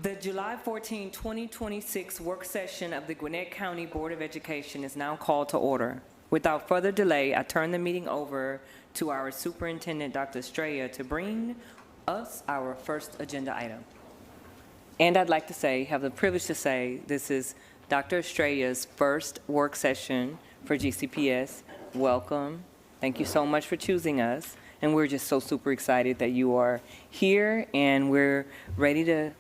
The July 14, 2026 work session of the Gwinnett County Board of Education is now called to order. Without further delay, I turn the meeting over to our Superintendent, Dr. Estrella, to bring us our first agenda item. And I'd like to say, have the privilege to say, this is Dr. Estrella's first work session for GCPS. Welcome. Thank you so much for choosing us. And we're just so super excited that you are here, and we're ready to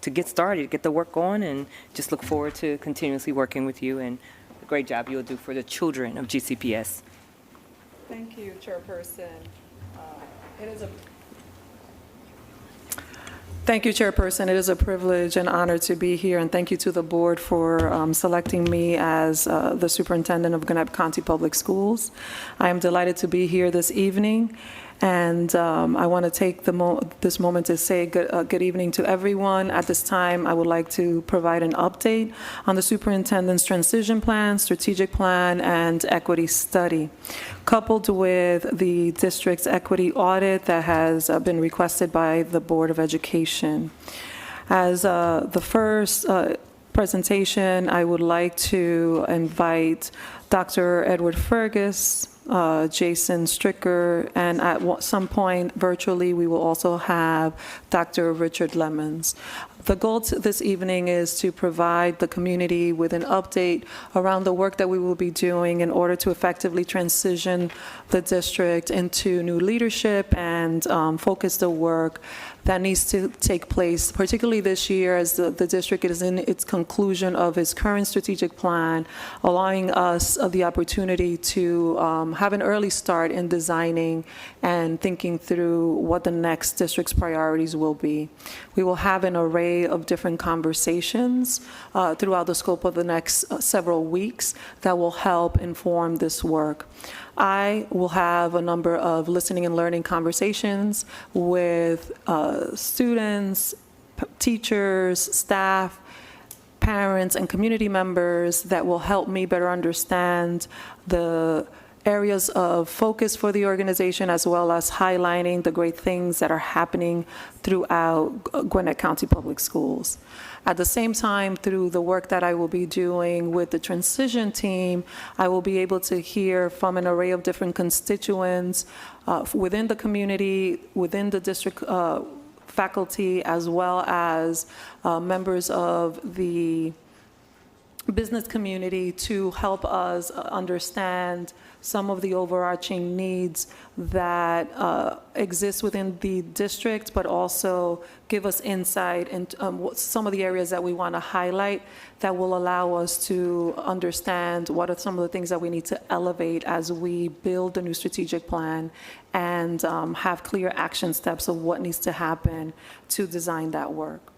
to get started, get the work going, and just look forward to continuously working with you and the great job you'll do for the children of GCPS. Thank you, Chairperson. Thank you, Chairperson. It is a privilege and honor to be here, and thank you to the board for selecting me as the superintendent of Gwinnett County Public Schools. I am delighted to be here this evening, and I want to take this moment to say good evening to everyone. At this time, I would like to provide an update on the superintendent's transition plan, strategic plan, and equity study, coupled with the district's equity audit that has been requested by the Board of Education. As the first presentation, I would like to invite Dr. Edward Fergus, Jason Stricker, and at some point virtually we will also have Dr. Richard Lemons. The goal this evening is to provide the community with an update around the work that we will be doing in order to effectively transition the district into new leadership and focus the work that needs to take place, particularly this year as the district is in its conclusion of its current strategic plan, allowing us the opportunity to have an early start in designing and thinking through what the next district's priorities will be. We will have an array of different conversations throughout the scope of the next several weeks that will help inform this work. I will have a number of listening and learning conversations with students, teachers, staff, parents, and community members that will help me better understand the areas of focus for the organization, as well as highlighting the great things that are happening throughout Gwinnett County Public Schools. At the same time, through the work that I will be doing with the transition team, I will be able to hear from an array of different constituents within the community, within the district faculty, as well as members of the business community to help us understand some of the overarching needs that exist within the district, but also give us insight into some of the areas that we want to highlight that will allow us to understand what are some of the things that we need to elevate as we build the new strategic plan and have clear action steps of what needs to happen to design that work.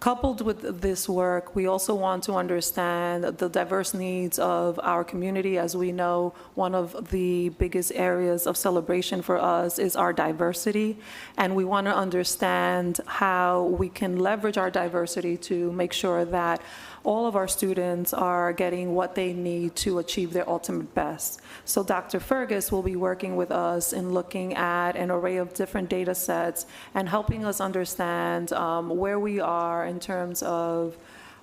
Coupled with this work, we also want to understand the diverse needs of our community. As we know, one of the biggest areas of celebration for us is our diversity, and we want to understand how we can leverage our diversity to make sure that all of our students are getting what they need to achieve their ultimate best. So Dr. Fergus will be working with us in looking at an array of different data sets and helping us understand where we are in terms of,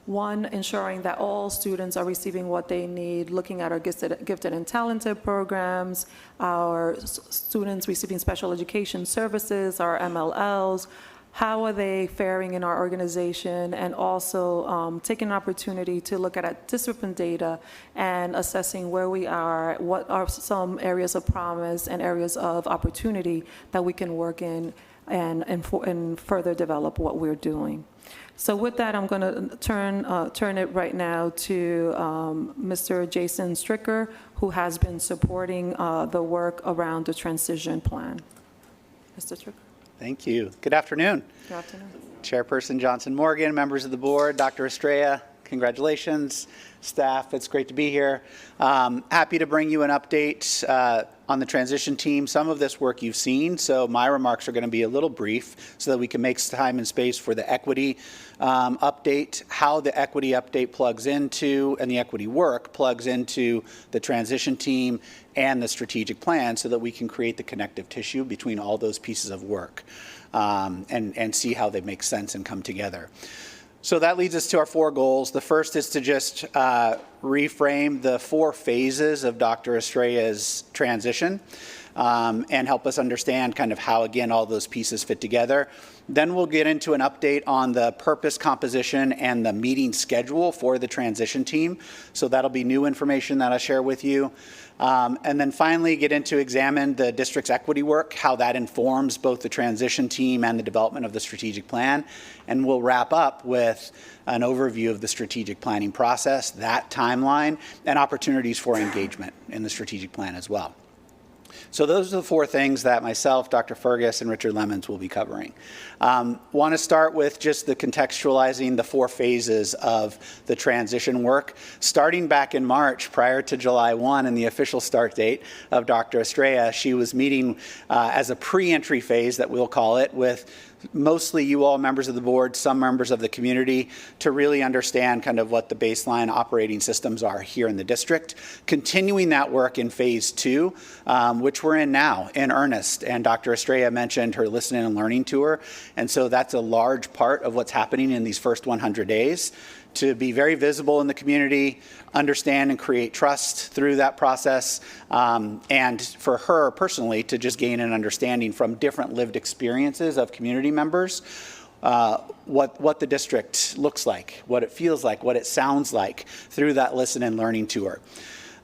one, ensuring that all students are receiving what they need, looking at our gifted and talented programs, our students receiving special education services, our MLLs, how are they faring in our organization, and also taking an opportunity to look at discipline data and assessing where we are, what are some areas of promise and areas of opportunity that we can work in and further develop what we're doing. So with that, I'm going to turn it right now to Mr. Jason Stricker, who has been supporting the work around the transition plan. Mr. Stricker. Thank you. Good afternoon. Good afternoon. Chairperson Johnson Morgan, members of the board, Dr. Estrella, congratulations. Staff, it's great to be here. Happy to bring you an update on the transition team. Some of this work you've seen, so my remarks are going to be a little brief so that we can make time and space for the equity update, how the equity update plugs into, and the equity work plugs into the transition team and the strategic plan so that we can create the connective tissue between all those pieces of work. and see how they make sense and come together. So that leads us to our 4 goals. The first is to just reframe the 4 phases of Dr. Estrella's transition and help us understand kind of how, again, all those pieces fit together. Then we'll get into an update on the purpose, composition, and the meeting schedule for the transition team. So that'll be new information that I'll share with you. And then finally get into examine the district's equity work, how that informs both the transition team and the development of the strategic plan. And we'll wrap up with an overview of the strategic planning process, that timeline, and opportunities for engagement in the strategic plan as well. So those are the 4 things that myself, Dr. Fergus, and Richard Lemons will be covering. Want to start with just the contextualizing the 4 phases of the transition work. Starting back in March, prior to July 1 and the official start date of Dr. Estrella, she was meeting as a pre-entry phase, that we'll call it, with mostly you all members of the board, some members of the community, to really understand kind of what the baseline operating systems are here in the district. Continuing that work in phase 2, which we're in now in earnest. And Dr. Estrella mentioned her listening and learning tour. And so that's a large part of what's happening in these first 100 days. To be very visible in the community, understand and create trust through that process, and for her personally to just gain an understanding from different lived experiences of community members, what the district looks like, what it feels like, what it sounds like through that listen and learning tour.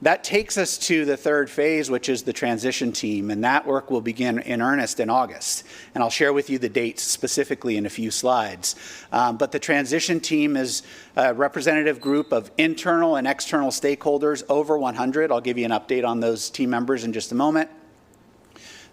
That takes us to the 3rd phase, which is the transition team, and that work will begin in earnest in August. And I'll share with you the dates specifically in a few slides. But the transition team is a representative group of internal and external stakeholders, over 100. I'll give you an update on those team members in just a moment.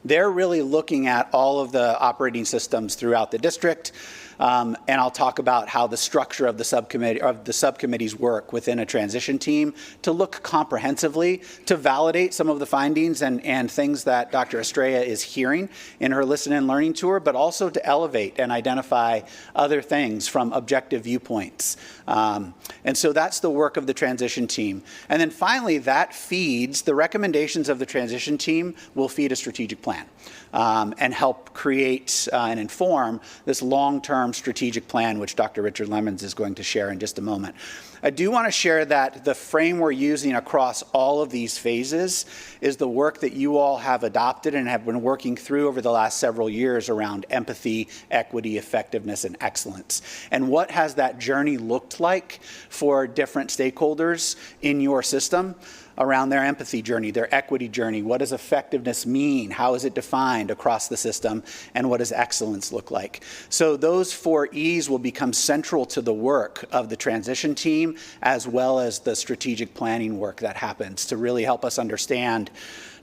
They're really looking at all of the operating systems throughout the district. And I'll talk about how the structure of the subcommittees work within a transition team to look comprehensively, to validate some of the findings and things that Dr. Estrella is hearing in her listen and learning tour, but also to elevate and identify other things from objective viewpoints. And so that's the work of the transition team. And then finally, that feeds the recommendations of the transition team will feed a strategic plan and help create and inform this long-term strategic plan, which Dr. Richard Lemons is going to share in just a moment. I do want to share that the frame we're using across all of these phases is the work that you all have adopted and have been working through over the last several years around empathy, equity, effectiveness, and excellence. And what has that journey looked like for different stakeholders in your system around their empathy journey, their equity journey? What does effectiveness mean? How is it defined across the system? And what does excellence look like? So those 4 E's will become central to the work of the transition team, as well as the strategic planning work that happens to really help us understand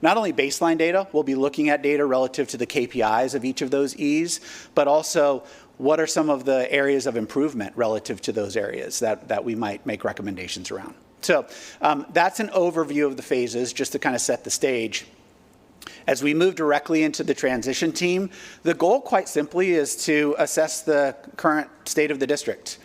not only baseline data, we'll be looking at data relative to the KPIs of each of those E's, but also what are some of the areas of improvement relative to those areas that we might make recommendations around. So that's an overview of the phases, just to kind of set the stage. As we move directly into the transition team, the goal quite simply is to assess the current state of the district.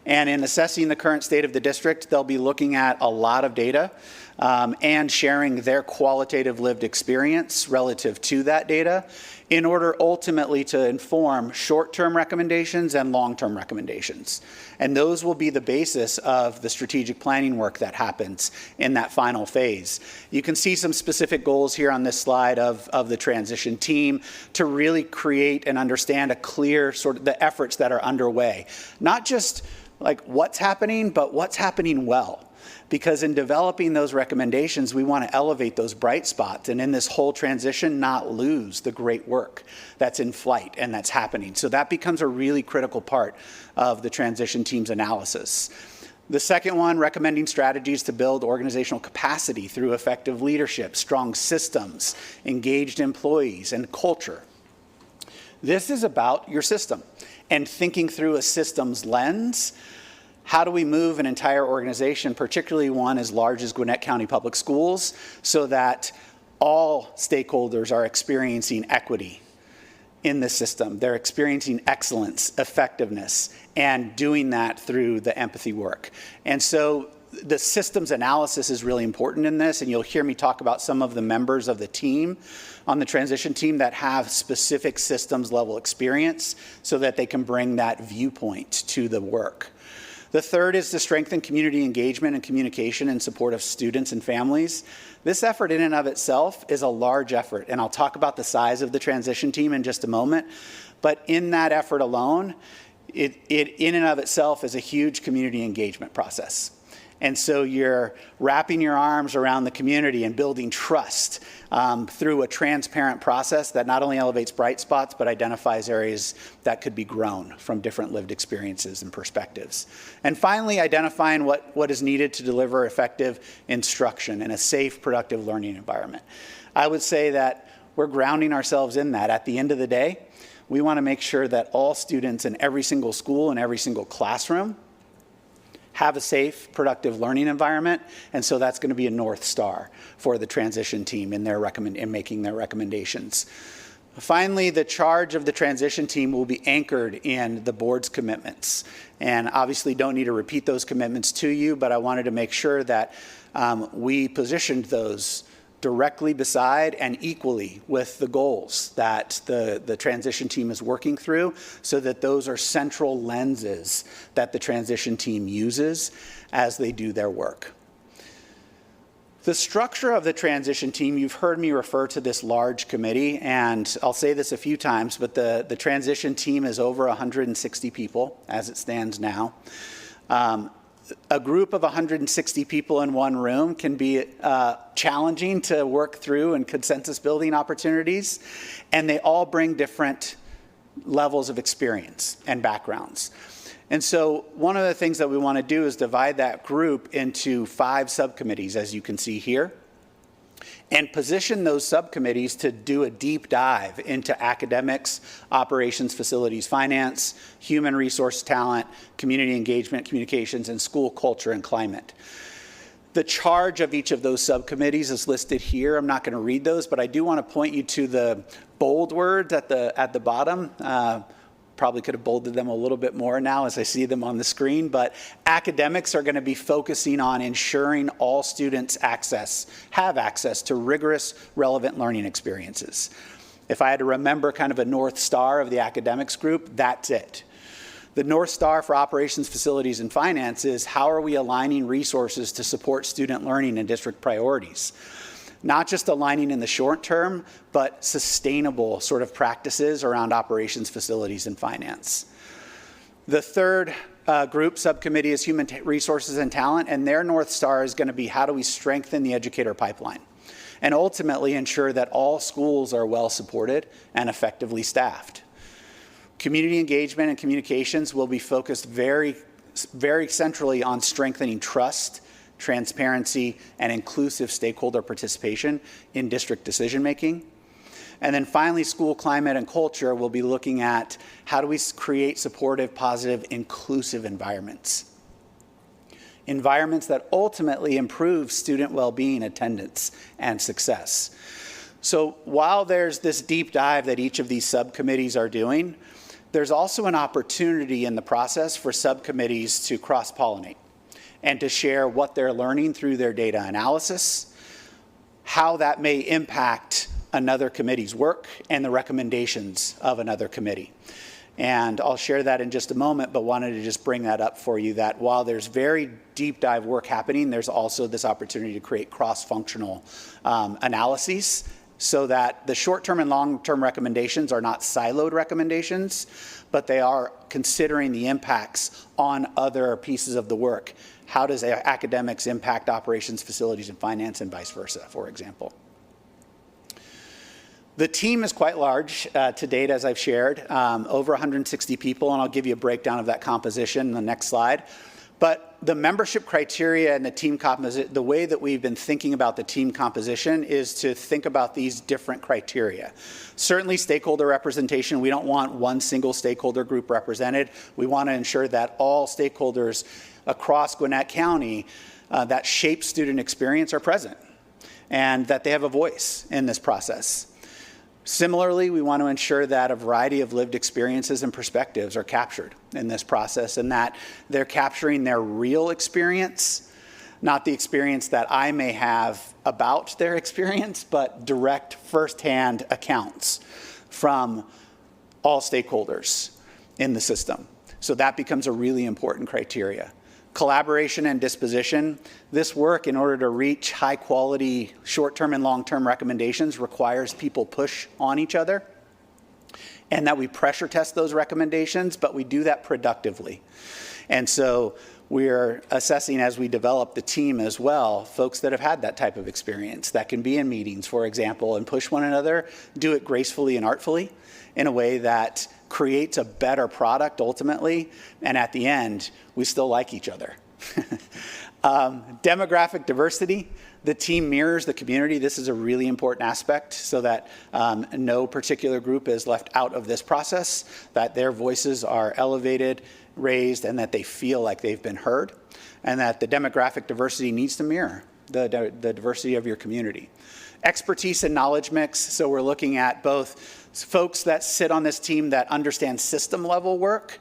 And in assessing the current state of the district, they'll be looking at a lot of data and sharing their qualitative lived experience relative to that data in order ultimately to inform short-term recommendations and long-term recommendations. And those will be the basis of the strategic planning work that happens in that final phase. You can see some specific goals here on this slide of the transition team to really create and understand a clear sort of the efforts that are underway. Not just like what's happening, but what's happening well. Because in developing those recommendations, we want to elevate those bright spots and in this whole transition not lose the great work that's in flight and that's happening. So that becomes a really critical part of the transition team's analysis. The second one, recommending strategies to build organizational capacity through effective leadership, strong systems, engaged employees, and culture. This is about your system and thinking through a systems lens. How do we move an entire organization, particularly one as large as Gwinnett County Public Schools, so that all stakeholders are experiencing equity in the system? They're experiencing excellence, effectiveness, and doing that through the empathy work. And so the systems analysis is really important in this, and you'll hear me talk about some of the members of the team on the transition team that have specific systems level experience so that they can bring that viewpoint to the work. The third is to strengthen community engagement and communication in support of students and families. This effort in and of itself is a large effort, and I'll talk about the size of the transition team in just a moment. But in that effort alone, it in and of itself is a huge community engagement process. And so you're wrapping your arms around the community and building trust through a transparent process that not only elevates bright spots, but identifies areas that could be grown from different lived experiences and perspectives. And finally, identifying what is needed to deliver effective instruction in a safe, productive learning environment. I would say that we're grounding ourselves in that. At the end of the day, we want to make sure that all students in every single school and every single classroom have a safe, productive learning environment, and so that's going to be a North Star for the transition team in making their recommendations. Finally, the charge of the transition team will be anchored in the board's commitments, and obviously don't need to repeat those commitments to you, but I wanted to make sure that we positioned those directly beside and equally with the goals that the transition team is working through, so that those are central lenses that the transition team uses as they do their work. The structure of the transition team, you've heard me refer to this large committee, and I'll say this a few times, but the transition team is over 160 people as it stands now. A group of 160 people in one room can be challenging to work through and consensus building opportunities, and they all bring different levels of experience and backgrounds. And so one of the things that we want to do is divide that group into 5 subcommittees, as you can see here, and position those subcommittees to do a deep dive into academics, operations, facilities, finance, human resource talent, community engagement, communications, and school culture and climate. The charge of each of those subcommittees is listed here. I'm not going to read those, but I do want to point you to the bold words at the bottom. Probably could have bolded them a little bit more now as I see them on the screen, but academics are going to be focusing on ensuring all students have access to rigorous, relevant learning experiences. If I had to remember kind of a North Star of the academics group, that's it. The North Star for operations, facilities, and finance is how are we aligning resources to support student learning and district priorities? Not just aligning in the short term, but sustainable sort of practices around operations, facilities, and finance. The third group subcommittee is human resources and talent, and their North Star is going to be how do we strengthen the educator pipeline and ultimately ensure that all schools are well supported and effectively staffed. Community engagement and communications will be focused very, very centrally on strengthening trust, transparency, and inclusive stakeholder participation in district decision-making. And then finally, school climate and culture will be looking at how do we create supportive, positive, inclusive environments. Environments that ultimately improve student well-being, attendance, and success. So while there's this deep dive that each of these subcommittees are doing, there's also an opportunity in the process for subcommittees to cross-pollinate and to share what they're learning through their data analysis, how that may impact another committee's work and the recommendations of another committee. And I'll share that in just a moment, but wanted to just bring that up for you, that while there's very deep dive work happening, there's also this opportunity to create cross-functional analyses so that the short-term and long-term recommendations are not siloed recommendations, but they are considering the impacts on other pieces of the work. How does academics impact operations, facilities, and finance, and vice versa, for example? The team is quite large to date, as I've shared, over 160 people, and I'll give you a breakdown of that composition in the next slide. But the membership criteria and the team composition, the way that we've been thinking about the team composition is to think about these different criteria. Certainly stakeholder representation, we don't want one single stakeholder group represented. We want to ensure that all stakeholders across Gwinnett County that shape student experience are present and that they have a voice in this process. Similarly, we want to ensure that a variety of lived experiences and perspectives are captured in this process and that they're capturing their real experience not the experience that I may have about their experience, but direct firsthand accounts from all stakeholders in the system. So that becomes a really important criteria. Collaboration and disposition. This work, in order to reach high quality short-term and long-term recommendations, requires people push on each other and that we pressure test those recommendations, but we do that productively. And so we're assessing, as we develop the team as well, folks that have had that type of experience that can be in meetings, for example, and push one another, do it gracefully and artfully in a way that creates a better product ultimately, and at the end, we still like each other. Demographic diversity. The team mirrors the community. This is a really important aspect so that no particular group is left out of this process, that their voices are elevated, raised, and that they feel like they've been heard, and that the demographic diversity needs to mirror the diversity of your community. Expertise and knowledge mix. So we're looking at both folks that sit on this team that understand system level work,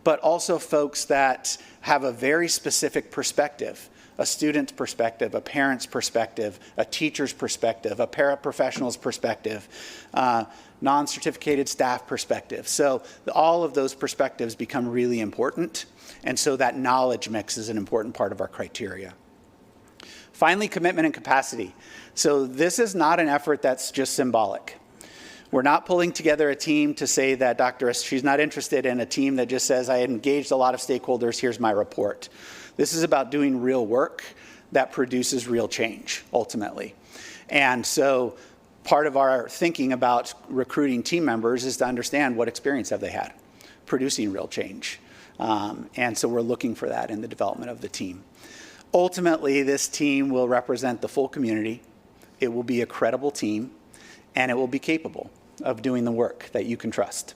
but also folks that have a very specific perspective, a student's perspective, a parent's perspective, a teacher's perspective, a paraprofessional's perspective, non-certificated staff perspective. So all of those perspectives become really important, and so that knowledge mix is an important part of our criteria. Finally, commitment and capacity. So this is not an effort that's just symbolic. We're not pulling together a team to say that she's not interested in a team that just says, I engaged a lot of stakeholders, here's my report. This is about doing real work that produces real change, ultimately. And so part of our thinking about recruiting team members is to understand what experience have they had producing real change. And so we're looking for that in the development of the team. Ultimately, this team will represent the full community. It will be a credible team, and it will be capable of doing the work that you can trust.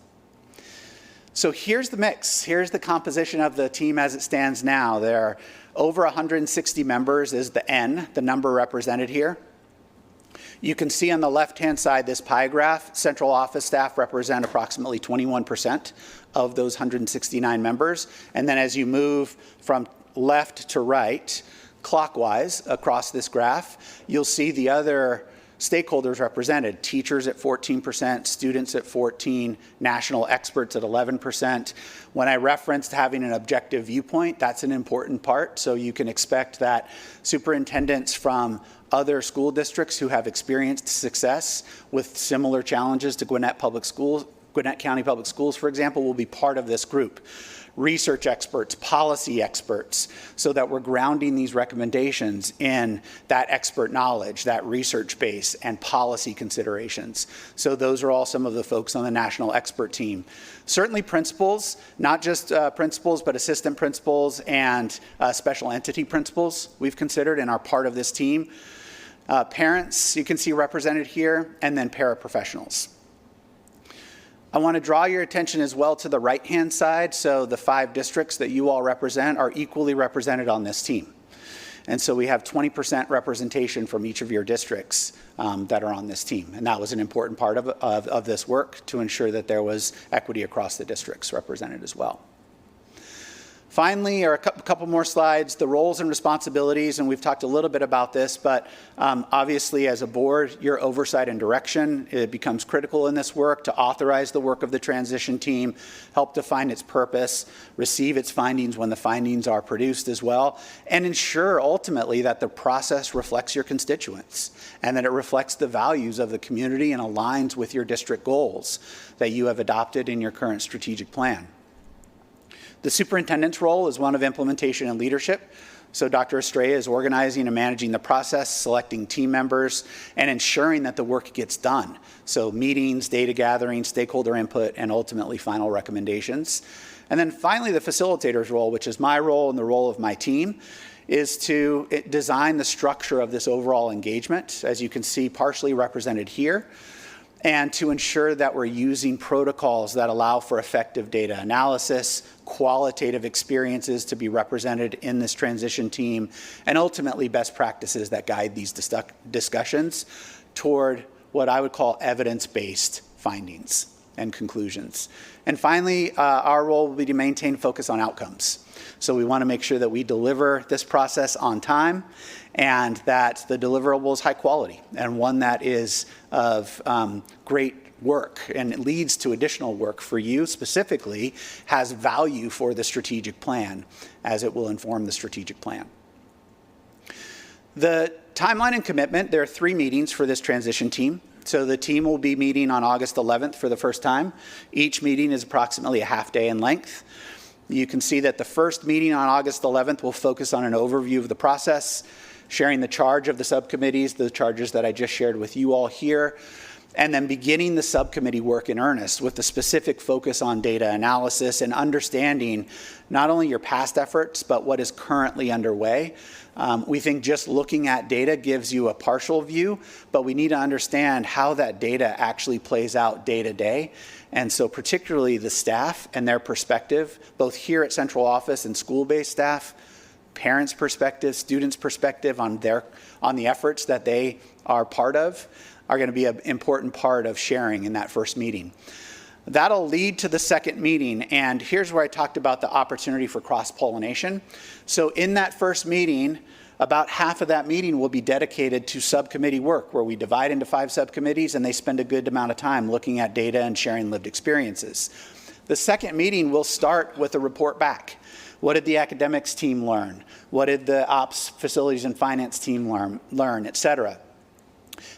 So here's the mix. Here's the composition of the team as it stands now. There are over 160 members is the N, the number represented here. You can see on the left-hand side this pie graph. Central office staff represent approximately 21% of those 169 members. And then as you move from left to right, clockwise across this graph, you'll see the other stakeholders represented, teachers at 14%, students at 14%, national experts at 11%. When I referenced having an objective viewpoint, that's an important part. So you can expect that superintendents from other school districts who have experienced success with similar challenges to Gwinnett County Public Schools, for example, will be part of this group. Research experts, policy experts, so that we're grounding these recommendations in that expert knowledge, that research base, and policy considerations. So those are all some of the folks on the national expert team. Certainly principals, not just principals, but assistant principals and special entity principals we've considered and are part of this team. Parents, you can see represented here, and then paraprofessionals. I want to draw your attention as well to the right-hand side. So the 5 districts that you all represent are equally represented on this team. And so we have 20% representation from each of your districts that are on this team. And that was an important part of this work to ensure that there was equity across the districts represented as well. Finally, or a couple more slides, the roles and responsibilities, and we've talked a little bit about this, but obviously as a board, your oversight and direction, it becomes critical in this work to authorize the work of the transition team, help define its purpose, receive its findings when the findings are produced as well, and ensure ultimately that the process reflects your constituents and that it reflects the values of the community and aligns with your district goals that you have adopted in your current strategic plan. The superintendent's role is one of implementation and leadership. So Dr. Estrella is organizing and managing the process, selecting team members, and ensuring that the work gets done. So meetings, data gathering, stakeholder input, and ultimately final recommendations. And then finally, the facilitator's role, which is my role and the role of my team, is to design the structure of this overall engagement, as you can see partially represented here, and to ensure that we're using protocols that allow for effective data analysis, qualitative experiences to be represented in this transition team, and ultimately best practices that guide these discussions toward what I would call evidence-based findings and conclusions. And finally, our role will be to maintain focus on outcomes. So we want to make sure that we deliver this process on time and that the deliverable is high quality and one that is of great work and it leads to additional work for you specifically, has value for the strategic plan as it will inform the strategic plan. The timeline and commitment, there are 3 meetings for this transition team. So the team will be meeting on August 11th for the first time. Each meeting is approximately a half day in length. You can see that the first meeting on August 11th will focus on an overview of the process, sharing the charge of the subcommittees, the charges that I just shared with you all here, and then beginning the subcommittee work in earnest with the specific focus on data analysis and understanding not only your past efforts, but what is currently underway. We think just looking at data gives you a partial view, but we need to understand how that data actually plays out day to day. And so particularly the staff and their perspective, both here at central office and school-based staff, parents' perspective, students' perspective on the efforts that they are part of, are going to be an important part of sharing in that first meeting. That'll lead to the second meeting, and here's where I talked about the opportunity for cross-pollination. So in that first meeting, about half of that meeting will be dedicated to subcommittee work, where we divide into 5 subcommittees and they spend a good amount of time looking at data and sharing lived experiences. The second meeting will start with a report back. What did the academics team learn? What did the ops, facilities, and finance team learn, et cetera?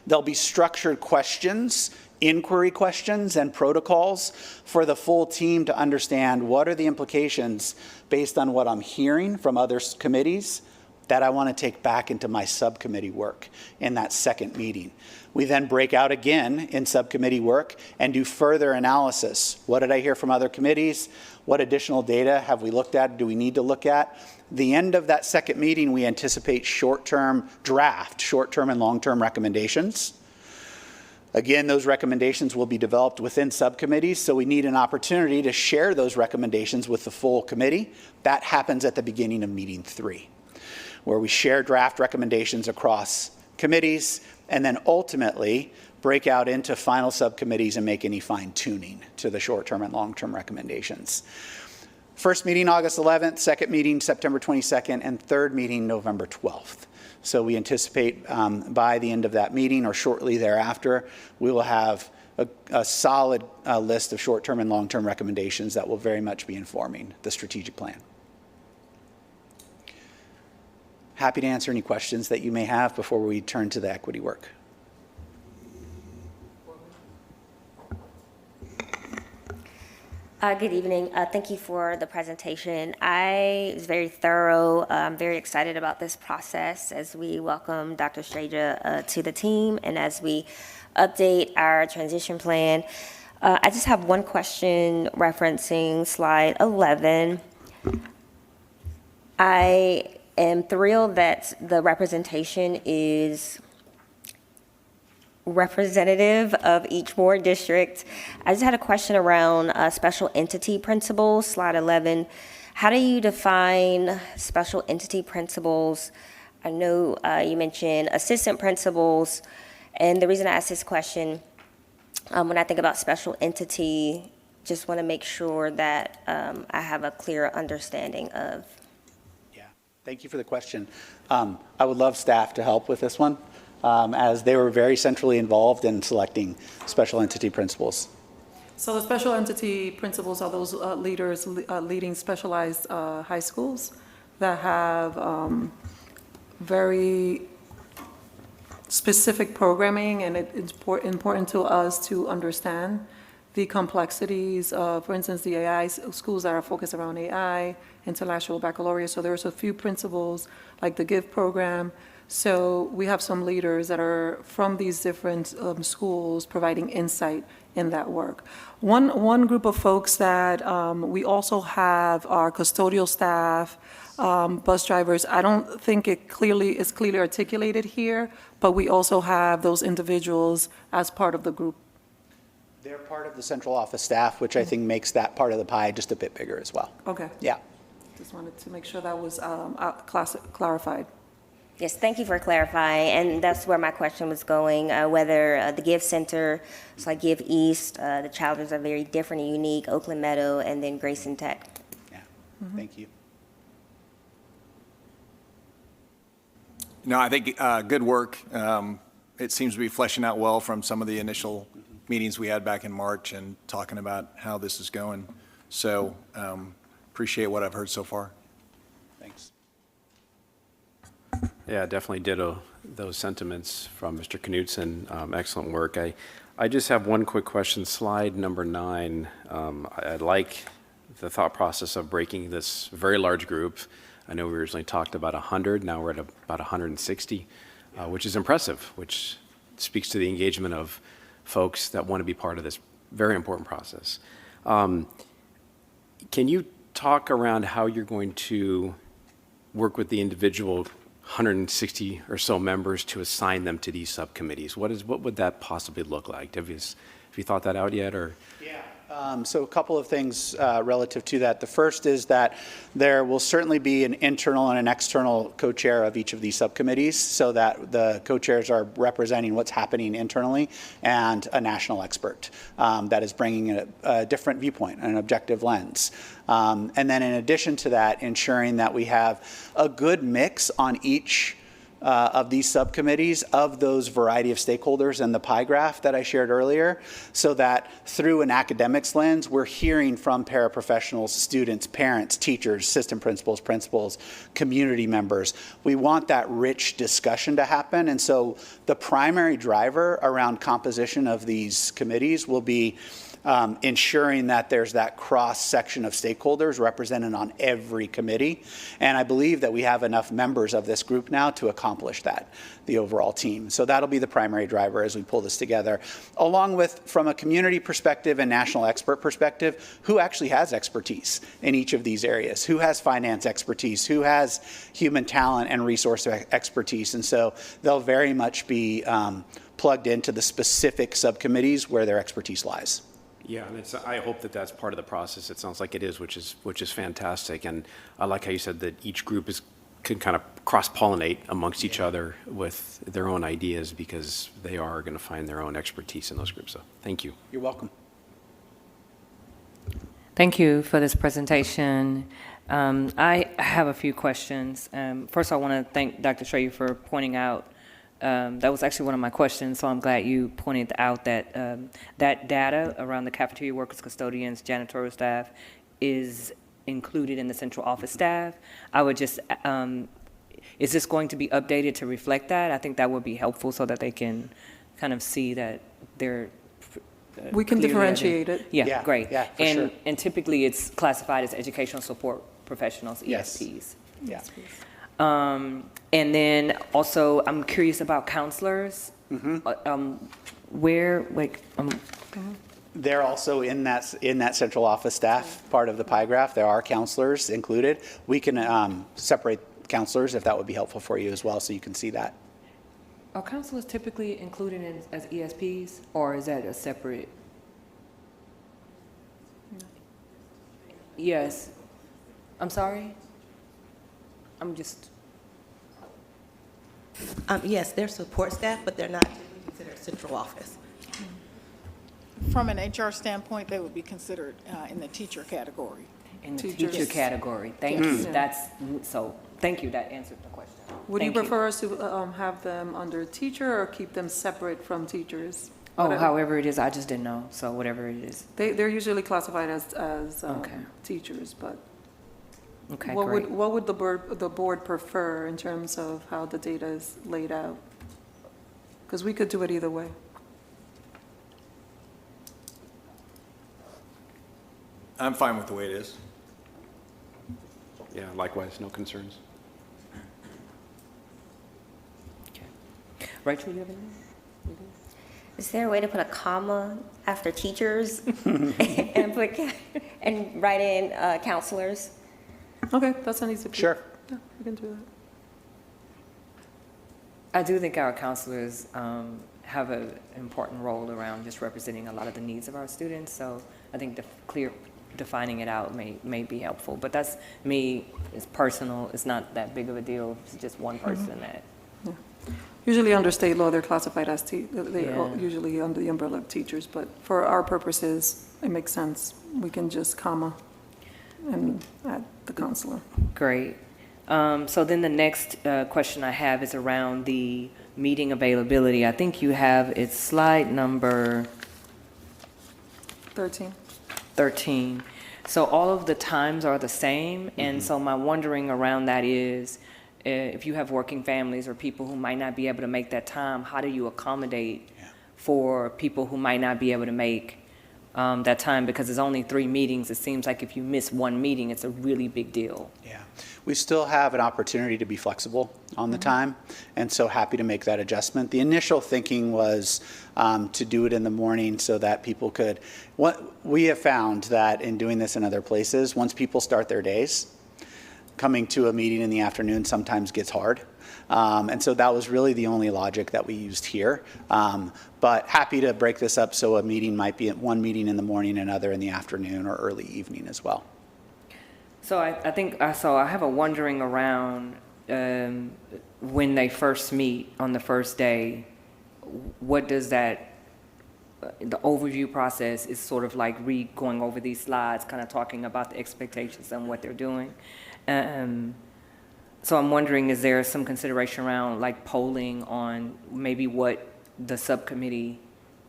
There'll be structured questions, inquiry questions, and protocols for the full team to understand what are the implications based on what I'm hearing from other committees that I want to take back into my subcommittee work in that second meeting. We then break out again in subcommittee work and do further analysis. What did I hear from other committees? What additional data have we looked at? Do we need to look at? The end of that second meeting, we anticipate short-term and long-term recommendations. Again, those recommendations will be developed within subcommittees, so we need an opportunity to share those recommendations with the full committee. That happens at the beginning of meeting 3, where we share draft recommendations across committees and then ultimately break out into final subcommittees and make any fine-tuning to the short-term and long-term recommendations. First meeting August 11th, second meeting September 22nd, and third meeting November 12th. So we anticipate by the end of that meeting or shortly thereafter, we will have a solid list of short-term and long-term recommendations that will very much be informing the strategic plan. Happy to answer any questions that you may have before we turn to the equity work. Good evening. Thank you for the presentation. It was very thorough. I'm very excited about this process as we welcome Dr. Estrella to the team and as we update our transition plan. I just have one question referencing slide 11. I am thrilled that the representation is representative of each board district. I just had a question around special entity principals, slide 11. How do you define special entity principals? I know you mentioned assistant principals, and the reason I ask this question, when I think about special entity, just want to make sure that I have a clear understanding of. Yeah, thank you for the question. I would love staff to help with this one. As they were very centrally involved in selecting special entity principals. So the special entity principals are those leaders leading specialized high schools that have very specific programming, and it's important to us to understand the complexities of, for instance, the AI schools that are focused around AI, intellectual baccalaureate. So there's a few principles like the GIVE program. So we have some leaders that are from these different schools providing insight in that work. One group of folks that we also have are custodial staff, bus drivers. I don't think it is clearly articulated here, but we also have those individuals as part of the group. They're part of the central office staff, which I think makes that part of the pie just a bit bigger as well. Okay. Yeah. Just wanted to make sure that was clarified. Yes, thank you for clarifying, and that's where my question was going, whether the GIVE Center, so like GIVE East, the challenges are very different and unique, Oakland Meadow, and then Grayson Tech. Yeah, Thank you. No, I think good work. It seems to be fleshing out well from some of the initial meetings we had back in March and talking about how this is going. So appreciate what I've heard so far. Thanks. Yeah, definitely ditto those sentiments from Mr. Knutson. Excellent work. I just have one quick question. Slide number 9. I like the thought process of breaking this very large group. I know we originally talked about 100, now we're at about 160, which is impressive, which speaks to the engagement of folks that want to be part of this very important process. Can you talk around how you're going to work with the individual 160 or so members to assign them to these subcommittees? What would that possibly look like? Have you thought that out yet, or? Yeah. So a couple of things relative to that. The first is that there will certainly be an internal and an external co-chair of each of these subcommittees, so that the co-chairs are representing what's happening internally, and a national expert that is bringing a different viewpoint, an objective lens. And then in addition to that, ensuring that we have a good mix on each of these subcommittees of those variety of stakeholders in the pie graph that I shared earlier, so that through an academics lens, we're hearing from paraprofessionals, students, parents, teachers, assistant principals, community members. We want that rich discussion to happen. And so the primary driver around composition of these committees will be ensuring that there's that cross-section of stakeholders represented on every committee. And I believe that we have enough members of this group now to accomplish that, the overall team. So that'll be the primary driver as we pull this together, along with, from a community perspective and national expert perspective, who actually has expertise in each of these areas, who has finance expertise, who has human talent and resource expertise. And so they'll very much be plugged into the specific subcommittees where their expertise lies. Yeah, and I hope that that's part of the process. It sounds like it is, which is fantastic. And I like how you said that each group can kind of cross-pollinate amongst each other with their own ideas, because they are going to find their own expertise in those groups. So thank you. You're welcome. Thank you for this presentation. I have a few questions. First, I want to thank Dr. Strayer for pointing out, that was actually one of my questions, so I'm glad you pointed out that that data around the cafeteria workers, custodians, janitorial staff is included in the central office staff. I would just, is this going to be updated to reflect that? I think that would be helpful so that they can kind of see that they're We can clearly differentiate it. Yeah, great. Yeah, for sure. And typically, it's classified as educational support professionals, Yes. ESPs. Yeah. And then also, I'm curious about counselors. Where, like, They're also in that central office staff part of the pie graph. There are counselors included. We can separate counselors if that would be helpful for you as well, so you can see that. are counselors typically included as ESPs, or is that a separate? Yes. I'm sorry? I'm just, Yes, they're support staff, but they're not considered central office. From an HR standpoint, they would be considered in the teacher category. in the Teachers. teacher category. Thank you. Thank you, that answered the question. Would you Thank prefer us to have them under teacher or keep them separate from teachers? Oh, Whatever. however it is, I just didn't know, so whatever it is. They're usually classified as Okay. teachers, but Okay, what great. would the board prefer in terms of how the data is laid out? Because we could do it either way. I'm fine with the way it is. Yeah, likewise, no concerns. Rachel, you have anything? Is there a way to put a comma after teachers and and write in counselors? Okay, that's an easy. Sure. Yeah, we can do that. I do think our counselors have an important role around just representing a lot of the needs of our students, so I think defining it out may be helpful. But that's me, it's personal, it's not that big of a deal, it's just one person that, Usually under state law, they're classified as, they're Yeah. usually under the umbrella of teachers, but for our purposes, it makes sense. We can just comma and add the counselor. great. So then the next question I have is around the meeting availability. I think you have, it's slide number 13. 13. So all of the times are the same, and so my wondering around that is, if you have working families or people who might not be able to make that time, how do you accommodate for people who might not be able to make that time? Because there's only 3 meetings. It seems like if you miss one meeting, it's a really big deal. Yeah, we still have an opportunity to be flexible on the time, and so happy to make that adjustment. The initial thinking was to do it in the morning so that people could, what we have found that in doing this in other places, once people start their days, coming to a meeting in the afternoon sometimes gets hard. And so that was really the only logic that we used here. But happy to break this up so a meeting might be one meeting in the morning, another in the afternoon or early evening as well. So I think, so I have a wondering around when they first meet on the first day, what does that, the overview process is sort of like going over these slides, kind of talking about the expectations and what they're doing. So I'm wondering, is there some consideration around like polling on maybe what the subcommittee,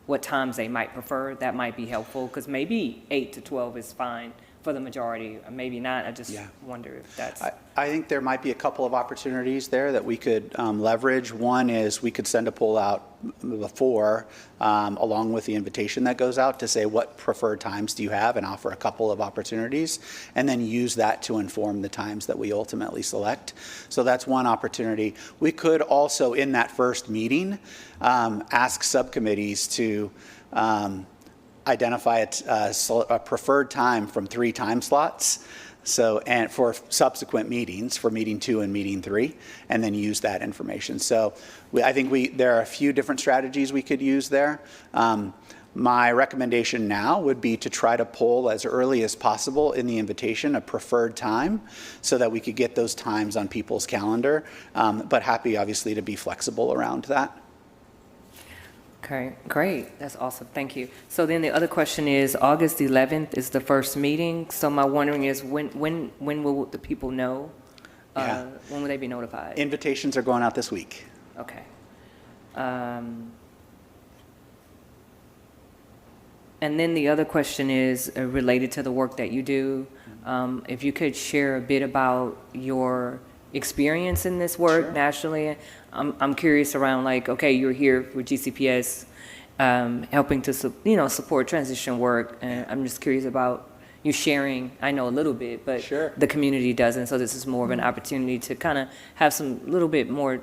what times they might prefer? That might be helpful, because maybe 8 to 12 is fine for the majority, or maybe not. I just wonder if that's... I think there might be a couple of opportunities there that we could leverage. One is we could send a poll out before, along with the invitation that goes out, to say what preferred times do you have, and offer a couple of opportunities, and then use that to inform the times that we ultimately select. So that's one opportunity. We could also, in that first meeting, ask subcommittees to identify a preferred time from 3 time slots. So, and for subsequent meetings, for meeting 2 and meeting 3, and then use that information. So I think there are a few different strategies we could use there. My recommendation now would be to try to poll as early as possible in the invitation a preferred time, so that we could get those times on people's calendar, but happy obviously to be flexible around that. Okay, great. That's awesome. Thank you. So then the other question is, August 11th is the first meeting. So my wondering is, when will the people know? Yeah. When will they be notified? Invitations are going out this week. Okay. And then the other question is related to the work that you do. If you could share a bit about your experience in this work nationally. I'm curious around, like, okay, you're here with GCPS, helping to support transition work, and I'm just curious about you sharing. I know a little bit, but the community doesn't, so this is more of an opportunity to kind of have some little bit more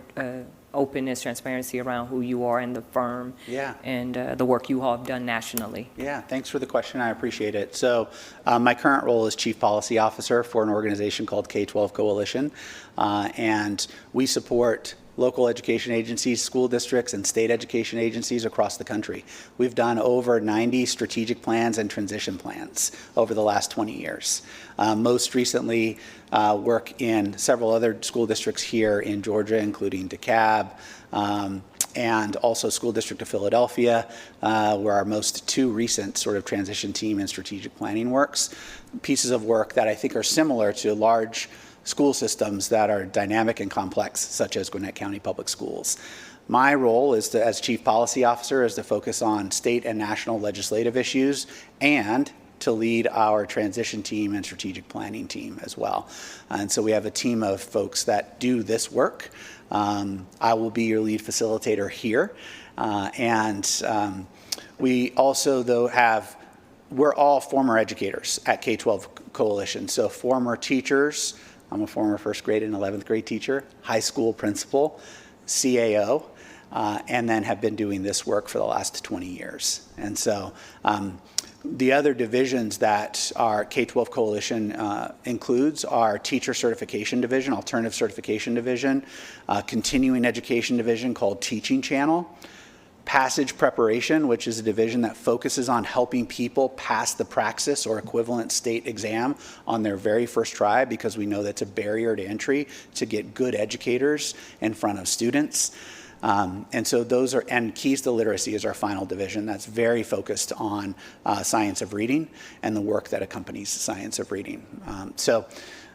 openness, transparency around who you are and the firm, and the work you all have done nationally. Yeah, thanks for the question. I appreciate it. So my current role is Chief Policy Officer for an organization called K-12 Coalition, and we support local education agencies, school districts, and state education agencies across the country. We've done over 90 strategic plans and transition plans over the last 20 years. Most recently, work in several other school districts here in Georgia, including DeKalb, and also School District of Philadelphia, where our most 2 recent sort of transition team and strategic planning works. Pieces of work that I think are similar to large school systems that are dynamic and complex, such as Gwinnett County Public Schools. My role is as Chief Policy Officer is to focus on state and national legislative issues, and to lead our transition team and strategic planning team as well. And so we have a team of folks that do this work. I will be your lead facilitator here. We also, though, we're all former educators at K-12 Coalition. So former teachers. I'm a former first grade and 11th grade teacher, high school principal, CAO, and then have been doing this work for the last 20 years. And so the other divisions that our K-12 Coalition includes are Teacher Certification Division, Alternative Certification Division, Continuing Education Division called Teaching Channel, Passage Preparation, which is a division that focuses on helping people pass the Praxis or equivalent state exam on their very first try, because we know that's a barrier to entry to get good educators in front of students. And so those are, and Keys to Literacy is our final division that's very focused on science of reading and the work that accompanies science of reading. So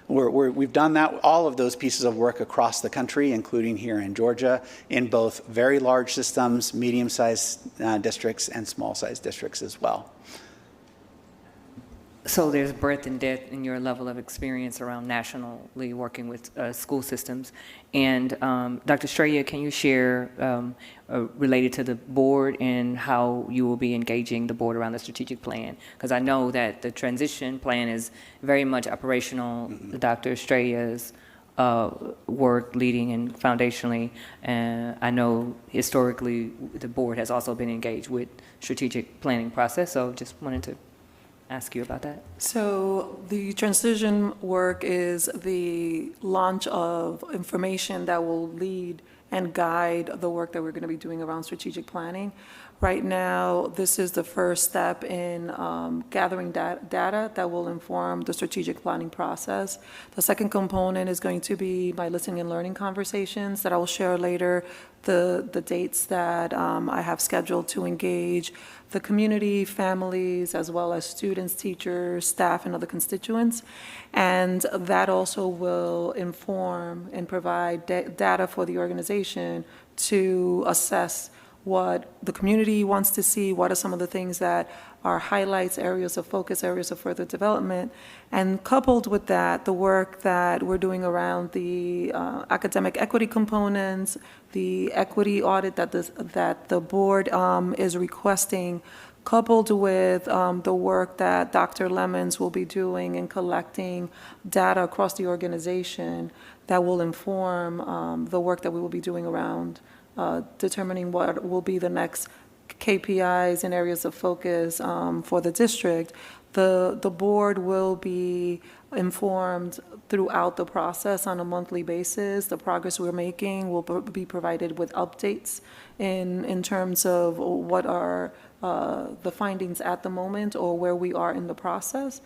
we've done that, all of those pieces of work across the country, including here in Georgia, in both very large systems, medium-sized districts, and small-sized districts as well. So there's breadth and depth in your level of experience around nationally working with school systems. And Dr. Estrella, can you share related to the board and how you will be engaging the board around the strategic plan? Because I know that the transition plan is very much operational. Dr. Estrella's work leading and foundationally, and I know historically the board has also been engaged with strategic planning process. So just wanted to ask you about that. So the transition work is the launch of information that will lead and guide the work that we're going to be doing around strategic planning. Right now, this is the first step in gathering data that will inform the strategic planning process. The second component is going to be my listening and learning conversations that I will share later, the dates that I have scheduled to engage the community, families, as well as students, teachers, staff, and other constituents. And that also will inform and provide data for the organization to assess what the community wants to see, what are some of the things that are highlights, areas of focus, areas of further development. And coupled with that, the work that we're doing around the academic equity components, the equity audit that the board is requesting, coupled with the work that Dr. Lemons will be doing in collecting data across the organization that will inform the work that we will be doing around determining what will be the next KPIs and areas of focus for the district. The board will be informed throughout the process on a monthly basis. The progress we're making will be provided with updates in terms of what are the findings at the moment or where we are in the process.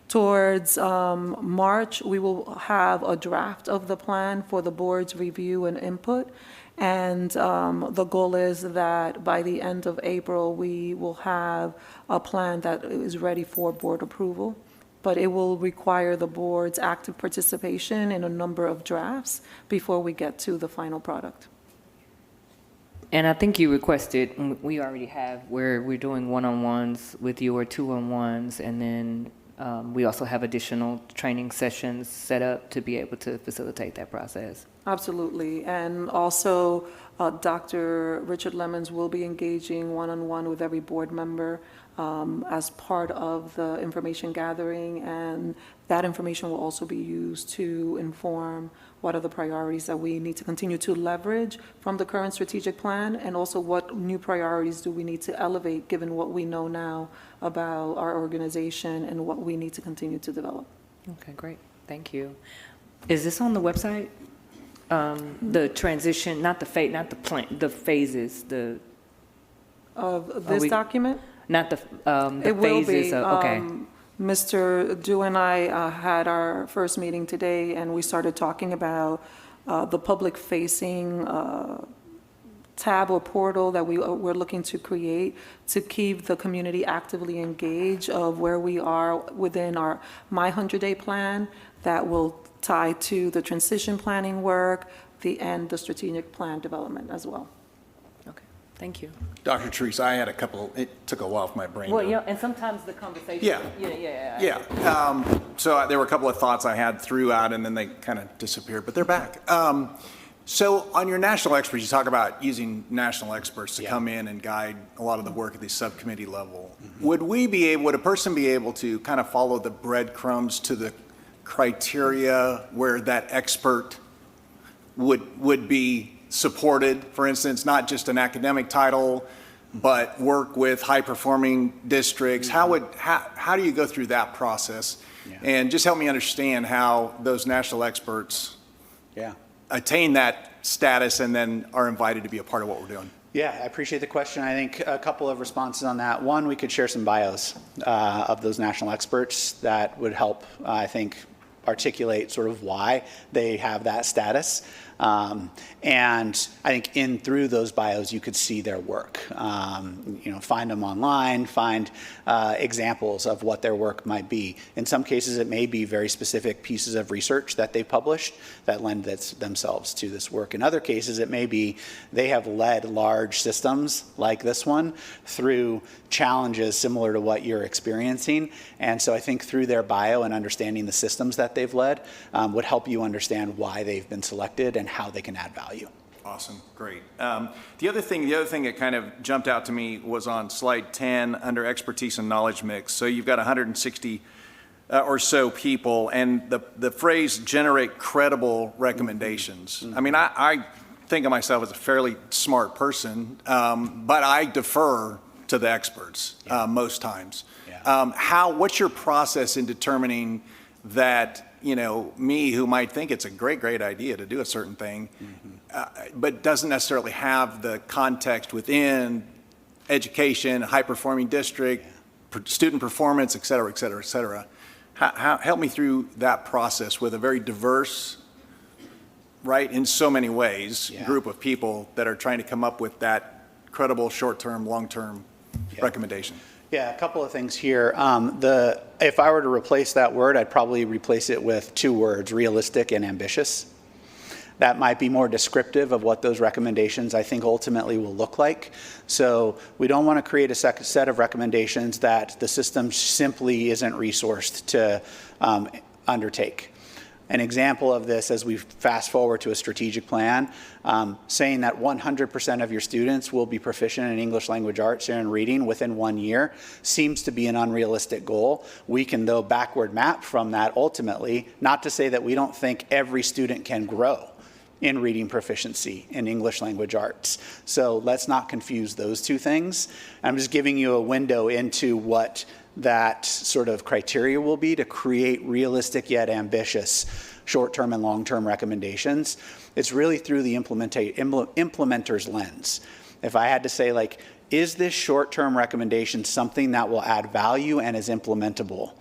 Towards March, we will have a draft of the plan for the board's review and input. And the goal is that by the end of April, we will have a plan that is ready for board approval. But it will require the board's active participation in a number of drafts before we get to the final product. And I think you requested, we already have, where we're doing one-on-ones with you or two-on-ones, and then we also have additional training sessions set up to be able to facilitate that process. Absolutely. And also, Dr. Richard Lemons will be engaging one-on-one with every board member as part of the information gathering, and that information will also be used to inform what are the priorities that we need to continue to leverage from the current strategic plan, and also what new priorities do we need to elevate given what we know now about our organization and what we need to continue to develop. Okay, great. Thank you. Is this on the website? The transition, not the phases, Of this document? not the It will phases be. of, okay. Mr. Dew and I had our first meeting today, and we started talking about the public-facing tab or portal that we're looking to create to keep the community actively engaged of where we are within our My 100-Day Plan that will tie to the transition planning work, and the strategic plan development as well. Okay, thank you. Dr. Teresa, I had a couple, it took a while for my brain Well, to... yeah, and sometimes the conversation. Yeah. Yeah. Yeah, so there were a couple of thoughts I had throughout, and then they kind of disappeared, but they're back. So on your national experts, you talk about using national experts to come in and guide a lot of the work at the subcommittee level. Would a person be able to kind of follow the breadcrumbs to the criteria where that expert would be supported? For instance, not just an academic title, but work with high-performing districts. How do you go through that process? And just help me understand how those national experts attain that status and then are invited to be a part of what we're doing. Yeah, I appreciate the question. I think a couple of responses on that. One, we could share some bios of those national experts that would help, I think, articulate sort of why they have that status. And I think in through those bios, you could see their work. Find them online, find examples of what their work might be. In some cases, it may be very specific pieces of research that they published that lend themselves to this work. In other cases, it may be they have led large systems like this one through challenges similar to what you're experiencing. And so I think through their bio and understanding the systems that they've led would help you understand why they've been selected and how they can add value. Awesome, great. The other thing that kind of jumped out to me was on slide 10 under expertise and knowledge mix. So you've got 160 or so people, and the phrase generate credible recommendations. I mean, I think of myself as a fairly smart person, but I defer to the experts most times. What's your process in determining that, me who might think it's a great idea to do a certain thing, but doesn't necessarily have the context within education, high-performing district, student performance, et cetera, et cetera, et cetera. Help me through that process with a very diverse, right, in so many ways, group of people that are trying to come up with that credible short-term, long-term recommendation. Yeah, a couple of things here. If I were to replace that word, I'd probably replace it with two words, realistic and ambitious. That might be more descriptive of what those recommendations I think ultimately will look like. So we don't want to create a set of recommendations that the system simply isn't resourced to undertake. An example of this, as we fast forward to a strategic plan, saying that 100% of your students will be proficient in English language arts and reading within 1 year seems to be an unrealistic goal. We can, though, backward map from that ultimately, not to say that we don't think every student can grow in reading proficiency in English language arts. So let's not confuse those two things. I'm just giving you a window into what that sort of criteria will be to create realistic yet ambitious short-term and long-term recommendations. It's really through the implementer's lens. If I had to say, like, is this short-term recommendation something that will add value and is implementable,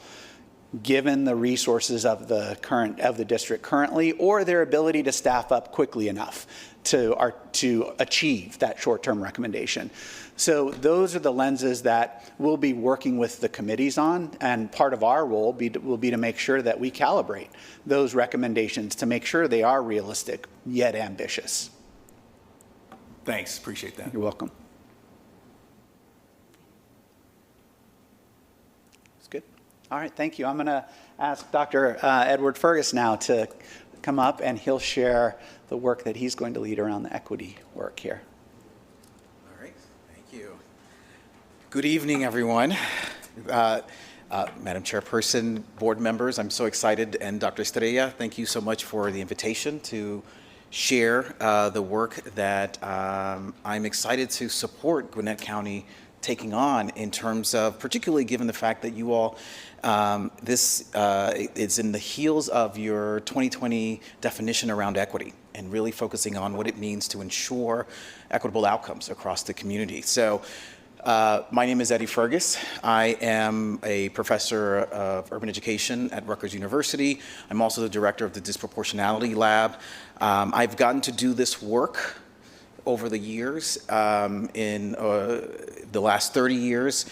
given the resources of the district currently, or their ability to staff up quickly enough to achieve that short-term recommendation. So those are the lenses that we'll be working with the committees on, and part of our role will be to make sure that we calibrate those recommendations to make sure they are realistic yet ambitious. Thanks, appreciate that. You're welcome. That's good. All right, thank you. I'm going to ask Dr. Edward Fergus now to come up, and he'll share the work that he's going to lead around the equity work here. All right, thank you. Good evening, everyone. Madam Chairperson, board members, I'm so excited, and Dr. Estrella, thank you so much for the invitation to share the work that I'm excited to support Gwinnett County taking on in terms of, particularly given the fact that you all, this is in the heels of your 2020 definition around equity and really focusing on what it means to ensure equitable outcomes across the community. So my name is Eddie Fergus. I am a professor of urban education at Rutgers University. I'm also the director of the Disproportionality Lab. I've gotten to do this work over the years, in the last 30 years,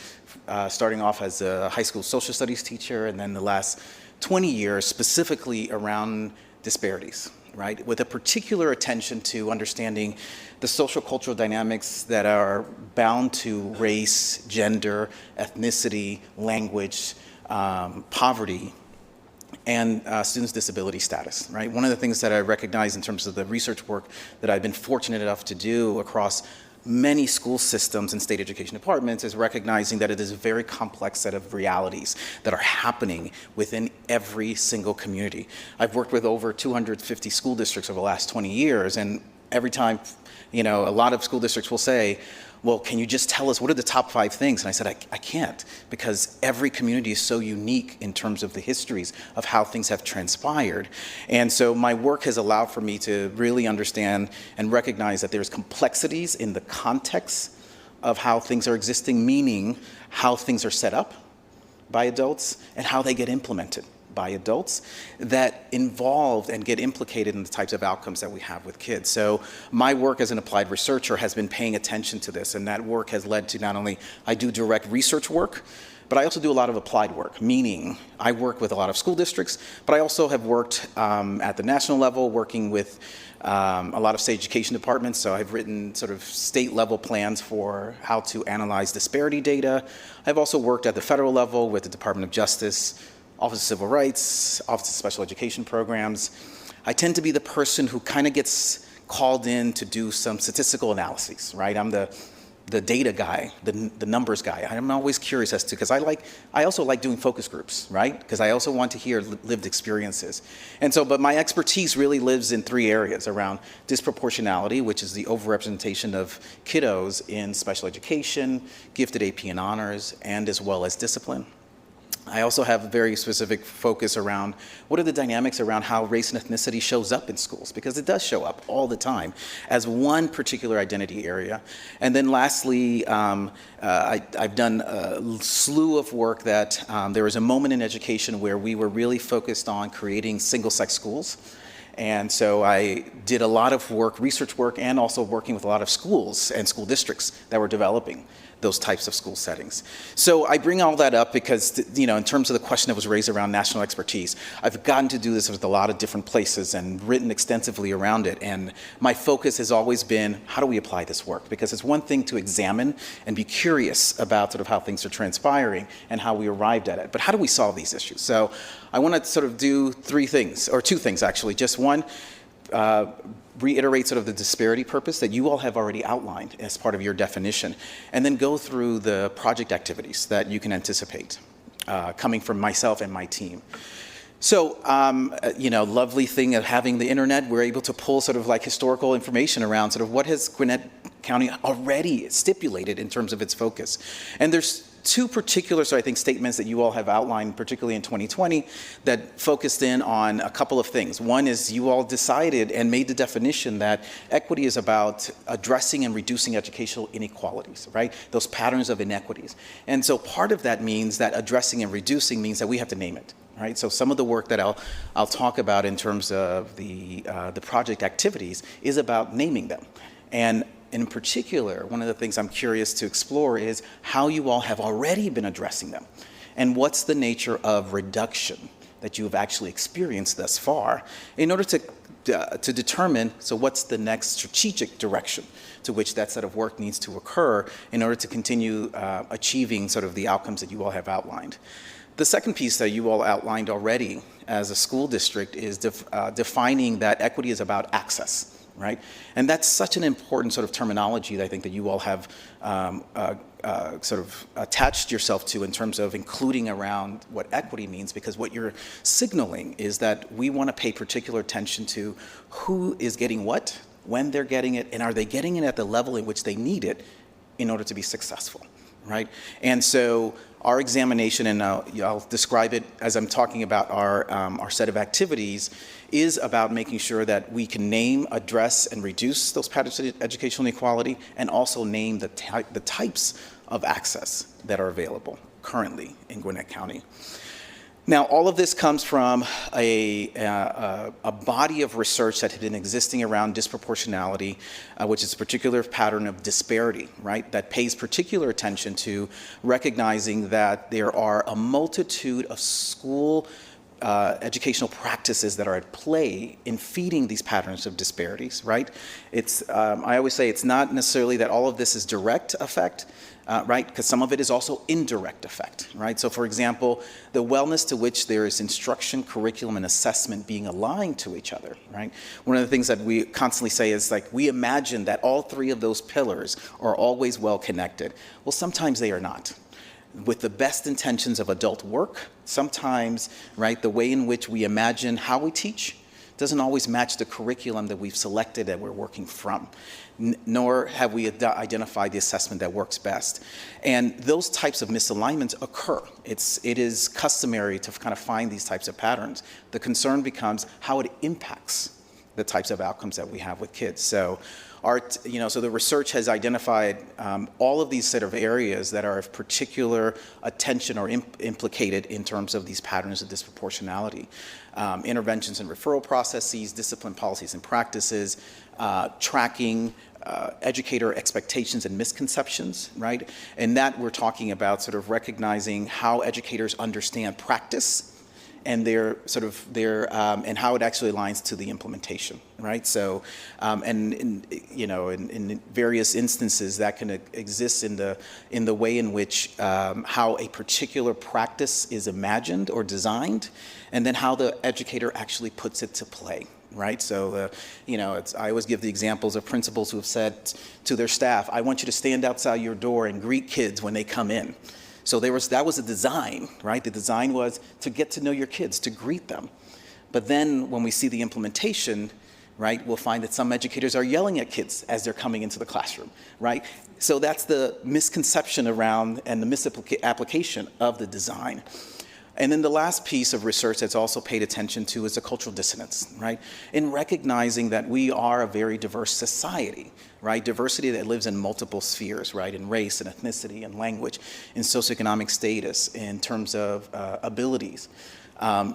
starting off as a high school social studies teacher, and then the last 20 years specifically around disparities, right? With a particular attention to understanding the social cultural dynamics that are bound to race, gender, ethnicity, language, poverty, and students' disability status, right? One of the things that I recognize in terms of the research work that I've been fortunate enough to do across many school systems and state education departments is recognizing that it is a very complex set of realities that are happening within every single community. I've worked with over 250 school districts over the last 20 years, and every time, a lot of school districts will say, well, can you just tell us what are the top 5 things? And I said, I can't, because every community is so unique in terms of the histories of how things have transpired. And so my work has allowed for me to really understand and recognize that there's complexities in the context of how things are existing, meaning how things are set up by adults and how they get implemented by adults that involve and get implicated in the types of outcomes that we have with kids. So my work as an applied researcher has been paying attention to this, and that work has led to not only I do direct research work, but I also do a lot of applied work, meaning I work with a lot of school districts, but I also have worked at the national level, working with a lot of state education departments. So I've written sort of state-level plans for how to analyze disparity data. I've also worked at the federal level with the Department of Justice, Office of Civil Rights, Office of Special Education Programs. I tend to be the person who kind of gets called in to do some statistical analyses, right? I'm the data guy, the numbers guy. I'm always curious as to, because I also like doing focus groups, right? Because I also want to hear lived experiences. And so, but my expertise really lives in 3 areas around disproportionality, which is the overrepresentation of kiddos in special education, gifted AP and honors, and as well as discipline. I also have a very specific focus around what are the dynamics around how race and ethnicity shows up in schools, because it does show up all the time as one particular identity area. And then lastly, I've done a slew of work that there was a moment in education where we were really focused on creating single-sex schools. And so I did a lot of work, research work, and also working with a lot of schools and school districts that were developing those types of school settings. So I bring all that up because, you know, in terms of the question that was raised around national expertise, I've gotten to do this with a lot of different places and written extensively around it. And my focus has always been, how do we apply this work? Because it's one thing to examine and be curious about sort of how things are transpiring and how we arrived at it, but how do we solve these issues? So I want to sort of do 3 things, or 2 things actually. Just one, reiterate sort of the disparity purpose that you all have already outlined as part of your definition, and then go through the project activities that you can anticipate coming from myself and my team. So, you know, lovely thing of having the internet, we're able to pull sort of like historical information around sort of what has Gwinnett County already stipulated in terms of its focus. And there's 2 particular, so I think, statements that you all have outlined, particularly in 2020, that focused in on a couple of things. One is you all decided and made the definition that equity is about addressing and reducing educational inequalities, right? Those patterns of inequities. And so part of that means that addressing and reducing means that we have to name it. Right, so some of the work that I'll talk about in terms of the project activities is about naming them. And in particular, one of the things I'm curious to explore is how you all have already been addressing them, and what's the nature of reduction that you have actually experienced thus far, in order to determine, so what's the next strategic direction to which that set of work needs to occur in order to continue achieving sort of the outcomes that you all have outlined. The second piece that you all outlined already as a school district is defining that equity is about access. Right? And that's such an important sort of terminology that I think that you all have sort of attached yourself to in terms of including around what equity means, because what you're signaling is that we want to pay particular attention to who is getting what, when they're getting it, and are they getting it at the level in which they need it in order to be successful, right? And so our examination, and I'll describe it as I'm talking about our set of activities, is about making sure that we can name, address, and reduce those patterns of educational inequality, and also name the types of access that are available currently in Gwinnett County. Now, all of this comes from a body of research that had been existing around disproportionality, which is a particular pattern of disparity, right, that pays particular attention to recognizing that there are a multitude of school educational practices that are at play in feeding these patterns of disparities, right? It's, I always say it's not necessarily that all of this is direct effect, right? Because some of it is also indirect effect, right? So for example, the wellness to which there is instruction, curriculum, and assessment being aligned to each other, right? One of the things that we constantly say is like, we imagine that all 3 of those pillars are always well connected. Well, sometimes they are not. With the best intentions of adult work, sometimes, right, the way in which we imagine how we teach doesn't always match the curriculum that we've selected that we're working from, nor have we identified the assessment that works best. And those types of misalignments occur. It is customary to kind of find these types of patterns. The concern becomes how it impacts the types of outcomes that we have with kids. So so the research has identified all of these set of areas that are of particular attention or implicated in terms of these patterns of disproportionality. Interventions and referral processes, discipline policies and practices, tracking, educator expectations and misconceptions, right? And that we're talking about sort of recognizing how educators understand practice and and how it actually aligns to the implementation, right? So, in various instances that can exist in the way in which how a particular practice is imagined or designed, and then how the educator actually puts it to play. Right, so I always give the examples of principals who have said to their staff, "I want you to stand outside your door and greet kids when they come in." So that was a design, right? The design was to get to know your kids, to greet them. But then when we see the implementation, right, we'll find that some educators are yelling at kids as they're coming into the classroom, right? So that's the misconception around and the misapplication of the design. And then the last piece of research that's also paid attention to is the cultural dissonance, right? In recognizing that we are a very diverse society, right? Diversity that lives in multiple spheres, right? In race and ethnicity and language, in socioeconomic status, in terms of abilities,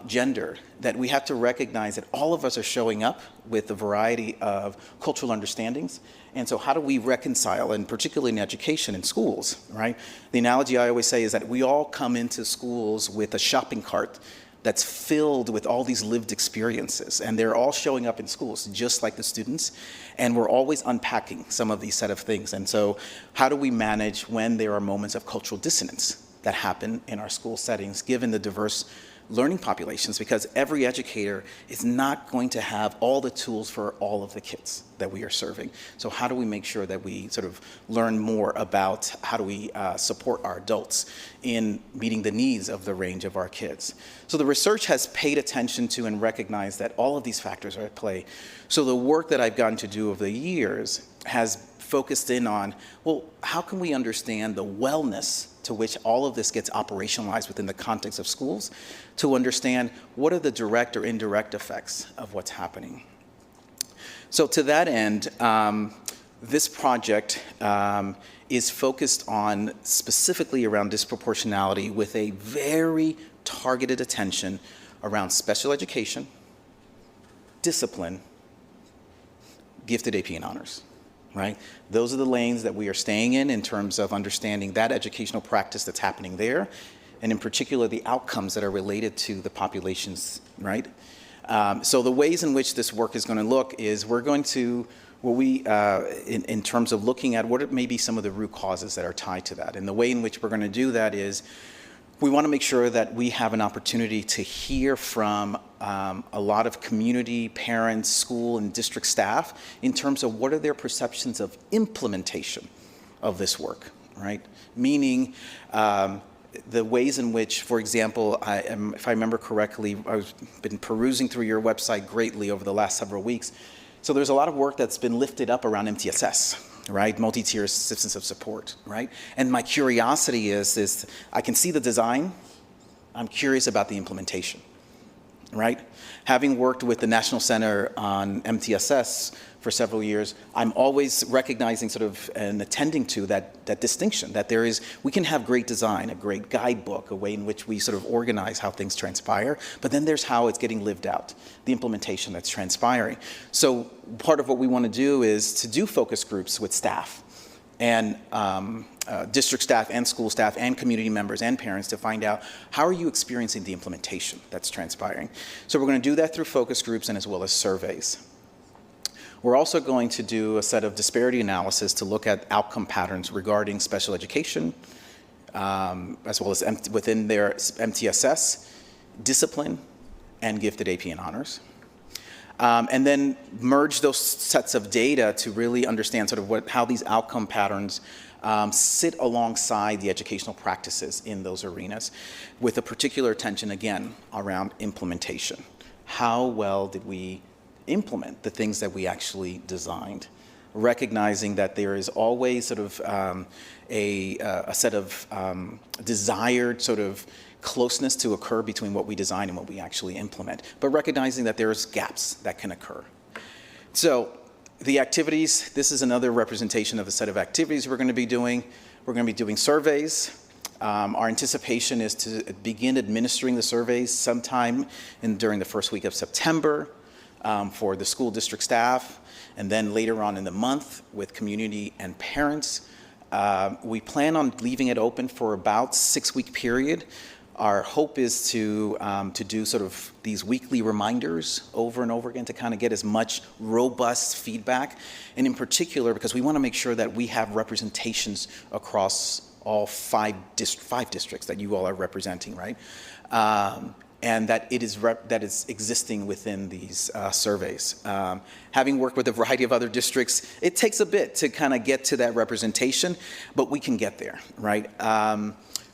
gender, that we have to recognize that all of us are showing up with a variety of cultural understandings. And so how do we reconcile, and particularly in education in schools, right? The analogy I always say is that we all come into schools with a shopping cart that's filled with all these lived experiences, and they're all showing up in schools just like the students, and we're always unpacking some of these set of things. And so how do we manage when there are moments of cultural dissonance that happen in our school settings, given the diverse learning populations, because every educator is not going to have all the tools for all of the kids that we are serving. So how do we make sure that we sort of learn more about how do we support our adults in meeting the needs of the range of our kids? So the research has paid attention to and recognized that all of these factors are at play. So the work that I've gotten to do over the years has focused in on, well, how can we understand the wellness to which all of this gets operationalized within the context of schools, to understand what are the direct or indirect effects of what's happening. So to that end, this project is focused on specifically around disproportionality with a very targeted attention around special education, discipline, gifted AP and honors. Right? Those are the lanes that we are staying in terms of understanding that educational practice that's happening there, and in particular, the outcomes that are related to the populations, right? So the ways in which this work is going to look is we're going to, in terms of looking at what may be some of the root causes that are tied to that. And the way in which we're going to do that is we want to make sure that we have an opportunity to hear from a lot of community, parents, school, and district staff in terms of what are their perceptions of implementation of this work, right? Meaning the ways in which, for example, if I remember correctly, I've been perusing through your website greatly over the last several weeks. So there's a lot of work that's been lifted up around MTSS. Right, multi-tier systems of support, right? And my curiosity is I can see the design, I'm curious about the implementation, right? Having worked with the National Center on MTSS for several years, I'm always recognizing sort of and attending to that distinction, that we can have great design, a great guidebook, a way in which we sort of organize how things transpire, but then there's how it's getting lived out, the implementation that's transpiring. So part of what we want to do is to do focus groups with staff and district staff and school staff and community members and parents to find out how are you experiencing the implementation that's transpiring. So we're going to do that through focus groups and as well as surveys. We're also going to do a set of disparity analysis to look at outcome patterns regarding special education, as well as within their MTSS, discipline, and gifted AP and honors. And then merge those sets of data to really understand sort of how these outcome patterns sit alongside the educational practices in those arenas, with a particular attention, again, around implementation. How well did we implement the things that we actually designed, recognizing that there is always sort of a set of desired sort of closeness to occur between what we design and what we actually implement, but recognizing that there's gaps that can occur. So the activities, this is another representation of the set of activities we're going to be doing. We're going to be doing surveys. Our anticipation is to begin administering the surveys sometime during the first week of September for the school district staff, and then later on in the month with community and parents. We plan on leaving it open for about 6-week period. Our hope is to do sort of these weekly reminders over and over again to kind of get as much robust feedback, and in particular because we want to make sure that we have representations across all five districts that you all are representing, right? And that it is that is existing within these surveys. Having worked with a variety of other districts, it takes a bit to kind of get to that representation, but we can get there, right?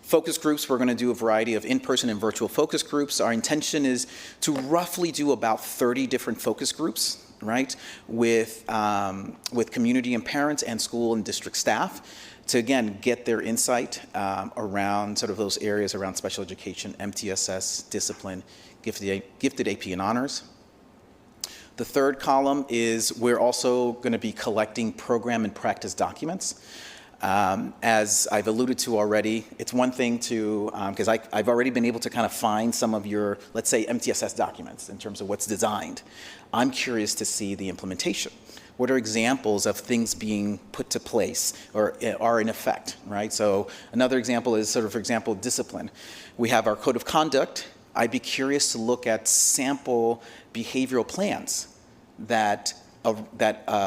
Focus groups, we're going to do a variety of in-person and virtual focus groups. Our intention is to roughly do about 30 different focus groups, right, with community and parents and school and district staff to, again, get their insight around sort of those areas around special education, MTSS, discipline, gifted AP and honors. The third column is we're also going to be collecting program and practice documents. As I've alluded to already, it's one thing to, because I've already been able to kind of find some of your, let's say, MTSS documents in terms of what's designed. I'm curious to see the implementation. What are examples of things being put to place or are in effect, right? So another example is sort of, for example, discipline. We have our code of conduct. I'd be curious to look at sample behavioral plans that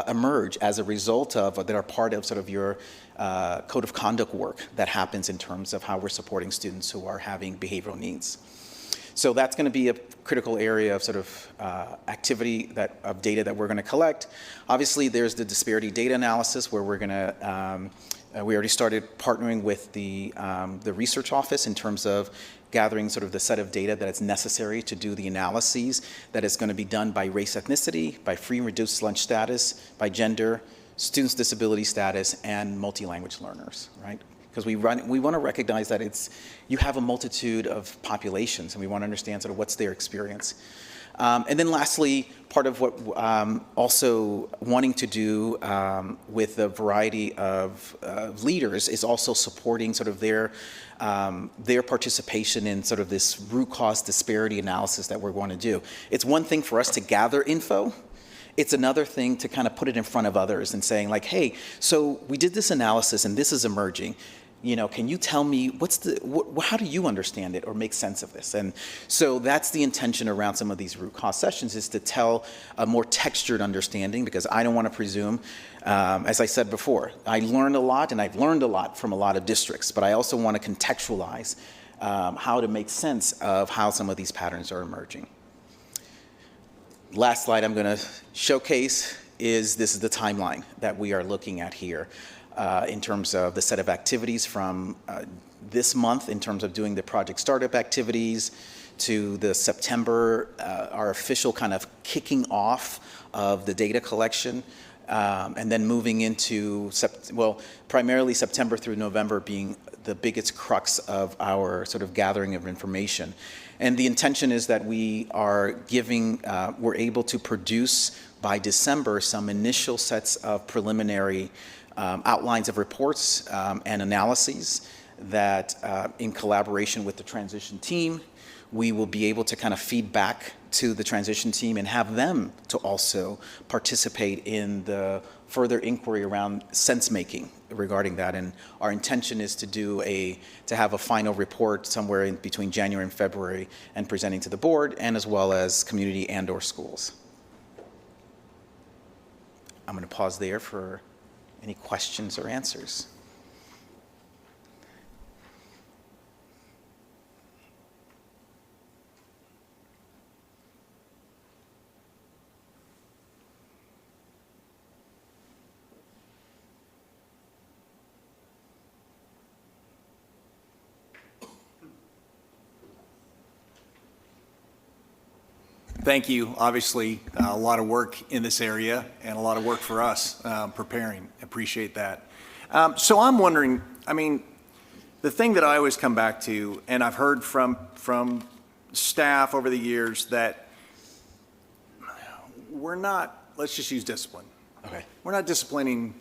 emerge as a result of, or that are part of sort of your code of conduct work that happens in terms of how we're supporting students who are having behavioral needs. So that's going to be a critical area of sort of activity of data that we're going to collect. Obviously, there's the disparity data analysis where we're going to, we already started partnering with the research office in terms of gathering sort of the set of data that is necessary to do the analyses that is going to be done by race, ethnicity, by free and reduced lunch status, by gender, students' disability status, and multi-language learners, right? Because we want to recognize that you have a multitude of populations, and we want to understand sort of what's their experience. And then lastly, part of what also wanting to do with a variety of leaders is also supporting sort of their participation in sort of this root cause disparity analysis that we're going to do. It's one thing for us to gather info. It's another thing to kind of put it in front of others and saying like, hey, so we did this analysis and this is emerging. You know, can you tell me how do you understand it or make sense of this? And so that's the intention around some of these root cause sessions, is to tell a more textured understanding, because I don't want to presume, as I said before, I learned a lot and I've learned a lot from a lot of districts, but I also want to contextualize how to make sense of how some of these patterns are emerging. Last slide I'm going to showcase is this is the timeline that we are looking at here. In terms of the set of activities from this month, in terms of doing the project startup activities, to the September, our official kind of kicking off of the data collection, and then moving into, primarily September through November being the biggest crux of our sort of gathering of information. And the intention is that we are we're able to produce by December some initial sets of preliminary outlines of reports and analyses that, in collaboration with the transition team, we will be able to kind of feed back to the transition team and have them to also participate in the further inquiry around sense-making regarding that. And our intention is to have a final report somewhere in between January and February and presenting to the board, and as well as community and/or schools. I'm going to pause there for any questions or answers. Thank you. Obviously, a lot of work in this area and a lot of work for us preparing. Appreciate that. So I'm wondering, I mean, the thing that I always come back to, and I've heard from staff over the years, that we're not let's just use discipline. Okay. We're not disciplining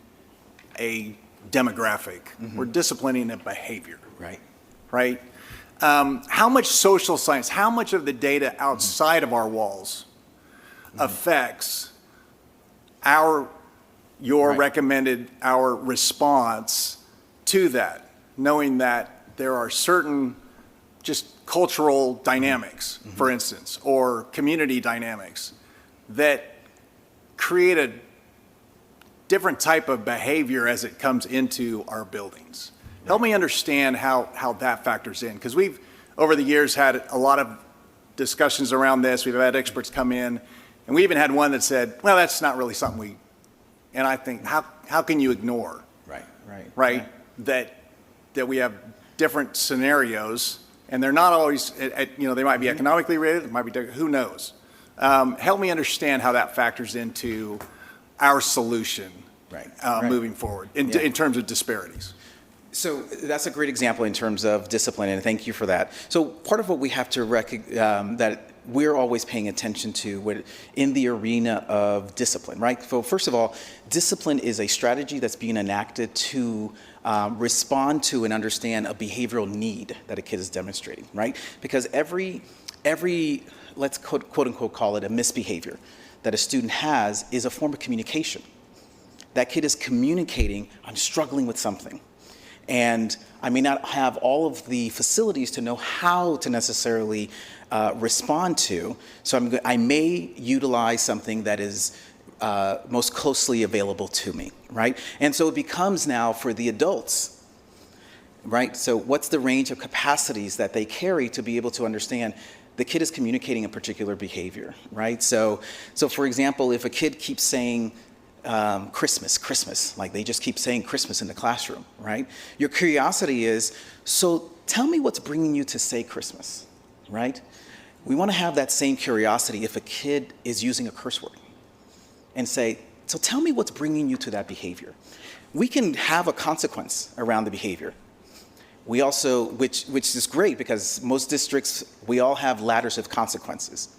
a demographic. We're disciplining a behavior, Right. right? How much social science, how much of the data outside of our walls affects your Right. recommended, our response to that, knowing that there are certain just cultural dynamics, for instance, or community dynamics that create a different type of behavior as it comes into our buildings. Help me understand how that factors in, because we've, over the years, had a lot of discussions around this. We've had experts come in, and we even had one that said, well, that's not really something we, and I think, how can you ignore, Right. Right. right? That we have different scenarios, and they're not always, they might be economically related, it might be, who knows? Help me understand how that factors into our solution Right. moving forward in terms of disparities. So that's a great example in terms of discipline, and thank you for that. So part of what we have to that we're always paying attention to in the arena of discipline, right? So first of all, discipline is a strategy that's being enacted to respond to and understand a behavioral need that a kid is demonstrating, right? Because every let's quote unquote call it a misbehavior that a student has is a form of communication. That kid is communicating, I'm struggling with something. And I may not have all of the facilities to know how to necessarily respond to, so I may utilize something that is most closely available to me, right? And so it becomes now for the adults, right? So what's the range of capacities that they carry to be able to understand the kid is communicating a particular behavior, right? So for example, if a kid keeps saying, Christmas, like they just keep saying Christmas in the classroom, right? Your curiosity is, so tell me what's bringing you to say Christmas, right? We want to have that same curiosity if a kid is using a curse word and say, so tell me what's bringing you to that behavior. We can have a consequence around the behavior. We also, which is great because most districts, we all have ladders of consequences.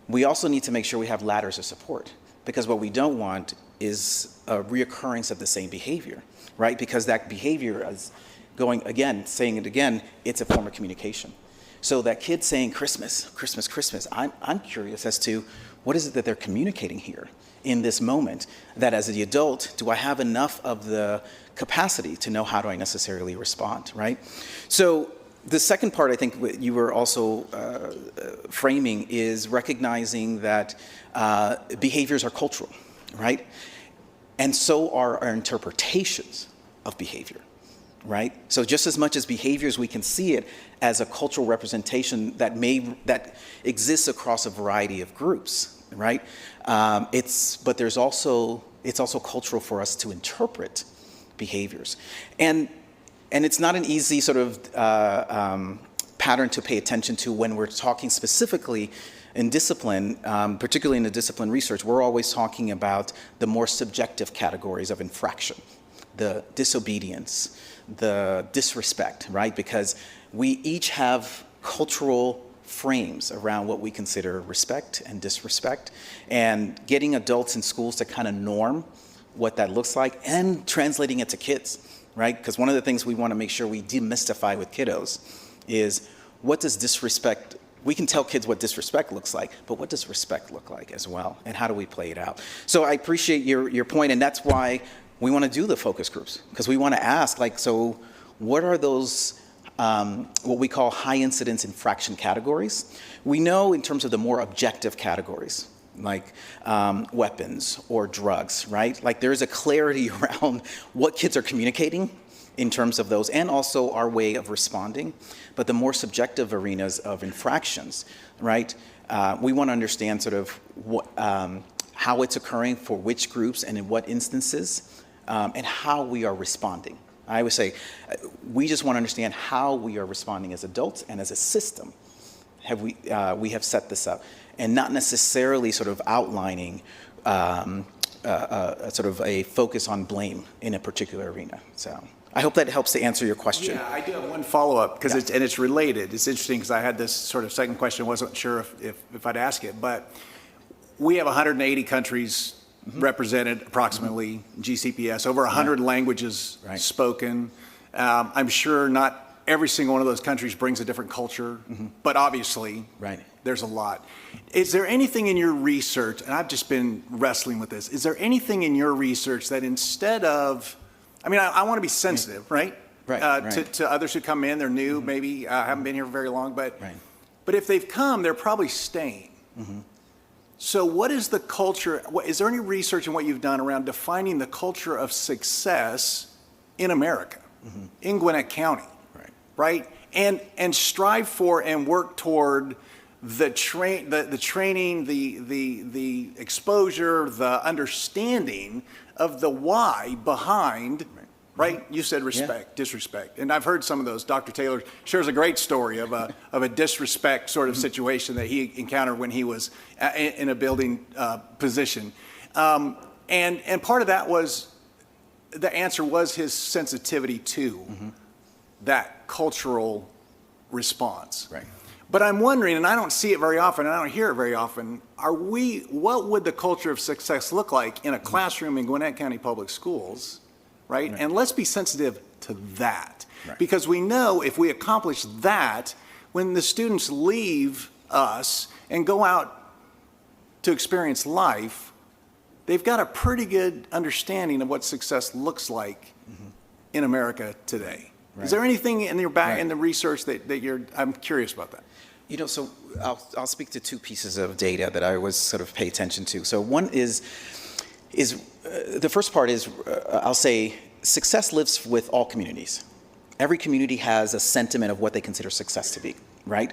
We also need to make sure we have ladders of support. Because what we don't want is a reoccurrence of the same behavior, right? Because that behavior is going again, saying it again, it's a form of communication. So that kid saying Christmas, Christmas, Christmas, I'm curious as to what is it that they're communicating here in this moment, that as the adult, do I have enough of the capacity to know how do I necessarily respond, right? So the second part I think you were also framing is recognizing that behaviors are cultural, right? And so are our interpretations of behavior, right? So just as much as behaviors, we can see it as a cultural representation that exists across a variety of groups, right? But it's also cultural for us to interpret behaviors. And it's not an easy sort of pattern to pay attention to when we're talking specifically in discipline, particularly in the discipline research. We're always talking about the more subjective categories of infraction, the disobedience, the disrespect, right? Because we each have cultural frames around what we consider respect and disrespect, and getting adults in schools to kind of norm what that looks like and translating it to kids, right? Because one of the things we want to make sure we demystify with kiddos is what does disrespect, we can tell kids what disrespect looks like, but what does respect look like as well? And how do we play it out? So I appreciate your point, and that's why we want to do the focus groups, because we want to ask, like, so what are those, what we call high incidence infraction categories? We know in terms of the more objective categories, like weapons or drugs, right? Like there's a clarity around what kids are communicating in terms of those, and also our way of responding. But the more subjective arenas of infractions, right? We want to understand sort of what, how it's occurring for which groups and in what instances, and how we are responding. I would say we just want to understand how we are responding as adults and as a system. We have set this up, and not necessarily sort of outlining sort of a focus on blame in a particular arena. So I hope that helps to answer your question. Yeah, I do have one follow-up, because it's related. It's interesting, because I had this sort of second question, wasn't sure if I'd ask it, but we have 180 countries represented approximately, GCPS, over 100 languages Right. spoken. I'm sure not every single one of those countries brings a different culture, but obviously, Right. there's a lot. Is there anything in your research, and I've just been wrestling with this, is there anything in your research that instead of, I mean, I want to be sensitive, right? Right, right. To others who come in, they're new, maybe, haven't been here very long, but Right. but if they've come, they're probably staying. So what is the culture, is there any research in what you've done around defining the culture of success in America, in Gwinnett County? Right. Right? And strive for and work toward the training, the exposure, the understanding of the why behind, right? You said respect, disrespect. And I've heard some of those. Dr. Taylor shares a great story of a disrespect sort of situation that he encountered when he was in a building position. And part of that was, the answer was his sensitivity to that cultural response. Right. But I'm wondering, and I don't see it very often, and I don't hear it very often, what would the culture of success look like in a classroom in Gwinnett County Public Schools, right? And let's be sensitive to that. Right. Because we know if we accomplish that, when the students leave us and go out to experience life, they've got a pretty good understanding of what success looks like in America today. Right. Is there anything in your back Right. in the research that you're? I'm curious about that. You know, so I'll speak to two pieces of data that I always sort of pay attention to. So one is the first part is I'll say success lives with all communities. Every community has a sentiment of what they consider success to be, right?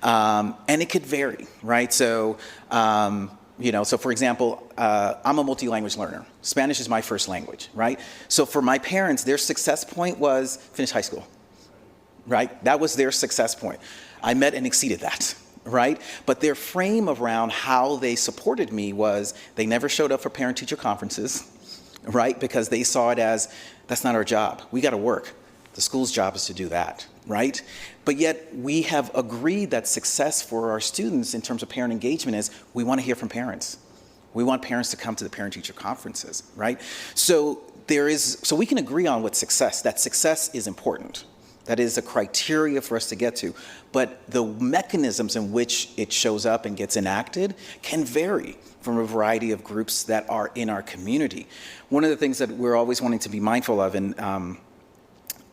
And it could vary, right? So so for example, I'm a multi-language learner. Spanish is my first language, right? So for my parents, their success point was finish high school, right? That was their success point. I met and exceeded that, right? But their frame around how they supported me was they never showed up for parent-teacher conferences, right? Because they saw it as, that's not our job. We got to work. The school's job is to do that, right? But yet we have agreed that success for our students in terms of parent engagement is we want to hear from parents. We want parents to come to the parent-teacher conferences, right? So we can agree on what that success is important. That is a criteria for us to get to. But the mechanisms in which it shows up and gets enacted can vary from a variety of groups that are in our community. One of the things that we're always wanting to be mindful of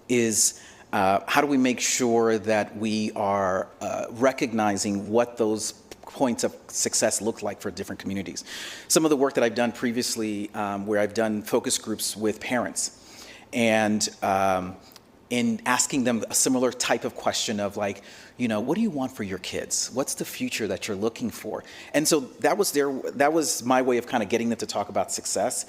is how do we make sure that we are recognizing what those points of success look like for different communities. Some of the work that I've done previously, where I've done focus groups with parents, and in asking them a similar type of question of like, what do you want for your kids? What's the future that you're looking for? And so that was my way of kind of getting them to talk about success.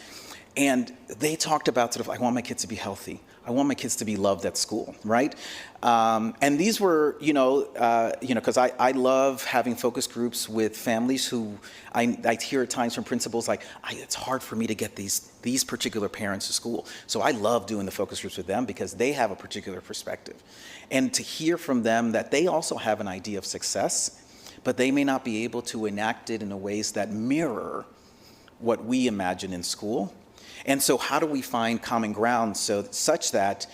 And they talked about sort of, I want my kids to be healthy. I want my kids to be loved at school, right? And these were, because I love having focus groups with families who I hear at times from principals like, it's hard for me to get these particular parents to school. So I love doing the focus groups with them because they have a particular perspective. And to hear from them that they also have an idea of success, but they may not be able to enact it in a ways that mirror what we imagine in school. And so how do we find common ground such that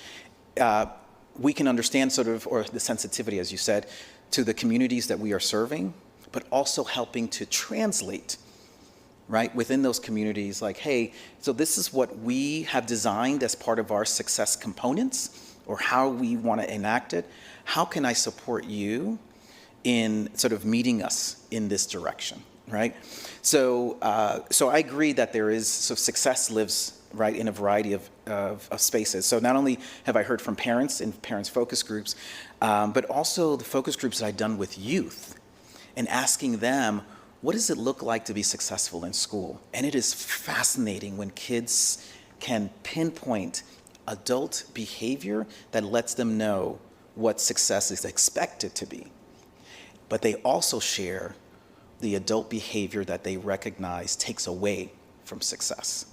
we can understand or the sensitivity, as you said, to the communities that we are serving, but also helping to translate, right, within those communities, like, hey, so this is what we have designed as part of our success components, or how we want to enact it. How can I support you in sort of meeting us in this direction? Right, so I agree that success lives right in a variety of spaces. So not only have I heard from parents in parents focus groups, but also the focus groups that I've done with youth, and asking them, what does it look like to be successful in school? And it is fascinating when kids can pinpoint adult behavior that lets them know what success is expected to be, but they also share the adult behavior that they recognize takes away from success,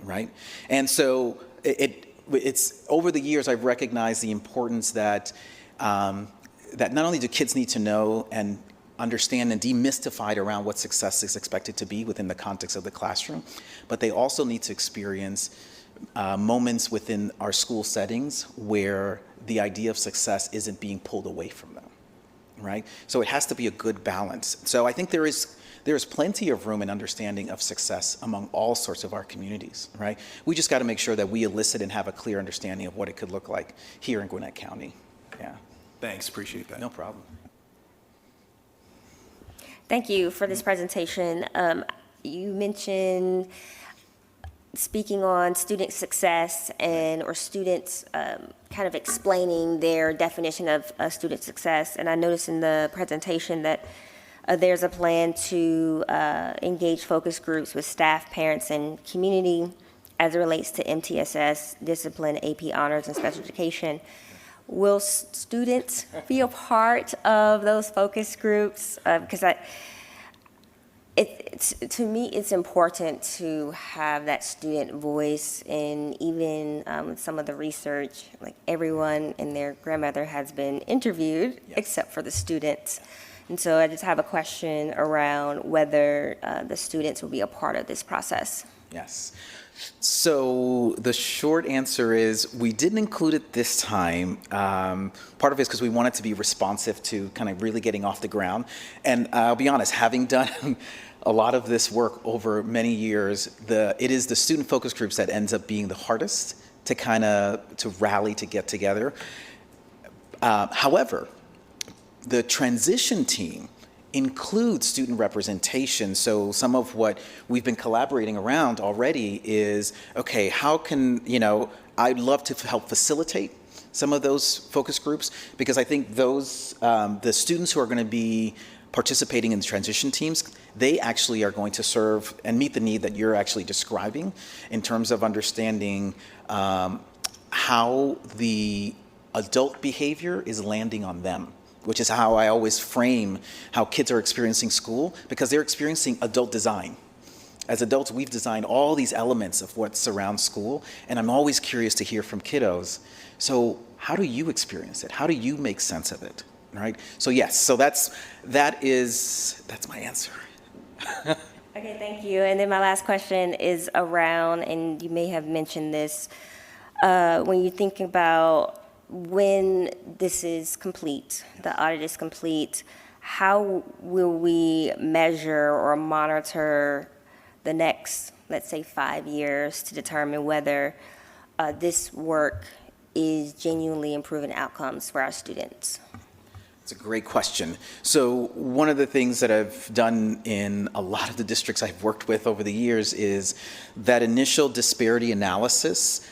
right? And so it's over the years I've recognized the importance that not only do kids need to know and understand and demystified around what success is expected to be within the context of the classroom, but they also need to experience moments within our school settings where the idea of success isn't being pulled away from them, right? So it has to be a good balance. So I think there is plenty of room and understanding of success among all sorts of our communities, right? We just got to make sure that we elicit and have a clear understanding of what it could look like here in Gwinnett County. Yeah, Thanks, appreciate that. no problem. Thank you for this presentation. You mentioned speaking on student success or students kind of explaining their definition of student success. And I noticed in the presentation that there's a plan to engage focus groups with staff, parents, and community as it relates to MTSS, discipline, AP honors, and special education. Will students be a part of those focus groups? Because to me, it's important to have that student voice, and even with some of the research, like everyone and their grandmother has been interviewed, except for the students. And so I just have a question around whether the students will be a part of this process. Yes. So the short answer is we didn't include it this time. Part of it is because we wanted to be responsive to kind of really getting off the ground. And I'll be honest, having done a lot of this work over many years, it is the student focus groups that ends up being the hardest to rally, to get together. However, the transition team includes student representation. So some of what we've been collaborating around already is, okay, how can, I'd love to help facilitate some of those focus groups, because I think those, the students who are going to be participating in the transition teams, they actually are going to serve and meet the need that you're actually describing in terms of understanding how the adult behavior is landing on them, which is how I always frame how kids are experiencing school, because they're experiencing adult design. As adults, we've designed all these elements of what surrounds school, and I'm always curious to hear from kiddos. So how do you experience it? How do you make sense of it, right? So yes, so that's my answer. Okay, thank you. And then my last question is around, and you may have mentioned this, when you think about when this is complete, the audit is complete, how will we measure or monitor the next, let's say, 5 years to determine whether this work is genuinely improving outcomes for our students? It's a great question. So one of the things that I've done in a lot of the districts I've worked with over the years is that initial disparity analysis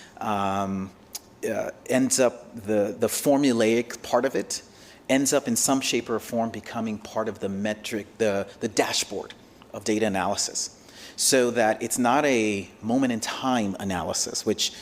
ends up, the formulaic part of it ends up in some shape or form becoming part of the metric, the dashboard of data analysis. So that it's not a moment in time analysis, which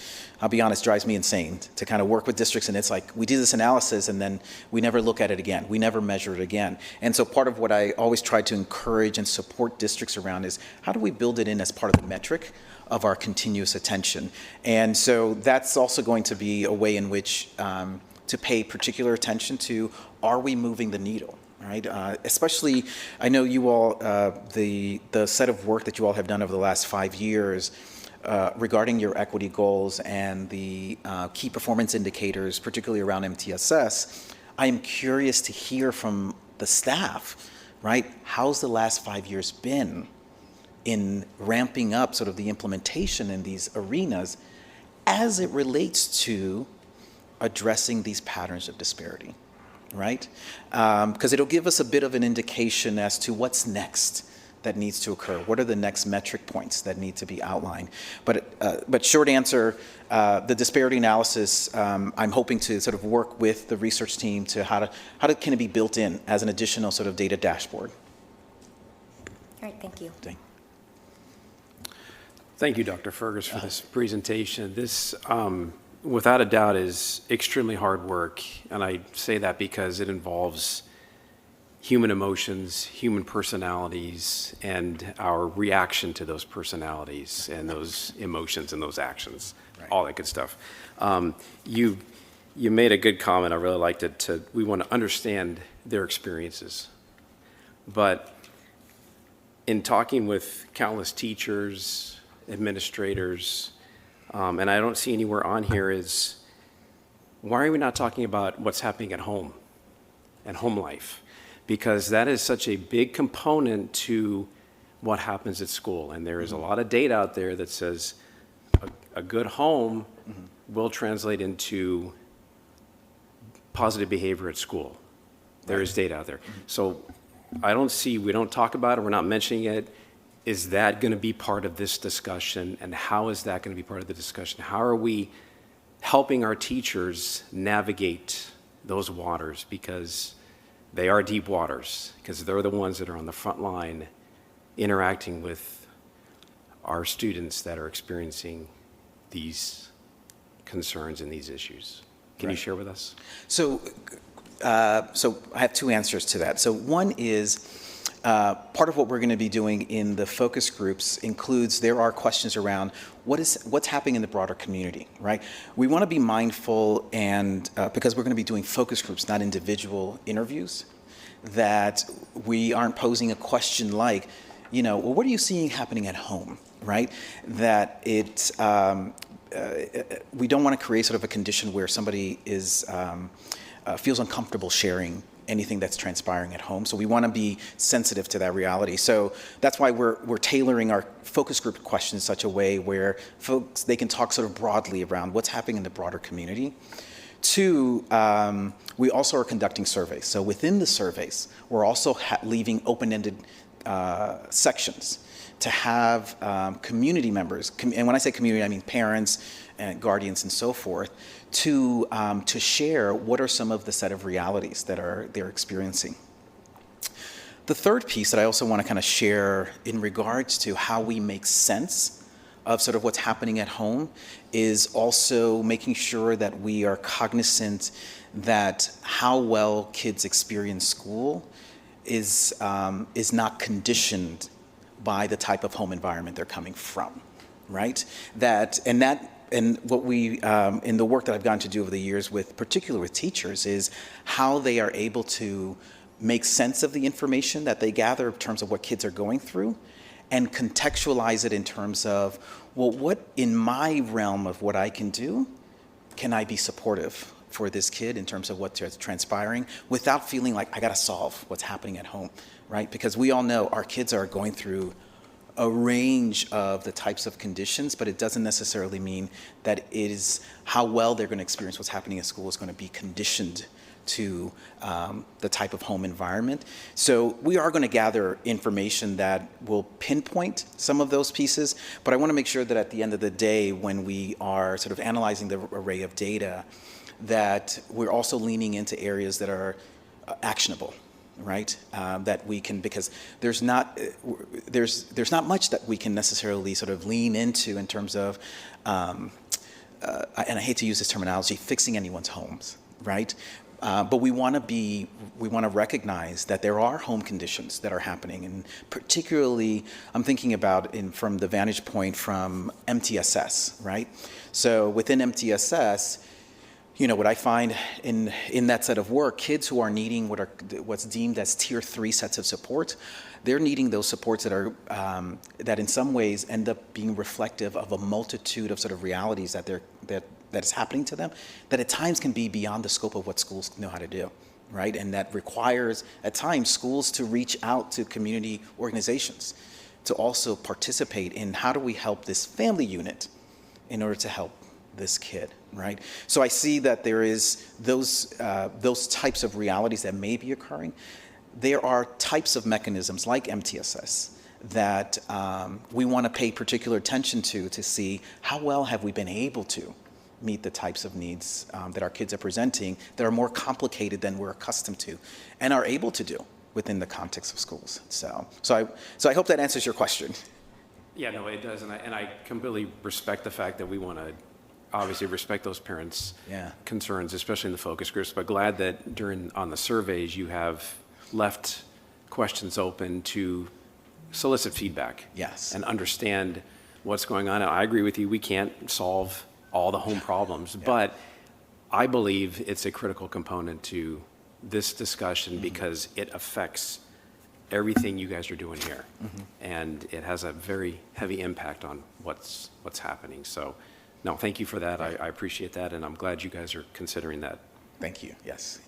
I'll be honest, drives me insane to kind of work with districts, and it's like we do this analysis and then we never look at it again. We never measure it again. And so part of what I always try to encourage and support districts around is how do we build it in as part of the metric of our continuous attention? And so that's also going to be a way in which to pay particular attention to, are we moving the needle? Right, especially, I know you all, the set of work that you all have done over the last 5 years regarding your equity goals and the key performance indicators, particularly around MTSS, I am curious to hear from the staff, right? How's the last 5 years been in ramping up sort of the implementation in these arenas as it relates to addressing these patterns of disparity? Right? Because it'll give us a bit of an indication as to what's next that needs to occur. What are the next metric points that need to be outlined? But short answer, the disparity analysis, I'm hoping to sort of work with the research team to how can it be built in as an additional sort of data dashboard. All right, thank you. Thank you, Dr. Fergus, for this presentation. This, without a doubt, is extremely hard work, and I say that because it involves human emotions, human personalities, and our reaction to those personalities and those emotions and those actions, all that good stuff. You made a good comment. I really liked it. We want to understand their experiences. But in talking with countless teachers, administrators, and I don't see anywhere on here is, why are we not talking about what's happening at home and home life? Because that is such a big component to what happens at school. And there is a lot of data out there that says a good home will translate into positive behavior at school. There is data out there. So I don't see, we don't talk about it, we're not mentioning it. Is that going to be part of this discussion? And how is that going to be part of the discussion? How are we helping our teachers navigate those waters? Because they are deep waters, because they're the ones that are on the front line interacting with our students that are experiencing these concerns and these issues. Can you share with us? So I have two answers to that. So one is, part of what we're going to be doing in the focus groups includes, there are questions around what's happening in the broader community, right? We want to be mindful, and because we're going to be doing focus groups, not individual interviews, that we aren't posing a question like, well, what are you seeing happening at home, right? That we don't want to create sort of a condition where somebody feels uncomfortable sharing anything that's transpiring at home. So we want to be sensitive to that reality. So that's why we're tailoring our focus group questions in such a way where folks, they can talk sort of broadly around what's happening in the broader community. Two, we also are conducting surveys. So within the surveys, we're also leaving open-ended sections to have community members, and when I say community, I mean parents and guardians and so forth, to share what are some of the set of realities that they're experiencing. The third piece that I also want to kind of share in regards to how we make sense of sort of what's happening at home is also making sure that we are cognizant that how well kids experience school is not conditioned by the type of home environment they're coming from, right? And what we, in the work that I've gotten to do over the years particularly with teachers, is how they are able to make sense of the information that they gather in terms of what kids are going through, and contextualize it in terms of, well, what in my realm of what I can do, can I be supportive for this kid in terms of what's transpiring without feeling like I got to solve what's happening at home, right? Because we all know our kids are going through a range of the types of conditions, but it doesn't necessarily mean that it is how well they're going to experience what's happening at school is going to be conditioned to the type of home environment. So we are going to gather information that will pinpoint some of those pieces, but I want to make sure that at the end of the day, when we are sort of analyzing the array of data, that we're also leaning into areas that are actionable, right? That we can, because there's not much that we can necessarily sort of lean into in terms of, and I hate to use this terminology, fixing anyone's homes, right? But we want to recognize that there are home conditions that are happening, and particularly I'm thinking about from the vantage point from MTSS, right? So within MTSS, what I find in that set of work, kids who are needing what's deemed as tier 3 sets of support, they're needing those supports that are that in some ways end up being reflective of a multitude of sort of realities that is happening to them, that at times can be beyond the scope of what schools know how to do, right? And that requires at times schools to reach out to community organizations to also participate in how do we help this family unit in order to help this kid, right? So I see that there is those types of realities that may be occurring. There are types of mechanisms like MTSS that we want to pay particular attention to see how well have we been able to meet the types of needs that our kids are presenting that are more complicated than we're accustomed to and are able to do within the context of schools. So I hope that answers your question. Yeah, no, it does, and I completely respect the fact that we want to obviously respect those parents' concerns, especially in the focus groups, but glad that on the surveys you have left questions open to solicit feedback. Yes. And understand what's going on. And I agree with you, we can't solve all the home problems, but I believe it's a critical component to this discussion because it affects everything you guys are doing here. And it has a very heavy impact on what's happening. So, no, thank you for that. I appreciate that, and I'm glad you guys are considering that. Thank you, yes.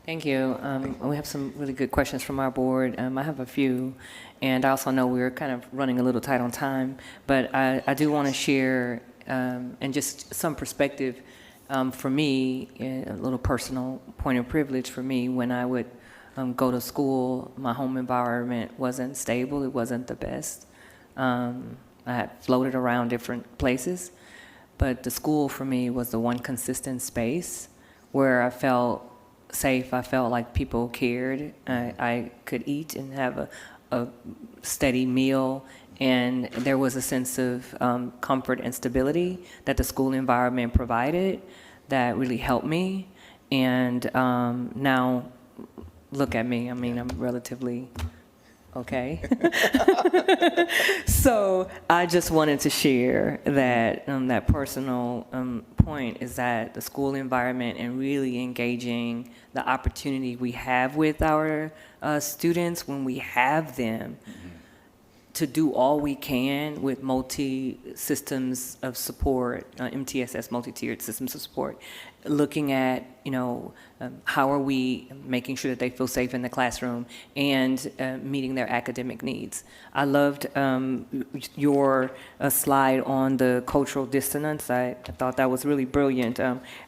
Thank you. We have some really good questions from our board. I have a few, and I also know we're kind of running a little tight on time, but I do want to share, and just some perspective for me, a little personal point of privilege for me. When I would go to school, my home environment wasn't stable. It wasn't the best. I had floated around different places, but the school for me was the one consistent space where I felt safe. I felt like people cared. I could eat and have a steady meal, and there was a sense of comfort and stability that the school environment provided that really helped me. And now, look at me. I mean, I'm relatively okay. So I just wanted to share that that personal point is that the school environment and really engaging the opportunity we have with our students when we have them to do all we can with multi-systems of support, MTSS, multi-tiered systems of support, looking at, how are we making sure that they feel safe in the classroom and meeting their academic needs. I loved your slide on the cultural dissonance. I thought that was really brilliant.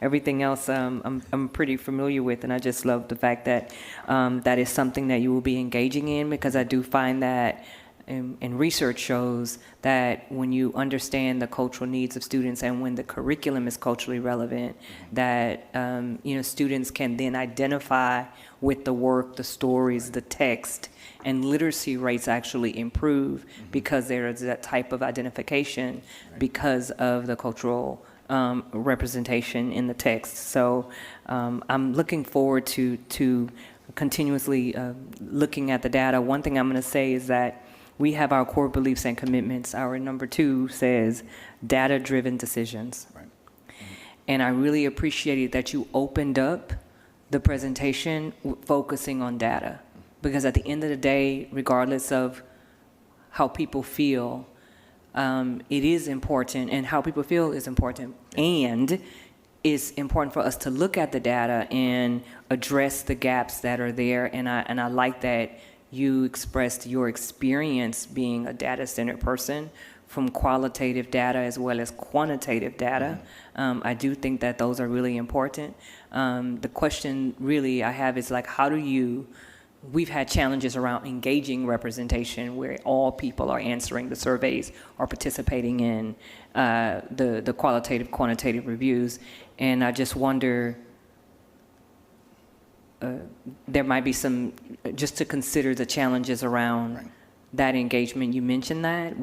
Everything else I'm pretty familiar with, and I just love the fact that that is something that you will be engaging in, because I do find that and research shows that when you understand the cultural needs of students and when the curriculum is culturally relevant, that students can then identify with the work, the stories, the text, and literacy rates actually improve because there is that type of identification because of the cultural representation in the text. So I'm looking forward to continuously looking at the data. One thing I'm going to say is that we have our core beliefs and commitments. Our number 2 says data-driven decisions. Right. And I really appreciated that you opened up the presentation focusing on data. Because at the end of the day, regardless of how people feel, it is important, and how people feel is important. And it's important for us to look at the data and address the gaps that are there. And I like that you expressed your experience being a data-centered person, from qualitative data as well as quantitative data. I do think that those are really important. The question really I have is like, we've had challenges around engaging representation where all people are answering the surveys or participating in the qualitative, quantitative reviews. And I just wonder, there might be some, just to consider the challenges around that engagement. You mentioned that.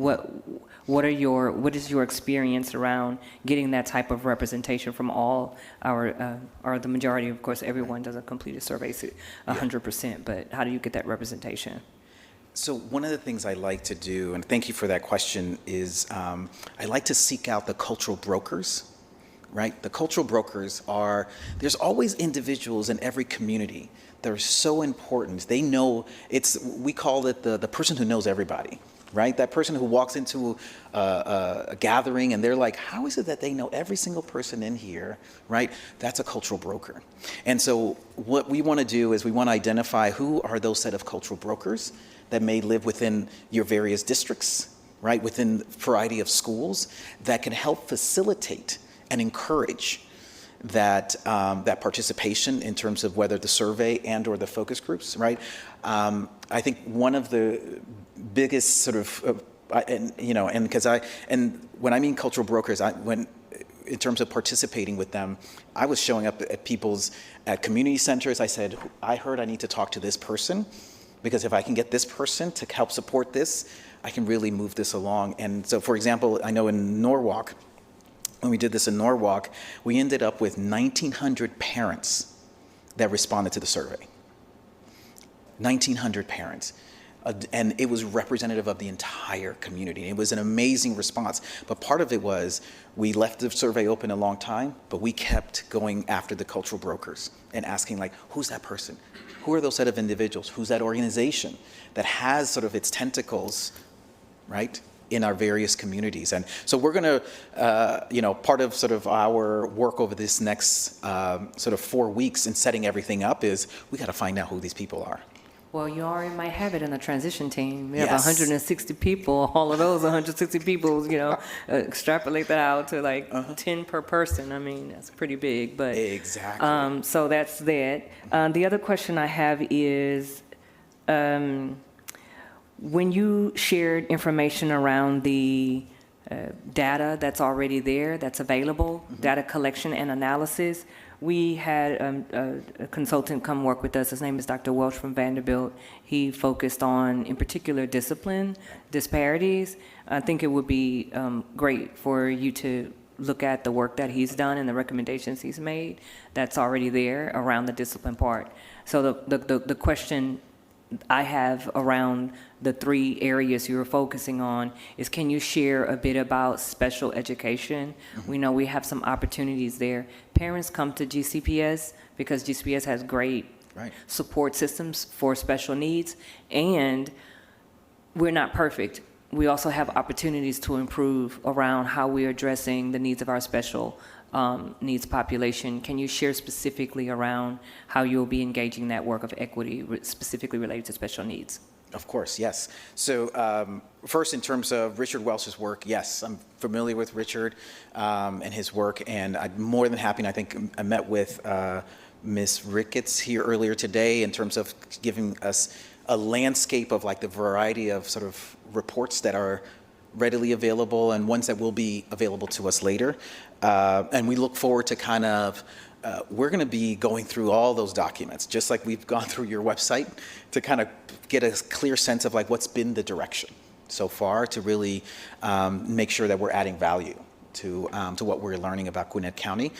What is your experience around getting that type of representation from all our, or the majority, of course, everyone doesn't complete a survey 100%, but how do you get that representation? So one of the things I like to do, and thank you for that question, is I like to seek out the cultural brokers. Right? The cultural brokers there's always individuals in every community that are so important. They know, we call it the person who knows everybody, right? That person who walks into a gathering and they're like, how is it that they know every single person in here, right? That's a cultural broker. And so what we want to do is we want to identify who are those set of cultural brokers that may live within your various districts, right? Within a variety of schools that can help facilitate and encourage that participation in terms of whether the survey and or the focus groups, right? I think one of the biggest sort of, and when I mean cultural brokers, in terms of participating with them, I was showing up at community centers. I said, I heard I need to talk to this person, because if I can get this person to help support this, I can really move this along. And so, for example, I know in Norwalk, when we did this in Norwalk, we ended up with 1,900 parents that responded to the survey. 1,900 parents. And it was representative of the entire community. It was an amazing response. But part of it was we left the survey open a long time, but we kept going after the cultural brokers and asking, like, who's that person? Who are those set of individuals? Who's that organization that has sort of its tentacles, right, in our various communities? And so we're going to, part of sort of our work over this next sort of 4 weeks in setting everything up is we got to find out who these people are. Well, you already might have it in the transition team. We have Yes. 160 people. All of those 160 people, extrapolate that out to like 10 per person. I mean, that's pretty big. But Exactly. so that's that. The other question I have is, when you shared information around the data that's already there, that's available, data collection and analysis, we had a consultant come work with us. His name is Dr. Welch from Vanderbilt. He focused on, in particular, discipline disparities. I think it would be great for you to look at the work that he's done and the recommendations he's made that's already there around the discipline part. So the question I have around the 3 areas you were focusing on is, can you share a bit about special education? We know we have some opportunities there. Parents come to GCPS because GCPS has great Right. support systems for special needs, and we're not perfect. We also have opportunities to improve around how we're addressing the needs of our special needs population. Can you share specifically around how you'll be engaging that work of equity specifically related to special needs? Of course, yes. So first, in terms of Richard Welch's work, yes, I'm familiar with Richard and his work, and I'm more than happy, and I think I met with Ms. Ricketts here earlier today in terms of giving us a landscape of like the variety of sort of reports that are readily available and ones that will be available to us later. And we look forward to kind of, we're going to be going through all those documents, just like we've gone through your website, to kind of get a clear sense of like what's been the direction so far to really make sure that we're adding value to what we're learning about Gwinnett County.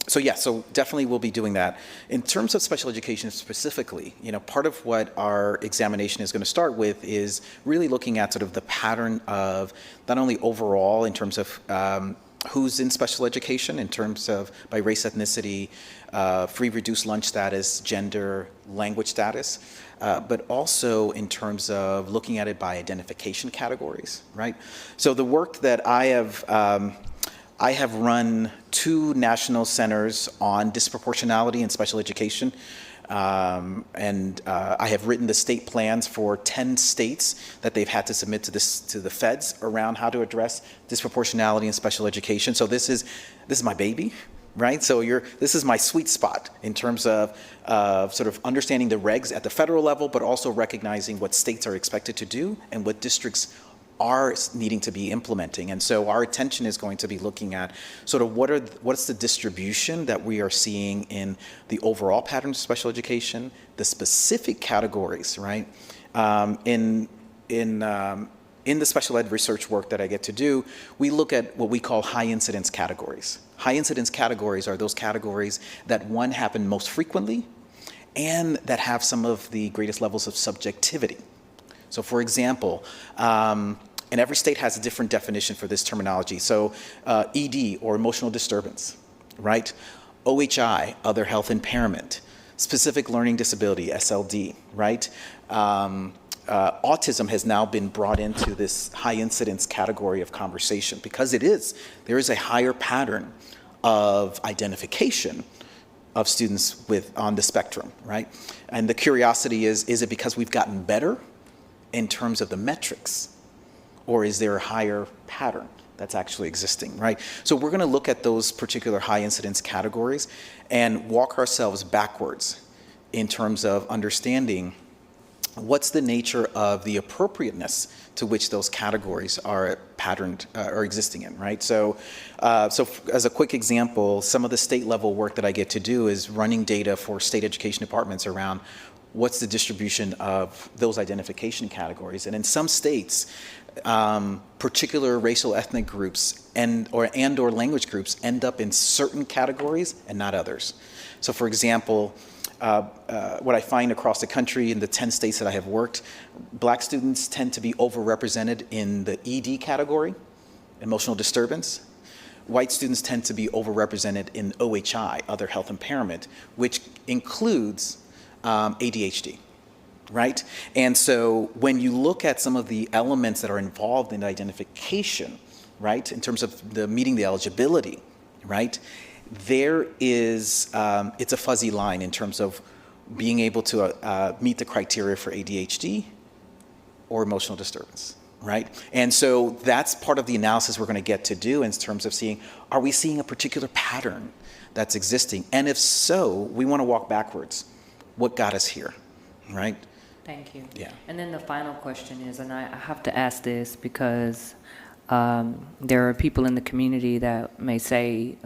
So yeah, so definitely we'll be doing that. In terms of special education specifically, part of what our examination is going to start with is really looking at sort of the pattern of not only overall in terms of who's in special education, in terms of by race, ethnicity, free reduced lunch status, gender, language status, but also in terms of looking at it by identification categories, right? So the work that I have run 2 national centers on disproportionality in special education, and I have written the state plans for 10 states that they've had to submit to the feds around how to address disproportionality in special education. So this is my baby, right? So this is my sweet spot in terms of sort of understanding the regs at the federal level, but also recognizing what states are expected to do and what districts are needing to be implementing. And so our attention is going to be looking at sort of what's the distribution that we are seeing in the overall pattern of special education, the specific categories, right? In the special ed research work that I get to do, we look at what we call high incidence categories. High incidence categories are those categories that, one, happen most frequently and that have some of the greatest levels of subjectivity. So for example, and every state has a different definition for this terminology. So ED, or emotional disturbance, right? OHI, other health impairment, specific learning disability, SLD, right? Autism has now been brought into this high incidence category of conversation because there is a higher pattern of identification of students on the spectrum, right? And the curiosity is it because we've gotten better in terms of the metrics, or is there a higher pattern that's actually existing, right? So we're going to look at those particular high incidence categories and walk ourselves backwards in terms of understanding what's the nature of the appropriateness to which those categories are patterned or existing in, right? So as a quick example, some of the state level work that I get to do is running data for state education departments around what's the distribution of those identification categories. And in some states, particular racial ethnic groups and/or language groups end up in certain categories and not others. So for example, what I find across the country in the 10 states that I have worked, Black students tend to be overrepresented in the ED category, emotional disturbance. White students tend to be overrepresented in OHI, other health impairment, which includes ADHD, right? And so when you look at some of the elements that are involved in identification, right, in terms of the meeting the eligibility, right, there is, it's a fuzzy line in terms of being able to meet the criteria for ADHD or emotional disturbance, right? And so that's part of the analysis we're going to get to do in terms of seeing, are we seeing a particular pattern that's existing? And if so, we want to walk backwards. What got us here, right? Thank you. Yeah. And then the final question is, and I have to ask this because there are people in the community that may say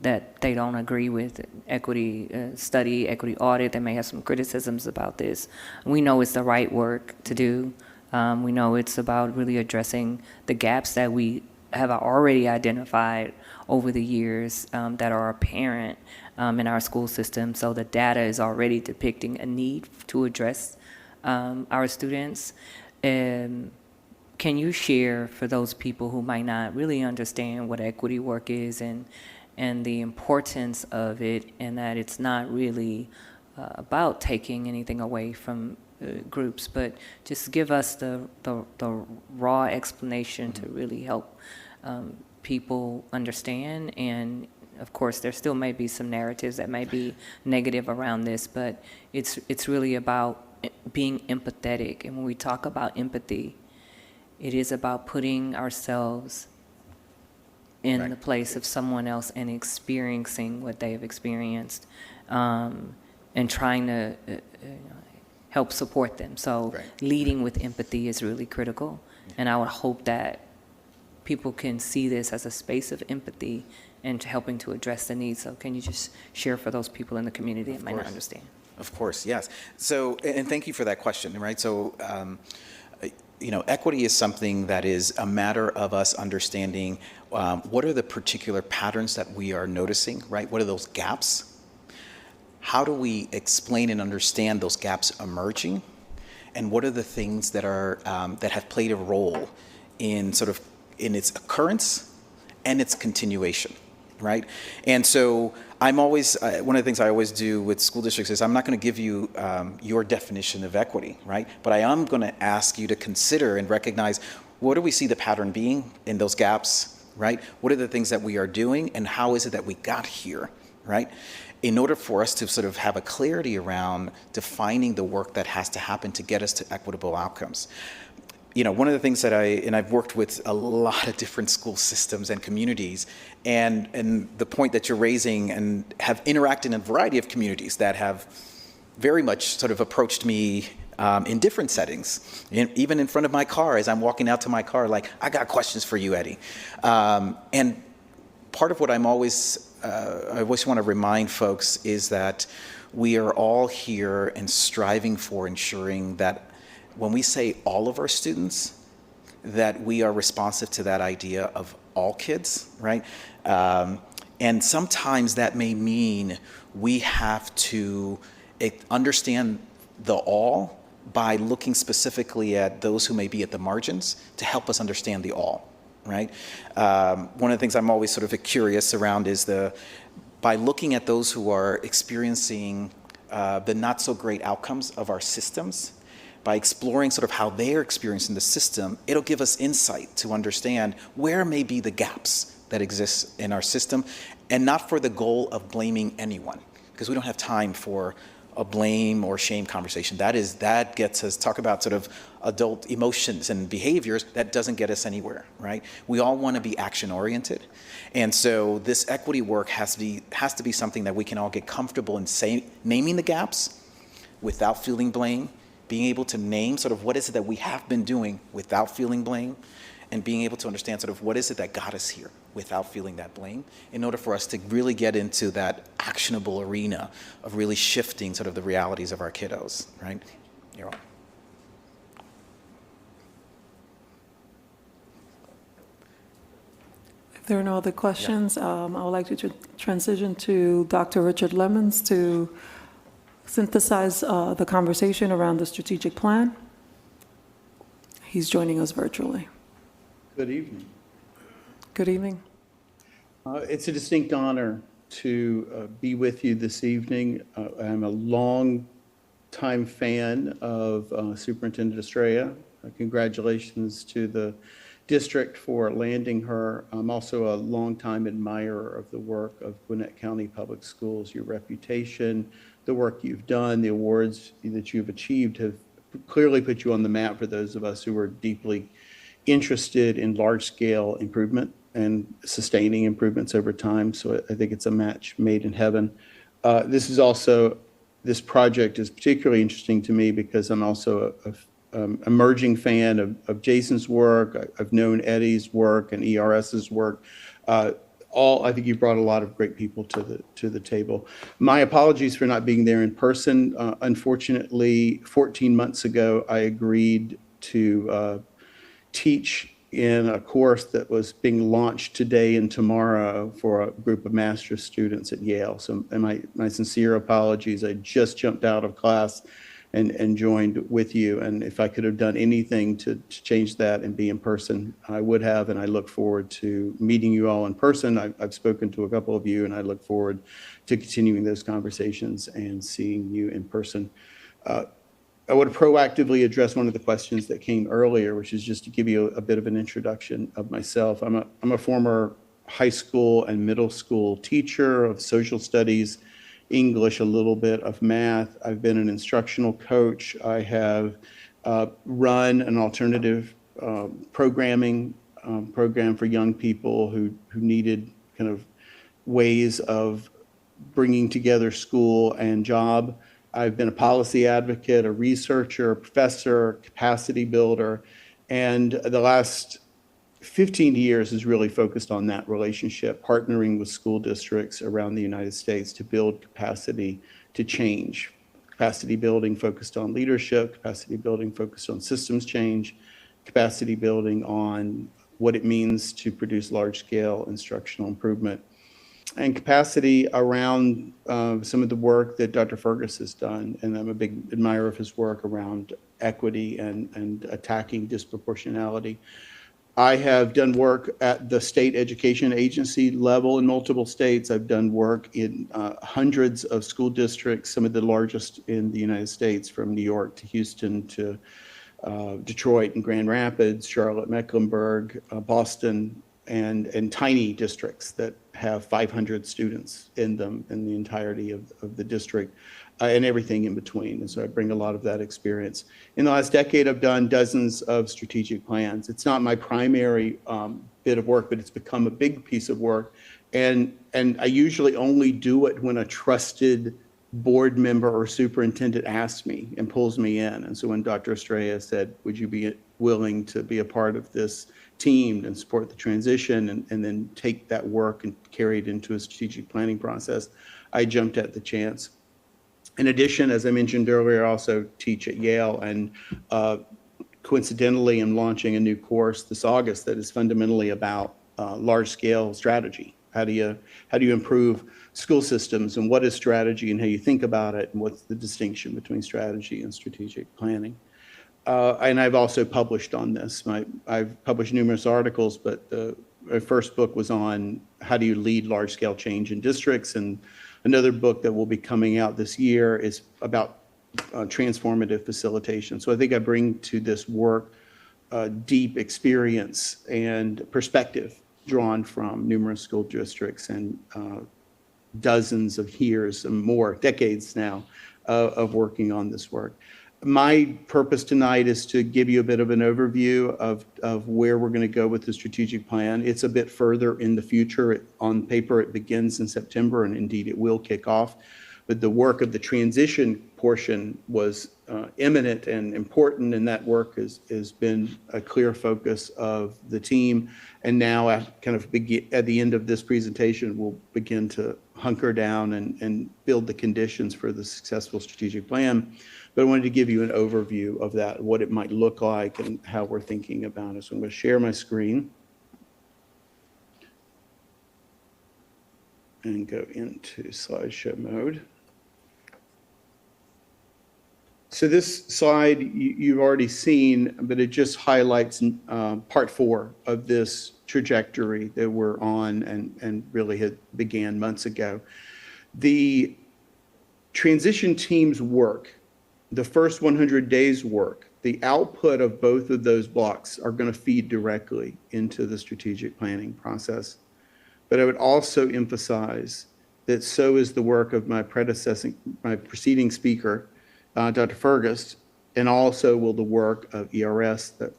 that they don't agree with equity study, equity audit. They may have some criticisms about this. We know it's the right work to do. We know it's about really addressing the gaps that we have already identified over the years that are apparent in our school system. So the data is already depicting a need to address our students. Can you share for those people who might not really understand what equity work is and the importance of it, and that it's not really about taking anything away from groups, but just give us the raw explanation to really help people understand. And of course, there still may be some narratives that may be negative around this, but it's really about being empathetic. And when we talk about empathy, it is about putting ourselves in Right. the place of someone else and experiencing what they have experienced, and trying to help support them. So Right. leading with empathy is really critical. And I would hope that people can see this as a space of empathy and helping to address the needs. So can you just share for those people in the community that might not course. understand? Of course, yes. So, and thank you for that question, right? So, equity is something that is a matter of us understanding what are the particular patterns that we are noticing, right? What are those gaps? How do we explain and understand those gaps emerging? And what are the things that are that have played a role in in its occurrence and its continuation, right? And so I'm always, one of the things I always do with school districts is I'm not going to give you your definition of equity, right? But I am going to ask you to consider and recognize, what do we see the pattern being in those gaps, right? What are the things that we are doing, and how is it that we got here, right? In order for us to sort of have a clarity around defining the work that has to happen to get us to equitable outcomes. One of the things that I've worked with a lot of different school systems and communities, and the point that you're raising, and have interacted in a variety of communities that have very much sort of approached me in different settings, even in front of my car as I'm walking out to my car, like, I got questions for you, Eddie. And part of what I always want to remind folks is that we are all here and striving for ensuring that when we say all of our students, that we are responsive to that idea of all kids, right? And sometimes that may mean we have to understand the all by looking specifically at those who may be at the margins to help us understand the all, right? One of the things I'm always sort of curious around is by looking at those who are experiencing the not so great outcomes of our systems, by exploring sort of how they're experiencing the system, it'll give us insight to understand where may be the gaps that exist in our system, and not for the goal of blaming anyone, because we don't have time for a blame or shame conversation. That gets us, talk about sort of adult emotions and behaviors, that doesn't get us anywhere, right? We all want to be action oriented. And so this equity work has to be something that we can all get comfortable in naming the gaps without feeling blame, being able to name sort of what is it that we have been doing without feeling blame, and being able to understand sort of what is it that got us here without feeling that blame, in order for us to really get into that actionable arena of really shifting sort of the realities of our kiddos, right? You're on. There are no other questions. I would like to transition to Dr. Richard Lemons to synthesize the conversation around the strategic plan. He's joining us virtually. Good evening. Good evening. It's a distinct honor to be with you this evening. I'm a long-time fan of Superintendent Estrella. Congratulations to the district for landing her. I'm also a longtime admirer of the work of Gwinnett County Public Schools. Your reputation, the work you've done, the awards that you've achieved have clearly put you on the map for those of us who are deeply interested in large-scale improvement and sustaining improvements over time. So I think it's a match made in heaven. This project is particularly interesting to me because I'm also a emerging fan of Jason's work. I've known Eddie's work and ERS's work. I think you brought a lot of great people to the table. My apologies for not being there in person. Unfortunately, 14 months ago, I agreed to teach in a course that was being launched today and tomorrow for a group of master's students at Yale. So my sincere apologies. I just jumped out of class and joined with you. And if I could have done anything to change that and be in person, I would have. And I look forward to meeting you all in person. I've spoken to a couple of you, and I look forward to continuing those conversations and seeing you in person. I would proactively address one of the questions that came earlier, which is just to give you a bit of an introduction of myself. I'm a former high school and middle school teacher of social studies, English, a little bit of math. I've been an instructional coach. I have run an alternative programming program for young people who needed kind of ways of bringing together school and job. I've been a policy advocate, a researcher, a professor, capacity builder, and the last 15 years is really focused on that relationship, partnering with school districts around the United States to build capacity to change. Capacity building focused on leadership, capacity building focused on systems change, capacity building on what it means to produce large-scale instructional improvement, and capacity around some of the work that Dr. Fergus has done. And I'm a big admirer of his work around equity and attacking disproportionality. I have done work at the state education agency level in multiple states. I've done work in hundreds of school districts, some of the largest in the United States, from New York to Houston to Detroit and Grand Rapids, Charlotte, Mecklenburg, Boston, and tiny districts that have 500 students in them in the entirety of the district, and everything in between. And so I bring a lot of that experience. In the last decade, I've done dozens of strategic plans. It's not my primary bit of work, but it's become a big piece of work. And I usually only do it when a trusted board member or superintendent asks me and pulls me in. And so when Dr. Estrella said, would you be willing to be a part of this team and support the transition and then take that work and carry it into a strategic planning process, I jumped at the chance. In addition, as I mentioned earlier, I also teach at Yale, and coincidentally, I'm launching a new course this August that is fundamentally about large-scale strategy. How do you improve school systems, and what is strategy, and how you think about it, and what's the distinction between strategy and strategic planning? And I've also published on this. I've published numerous articles, but my first book was on how do you lead large-scale change in districts, and another book that will be coming out this year is about transformative facilitation. So I think I bring to this work deep experience and perspective drawn from numerous school districts and dozens of years and more, decades now, of working on this work. My purpose tonight is to give you a bit of an overview of where we're going to go with the strategic plan. It's a bit further in the future. On paper, it begins in September, and indeed it will kick off. But the work of the transition portion was imminent and important, and that work has been a clear focus of the team. And now, at the end of this presentation, we'll begin to hunker down and build the conditions for the successful strategic plan. But I wanted to give you an overview of that, what it might look like and how we're thinking about it. So I'm going to share my screen. and go into slideshow mode. So this slide you've already seen, but it just highlights part 4 of this trajectory that we're on and really had began months ago. The transition team's work, the first 100 days work, the output of both of those blocks are going to feed directly into the strategic planning process. But I would also emphasize that so is the work of my preceding speaker, Dr. Fergus, and also will the work of ERS, that,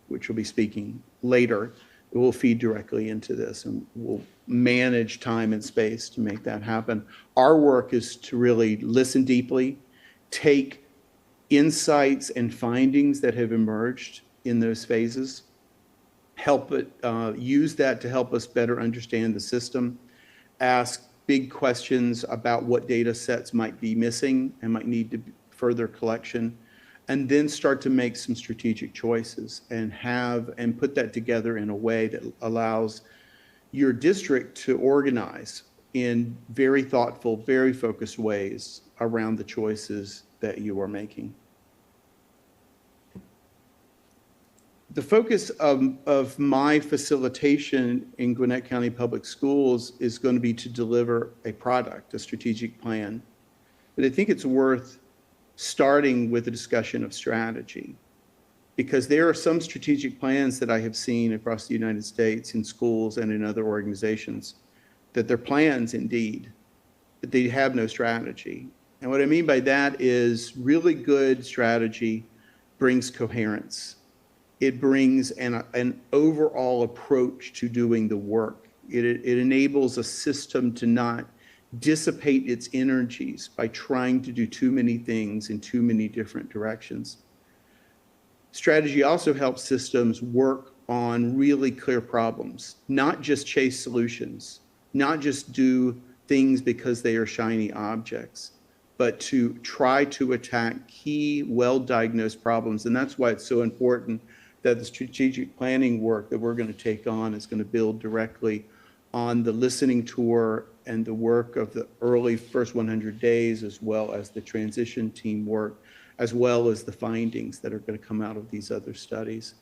which will be speaking later. It will feed directly into this, and we'll manage time and space to make that happen. Our work is to really listen deeply, take insights and findings that have emerged in those phases, use that to help us better understand the system, ask big questions about what data sets might be missing and might need to further collection, and then start to make some strategic choices and put that together in a way that allows your district to organize in very thoughtful, very focused ways around the choices that you are making. The focus of my facilitation in Gwinnett County Public Schools is going to be to deliver a product, a strategic plan. But I think it's worth starting with a discussion of strategy, because there are some strategic plans that I have seen across the United States in schools and in other organizations that they're plans indeed, but they have no strategy. And what I mean by that is really good strategy brings coherence. It brings an overall approach to doing the work. It enables a system to not dissipate its energies by trying to do too many things in too many different directions. Strategy also helps systems work on really clear problems, not just chase solutions, not just do things because they are shiny objects, but to try to attack key, well-diagnosed problems. And that's why it's so important that the strategic planning work that we're going to take on is going to build directly on the listening tour and the work of the early first 100 days, as well as the transition team work, as well as the findings that are going to come out of these other studies.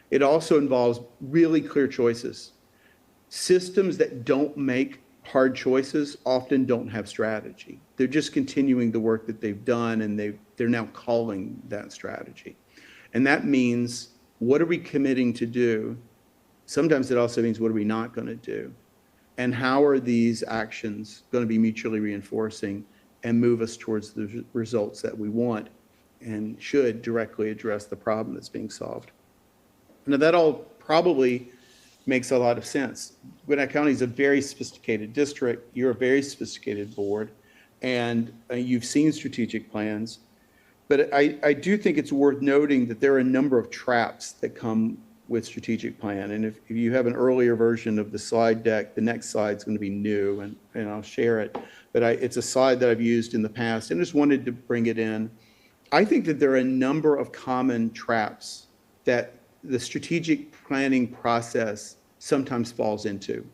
It also involves really clear choices. Systems that don't make hard choices often don't have strategy. They're just continuing the work that they've done, and they're now calling that strategy. And that means, what are we committing to do? Sometimes it also means, what are we not going to do? And how are these actions going to be mutually reinforcing and move us towards the results that we want and should directly address the problem that's being solved? Now, that all probably makes a lot of sense. Gwinnett County is a very sophisticated district. You're a very sophisticated board, and you've seen strategic plans. But I do think it's worth noting that there are a number of traps that come with strategic plan. And if you have an earlier version of the slide deck, the next slide is going to be new, and I'll share it. But it's a slide that I've used in the past, and just wanted to bring it in. I think that there are a number of common traps that the strategic planning process sometimes falls into.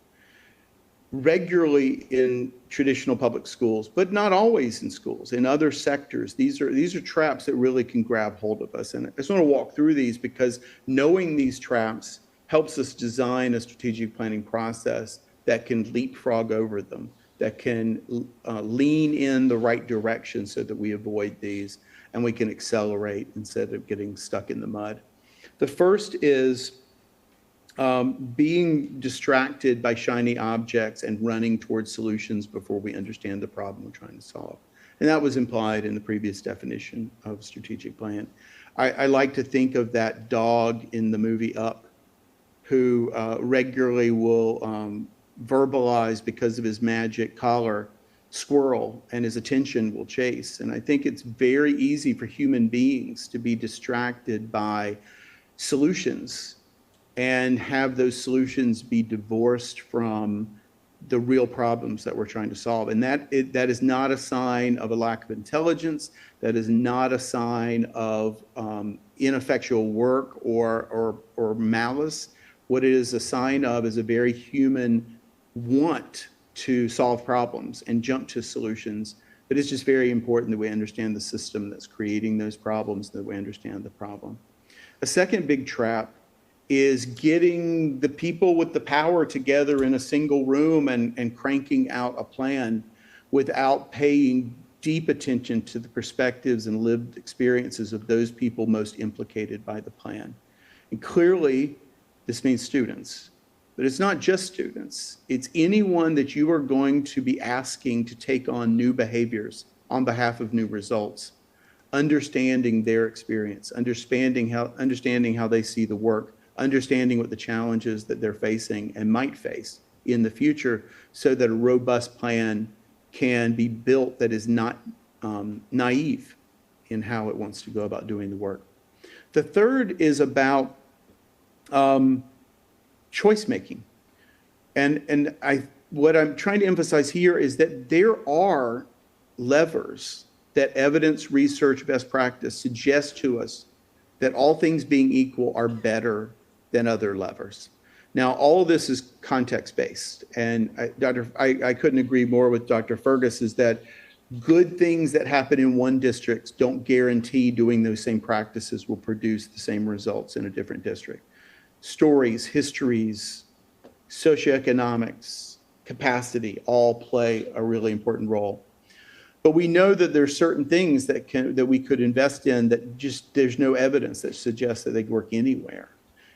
Regularly in traditional public schools, but not always in schools, in other sectors. These are traps that really can grab hold of us. And I just want to walk through these, because knowing these traps helps us design a strategic planning process that can leapfrog over them, that can lean in the right direction so that we avoid these and we can accelerate instead of getting stuck in the mud. The first is being distracted by shiny objects and running towards solutions before we understand the problem we're trying to solve. And that was implied in the previous definition of strategic plan. I like to think of that dog in the movie Up, who regularly will verbalize, because of his magic collar, squirrel, and his attention will chase. And I think it's very easy for human beings to be distracted by solutions and have those solutions be divorced from the real problems that we're trying to solve. And that is not a sign of a lack of intelligence. That is not a sign of ineffectual work or malice. What it is a sign of is a very human want to solve problems and jump to solutions, but it's just very important that we understand the system that's creating those problems, that we understand the problem. A second big trap is getting the people with the power together in a single room and cranking out a plan without paying deep attention to the perspectives and lived experiences of those people most implicated by the plan. And clearly, this means students. But it's not just students. It's anyone that you are going to be asking to take on new behaviors on behalf of new results, understanding their experience, understanding how they see the work, understanding what the challenges that they're facing and might face in the future, so that a robust plan can be built that is not naive in how it wants to go about doing the work. The third is about choice making. And what I'm trying to emphasize here is that there are levers that evidence, research, best practice suggest to us that all things being equal are better than other levers. Now, all of this is context-based, and I couldn't agree more with Dr. Fergus, is that good things that happen in one district don't guarantee doing those same practices will produce the same results in a different district. Stories, histories, socioeconomics, capacity all play a really important role. But we know that there's certain things that we could invest in that just there's no evidence that suggests that they work anywhere.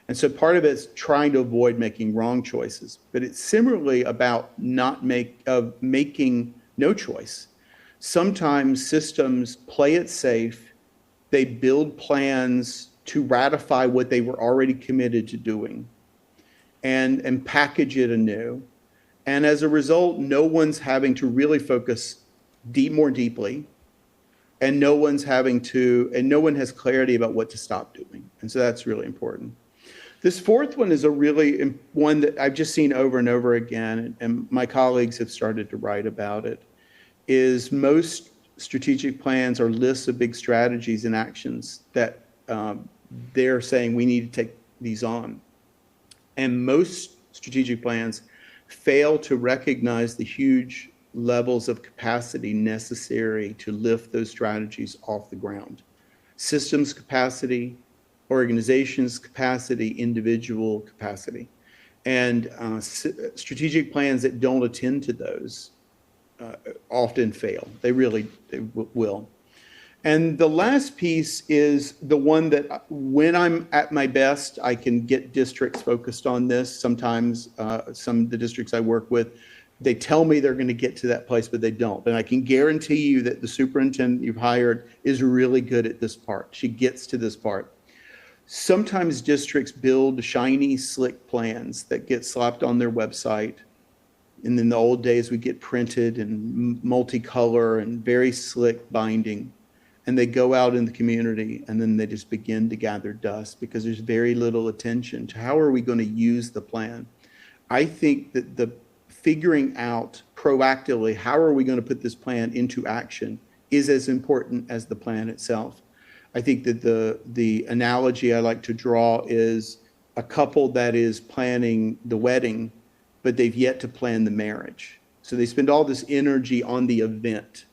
And so part of it is trying to avoid making wrong choices, but it's similarly about making no choice. Sometimes systems play it safe, they build plans to ratify what they were already committed to doing and package it anew. And as a result, no one's having to really focus more deeply, and no one has clarity about what to stop doing. And so that's really important. This fourth one is one that I've just seen over and over again, and my colleagues have started to write about it, is most strategic plans are lists of big strategies and actions that they're saying we need to take these on. And most strategic plans fail to recognize the huge levels of capacity necessary to lift those strategies off the ground. Systems capacity, organizations capacity, individual capacity. And strategic plans that don't attend to those often fail. They will. And the last piece is the one that when I'm at my best, I can get districts focused on this. Sometimes some of the districts I work with, they tell me they're going to get to that place, but they don't. And I can guarantee you that the superintendent you've hired is really good at this part. She gets to this part. Sometimes districts build shiny, slick plans that get slapped on their website. And in the old days, we get printed and multicolor and very slick binding. And they go out in the community and then they just begin to gather dust because there's very little attention to how are we going to use the plan. I think that the figuring out proactively how are we going to put this plan into action is as important as the plan itself. I think that the analogy I like to draw is a couple that is planning the wedding, but they've yet to plan the marriage. So they spend all this energy on the event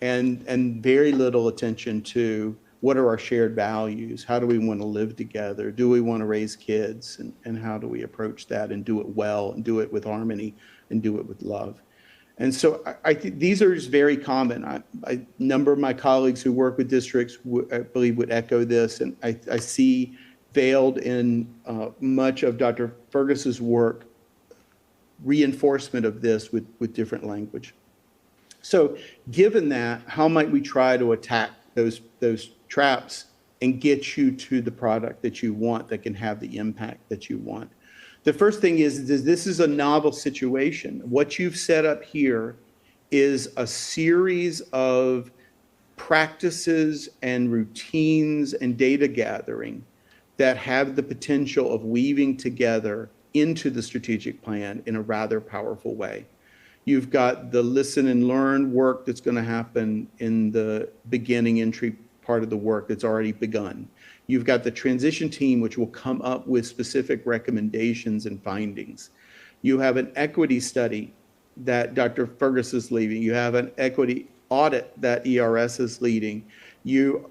and very little attention to what are our shared values? How do we want to live together? Do we want to raise kids? And how do we approach that and do it well and do it with harmony and do it with love? And so I think these are just very common. A number of my colleagues who work with districts, I believe, would echo this. And I see veiled in much of Dr. Fergus's work reinforcement of this with different language. So given that, how might we try to attack those traps and get you to the product that you want that can have the impact that you want? The first thing is this is a novel situation. What you've set up here is a series of practices and routines and data gathering that have the potential of weaving together into the strategic plan in a rather powerful way. You've got the listen and learn work that's going to happen in the beginning entry part of the work that's already begun. You've got the transition team, which will come up with specific recommendations and findings. You have an equity study that Dr. Fergus is leading. You have an equity audit that ERS is leading.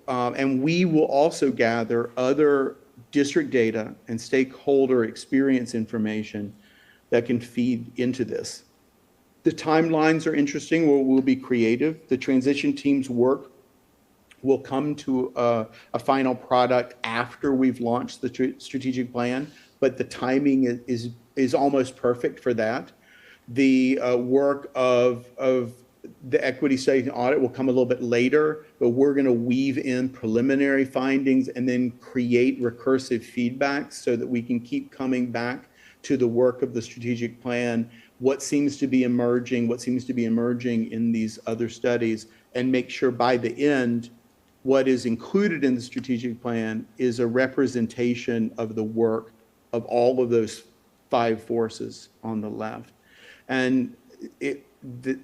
And we will also gather other district data and stakeholder experience information that can feed into this. The timelines are interesting. We'll be creative. The transition team's work will come to a final product after we've launched the strategic plan, but the timing is almost perfect for that. The work of the equity study and audit will come a little bit later, but we're going to weave in preliminary findings and then create recursive feedback so that we can keep coming back to the work of the strategic plan, what seems to be emerging in these other studies, and make sure by the end, what is included in the strategic plan is a representation of the work of all of those 5 forces on the left. And the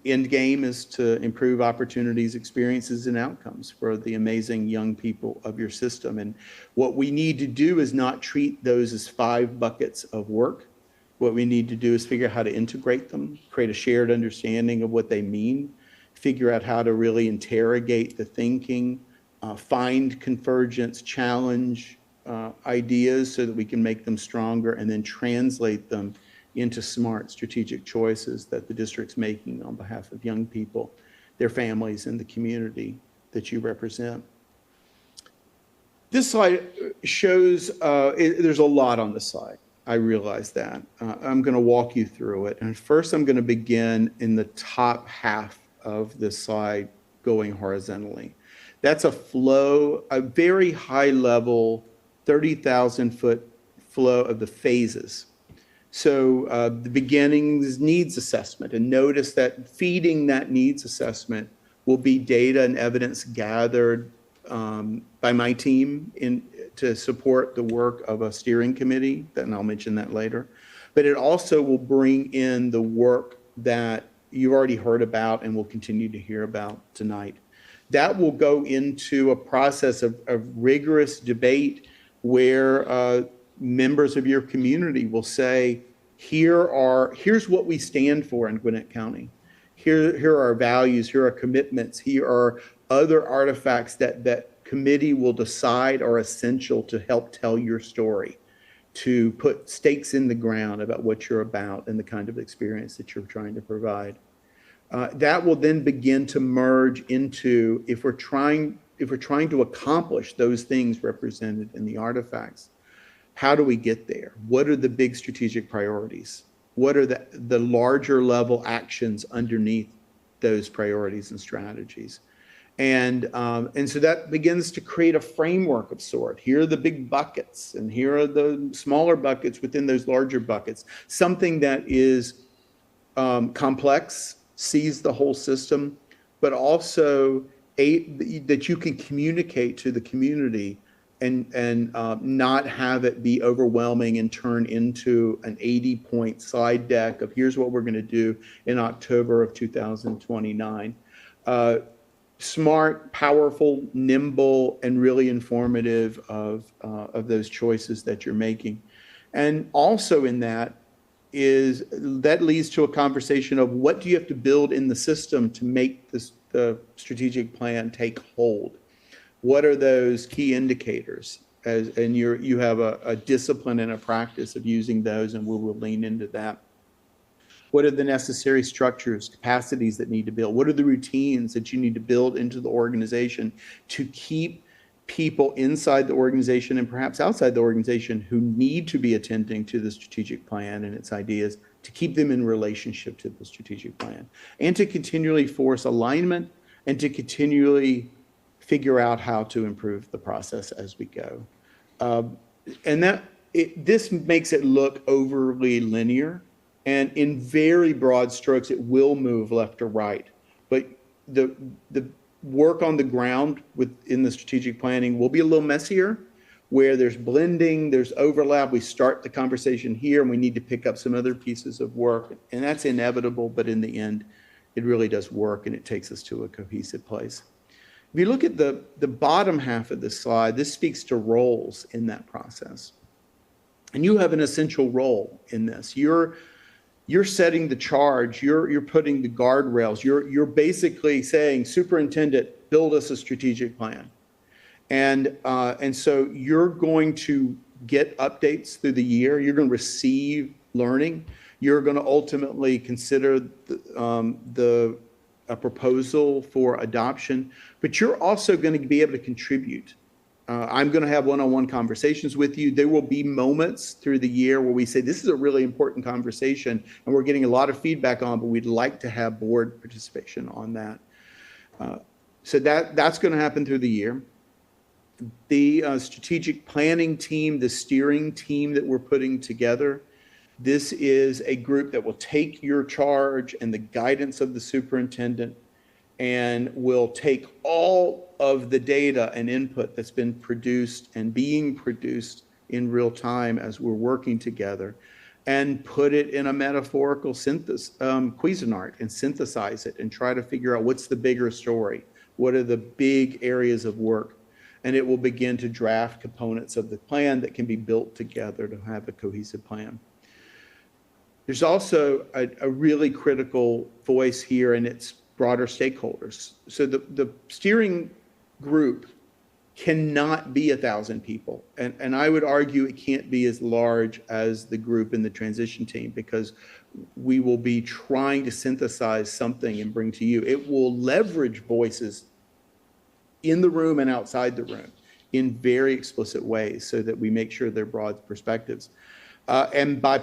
end game is to improve opportunities, experiences, and outcomes for the amazing young people of your system. And what we need to do is not treat those as 5 buckets of work. What we need to do is figure out how to integrate them, create a shared understanding of what they mean, figure out how to really interrogate the thinking, find convergence, challenge ideas so that we can make them stronger, and then translate them into smart strategic choices that the district's making on behalf of young people, their families, and the community that you represent. This slide shows, there's a lot on this slide. I realize that. I'm going to walk you through it. And first, I'm going to begin in the top half of this slide going horizontally. That's a flow, a very high level, 30,000 foot flow of the phases. So the beginnings needs assessment, and notice that feeding that needs assessment will be data and evidence gathered by my team to support the work of a steering committee, and I'll mention that later. But it also will bring in the work that you've already heard about and will continue to hear about tonight. That will go into a process of rigorous debate where members of your community will say, here's what we stand for in Gwinnett County. Here are our values, here are commitments, here are other artifacts that committee will decide are essential to help tell your story, to put stakes in the ground about what you're about and the kind of experience that you're trying to provide. That will then begin to merge into, if we're trying to accomplish those things represented in the artifacts, how do we get there? What are the big strategic priorities? What are the larger level actions underneath those priorities and strategies? And so that begins to create a framework of sort. Here are the big buckets, and here are the smaller buckets within those larger buckets. Something that is complex, sees the whole system, but also that you can communicate to the community and not have it be overwhelming and turn into an 80-point slide deck of here's what we're going to do in October of 2029. Smart, powerful, nimble, and really informative of those choices that you're making. And also in that leads to a conversation of what do you have to build in the system to make the strategic plan take hold? What are those key indicators? And you have a discipline and a practice of using those, and we will lean into that. What are the necessary structures, capacities that need to build? What are the routines that you need to build into the organization to keep people inside the organization and perhaps outside the organization who need to be attending to the strategic plan and its ideas, to keep them in relationship to the strategic plan, and to continually force alignment and to continually figure out how to improve the process as we go. This makes it look overly linear. And in very broad strokes, it will move left or right. But the work on the ground within the strategic planning will be a little messier, where there's blending, there's overlap. We start the conversation here, and we need to pick up some other pieces of work. And that's inevitable, but in the end, it really does work, and it takes us to a cohesive place. If you look at the bottom half of this slide, this speaks to roles in that process. And you have an essential role in this. you're setting the charge, you're putting the guardrails, you're basically saying, superintendent, build us a strategic plan. And so you're going to get updates through the year. You're going to receive learning. You're going to ultimately consider a proposal for adoption, but you're also going to be able to contribute. I'm going to have one-on-one conversations with you. There will be moments through the year where we say, this is a really important conversation and we're getting a lot of feedback on, but we'd like to have board participation on that. So that's going to happen through the year. The strategic planning team, the steering team that we're putting together, this is a group that will take your charge and the guidance of the superintendent and will take all of the data and input that's been produced and being produced in real time as we're working together and put it in a metaphorical Cuisinart and synthesize it and try to figure out what's the bigger story, what are the big areas of work, and it will begin to draft components of the plan that can be built together to have a cohesive plan. There's also a really critical voice here, and it's broader stakeholders. So the steering group cannot be 1,000 people. And I would argue it can't be as large as the group in the transition team, because we will be trying to synthesize something and bring to you. It will leverage voices in the room and outside the room in very explicit ways so that we make sure they're broad perspectives. And by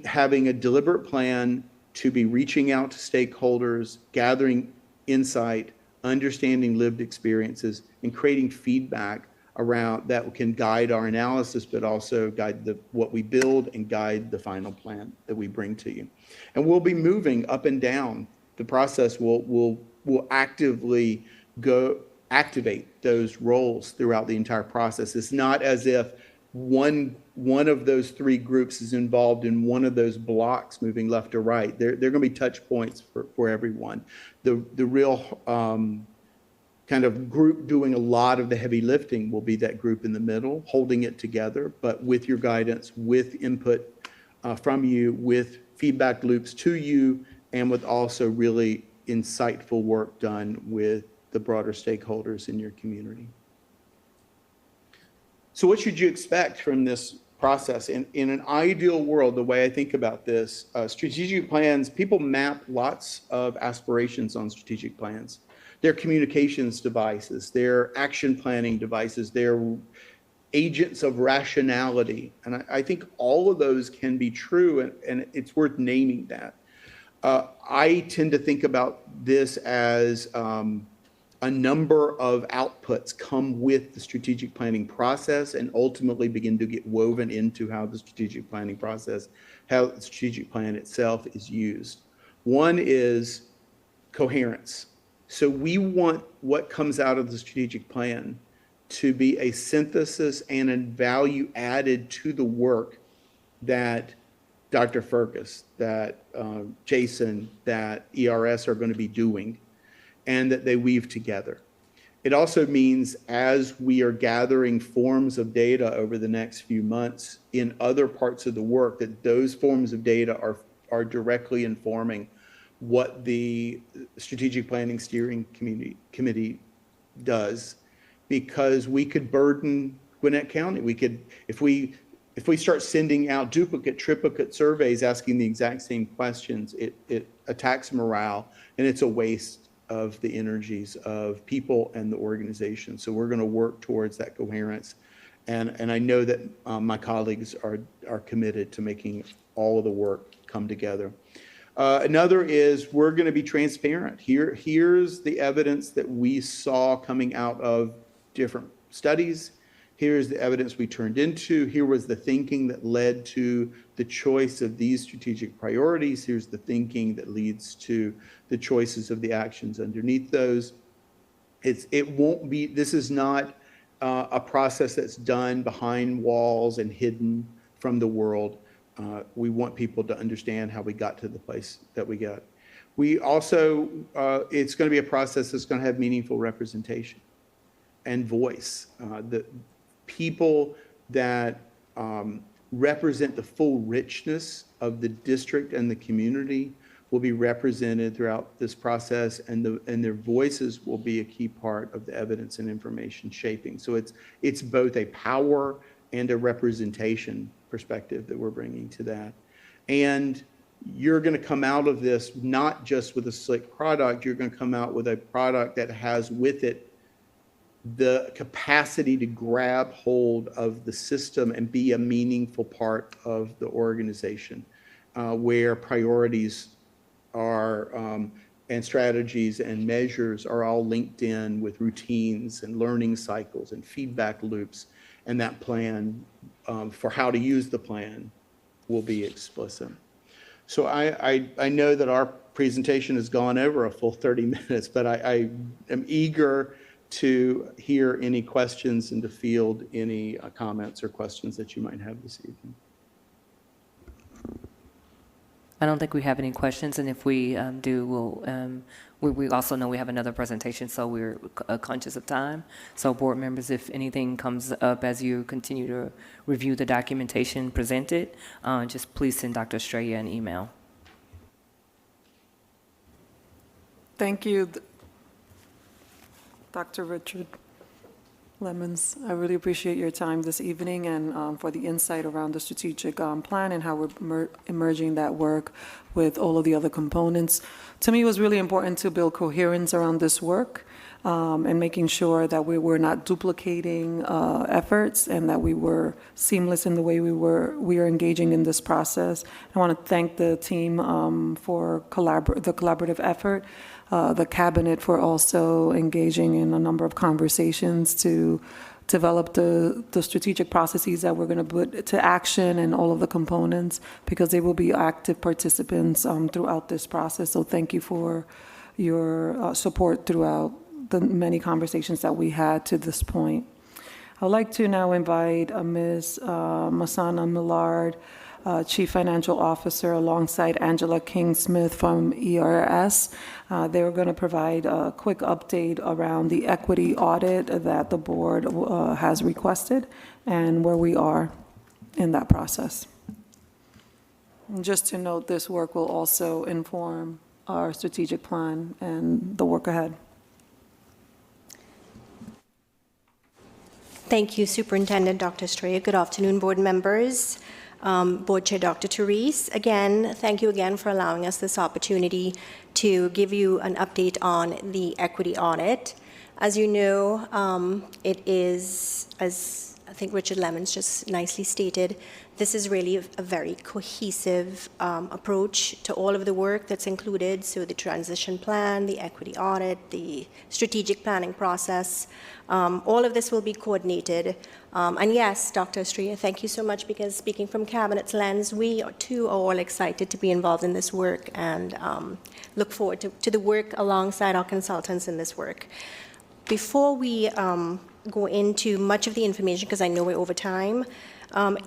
having a deliberate plan to be reaching out to stakeholders, gathering insight, understanding lived experiences, and creating feedback around that can guide our analysis, but also guide what we build and guide the final plan that we bring to you. And we'll be moving up and down the process. We'll actively activate those roles throughout the entire process. It's not as if one of those three groups is involved in one of those blocks moving left or right. They're going to be touch points for everyone. The real kind of group doing a lot of the heavy lifting will be that group in the middle, holding it together, but with your guidance, with input from you, with feedback loops to you, and with also really insightful work done with the broader stakeholders in your community. So what should you expect from this process? In an ideal world, the way I think about this, strategic plans, people map lots of aspirations on strategic plans. They're communications devices, they're action planning devices, they're agents of rationality. And I think all of those can be true, and it's worth naming that. I tend to think about this as a number of outputs come with the strategic planning process and ultimately begin to get woven into how the strategic planning process, how the strategic plan itself is used. One is coherence. So we want what comes out of the strategic plan to be a synthesis and a value added to the work that Dr. Fergus, that Jason, that ERS are going to be doing, and that they weave together. It also means as we are gathering forms of data over the next few months in other parts of the work, that those forms of data are directly informing what the Strategic Planning Steering Committee does, because we could burden Gwinnett County. We could, if we start sending out duplicate, triplicate surveys asking the exact same questions, it attacks morale, and it's a waste of the energies of people and the organization. So we're going to work towards that coherence. And I know that my colleagues are committed to making all of the work come together. Another is we're going to be transparent. Here's the evidence that we saw coming out of different studies. Here's the evidence we turned into. Here was the thinking that led to the choice of these strategic priorities. Here's the thinking that leads to the choices of the actions underneath those. It won't be, this is not a process that's done behind walls and hidden from the world. We want people to understand how we got to the place that we got. We also, it's going to be a process that's going to have meaningful representation and voice. The people that represent the full richness of the district and the community will be represented throughout this process, and their voices will be a key part of the evidence and information shaping. So it's both a power and a representation perspective that we're bringing to that. And you're going to come out of this not just with a slick product, you're going to come out with a product that has with it the capacity to grab hold of the system and be a meaningful part of the organization, where priorities are and strategies and measures are all linked in with routines and learning cycles and feedback loops, and that plan for how to use the plan will be explicit. So I know that our presentation has gone over a full 30 minutes, but I am eager to hear any questions and to field any comments or questions that you might have this evening. I don't think we have any questions, and if we do, we also know we have another presentation, so we're conscious of time. So board members, if anything comes up as you continue to review the documentation presented, just please send Dr. Estrella an email. Thank you, Dr. Richard Lemons. I really appreciate your time this evening and for the insight around the strategic plan and how we're emerging that work with all of the other components. To me, it was really important to build coherence around this work and making sure that we were not duplicating efforts and that we were seamless in the way we are engaging in this process. I want to thank the team for the collaborative effort. The cabinet for also engaging in a number of conversations to develop the strategic processes that we're going to put to action and all of the components, because they will be active participants throughout this process. So thank you for your support throughout the many conversations that we had to this point. I'd like to now invite Ms. Masana Millard, Chief Financial Officer, alongside Angela King-Smith from ERS. They were going to provide a quick update around the equity audit that the board has requested and where we are in that process. And just to note, this work will also inform our strategic plan and the work ahead. Thank you, Superintendent Dr. Estrella. Good afternoon, board members. Board Chair Dr. Therese, again, thank you again for allowing us this opportunity to give you an update on the equity audit. As you know, it is, as I think Richard Lemons just nicely stated, this is really a very cohesive approach to all of the work that's included. So the transition plan, the equity audit, the strategic planning process, all of this will be coordinated. And yes, Dr. Estrella, thank you so much, because speaking from Cabinet's lens, we too are all excited to be involved in this work and look forward to the work alongside our consultants in this work. Before we go into much of the information, because I know we're over time,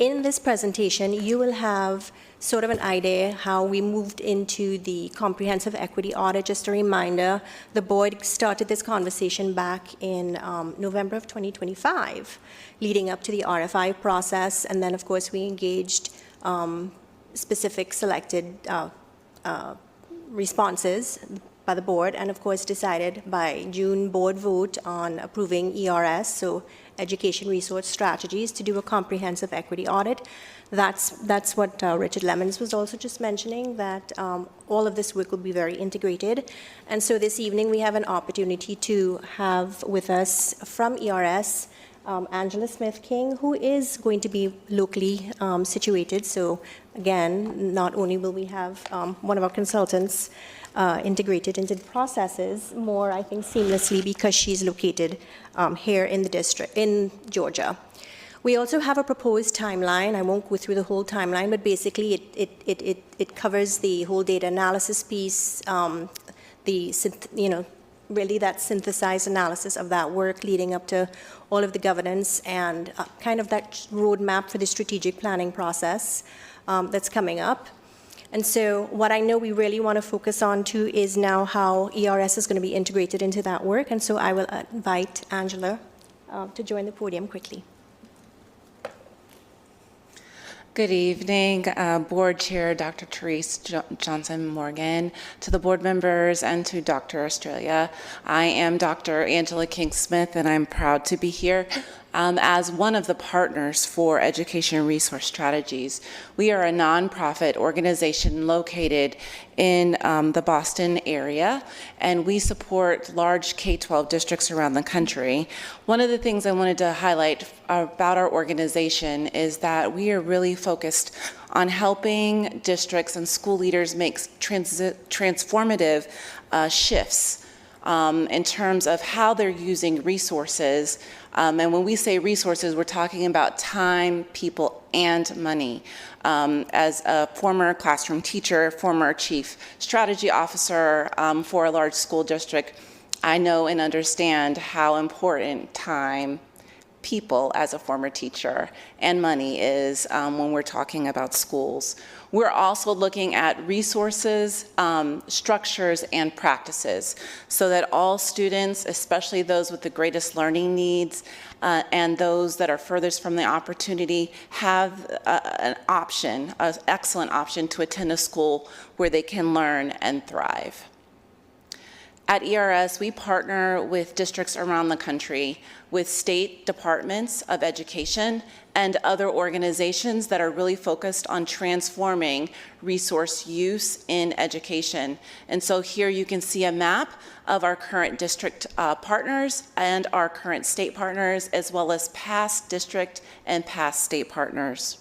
in this presentation, you will have sort of an idea how we moved into the comprehensive equity audit. Just a reminder, the board started this conversation back in November of 2025, leading up to the RFI process, and then of course we engaged specific selected responses by the board, and of course decided by June board vote on approving ERS, so Education Resource Strategies, to do a comprehensive equity audit. That's what Richard Lemons was also just mentioning, that all of this work will be very integrated. And so this evening we have an opportunity to have with us from ERS Angela Smith-King, who is going to be locally situated. So again, not only will we have one of our consultants integrated into the processes more, I think, seamlessly, because she's located here in the district, in Georgia. We also have a proposed timeline. I won't go through the whole timeline, but basically it covers the whole data analysis piece, really that synthesized analysis of that work leading up to all of the governance and kind of that roadmap for the strategic planning process that's coming up. And so what I know we really want to focus on too is now how ERS is going to be integrated into that work. And so I will invite Angela to join the podium quickly. Good evening, Board Chair Dr. Therese Johnson Morgan, to the board members and to Dr. Estrella. I am Dr. Angela King-Smith, and I'm proud to be here as one of the partners for Education Resource Strategies. We are a nonprofit organization located in the Boston area, and we support large K-12 districts around the country. One of the things I wanted to highlight about our organization is that we are really focused on helping districts and school leaders make transformative shifts in terms of how they're using resources. And when we say resources, we're talking about time, people, and money. As a former classroom teacher, former chief strategy officer for a large school district, I know and understand how important time, people as a former teacher, and money is when we're talking about schools. We're also looking at resources, structures, and practices so that all students, especially those with the greatest learning needs and those that are furthest from the opportunity, have an option, an excellent option to attend a school where they can learn and thrive. At ERS, we partner with districts around the country, with state departments of education and other organizations that are really focused on transforming resource use in education. And so here you can see a map of our current district partners and our current state partners, as well as past district and past state partners.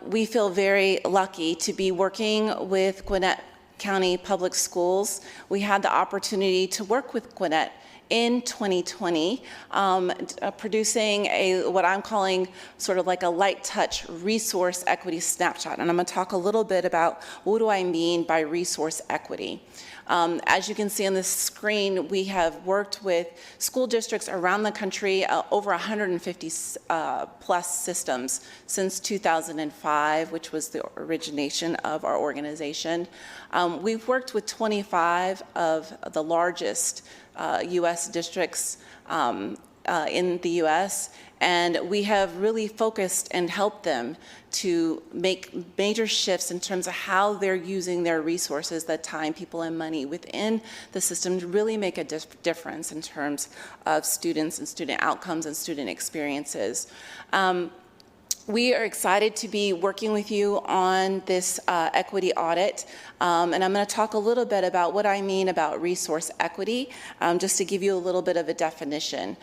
We feel very lucky to be working with Gwinnett County Public Schools. We had the opportunity to work with Gwinnett in 2020, producing what I'm calling sort of like a light touch resource equity snapshot. And I'm going to talk a little bit about what do I mean by resource equity. As you can see on the screen, we have worked with school districts around the country, over 150 plus systems since 2005, which was the origination of our organization. We've worked with 25 of the largest U.S. districts in the U.S., and we have really focused and helped them to make major shifts in terms of how they're using their resources, the time, people, and money within the system to really make a difference in terms of students and student outcomes and student experiences. We are excited to be working with you on this equity audit, and I'm going to talk a little bit about what I mean about resource equity, just to give you a little bit of a definition.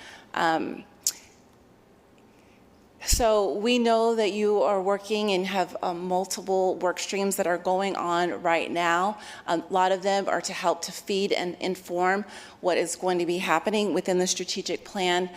So we know that you are working and have multiple work streams that are going on right now. A lot of them are to help to feed and inform what is going to be happening within the strategic plan.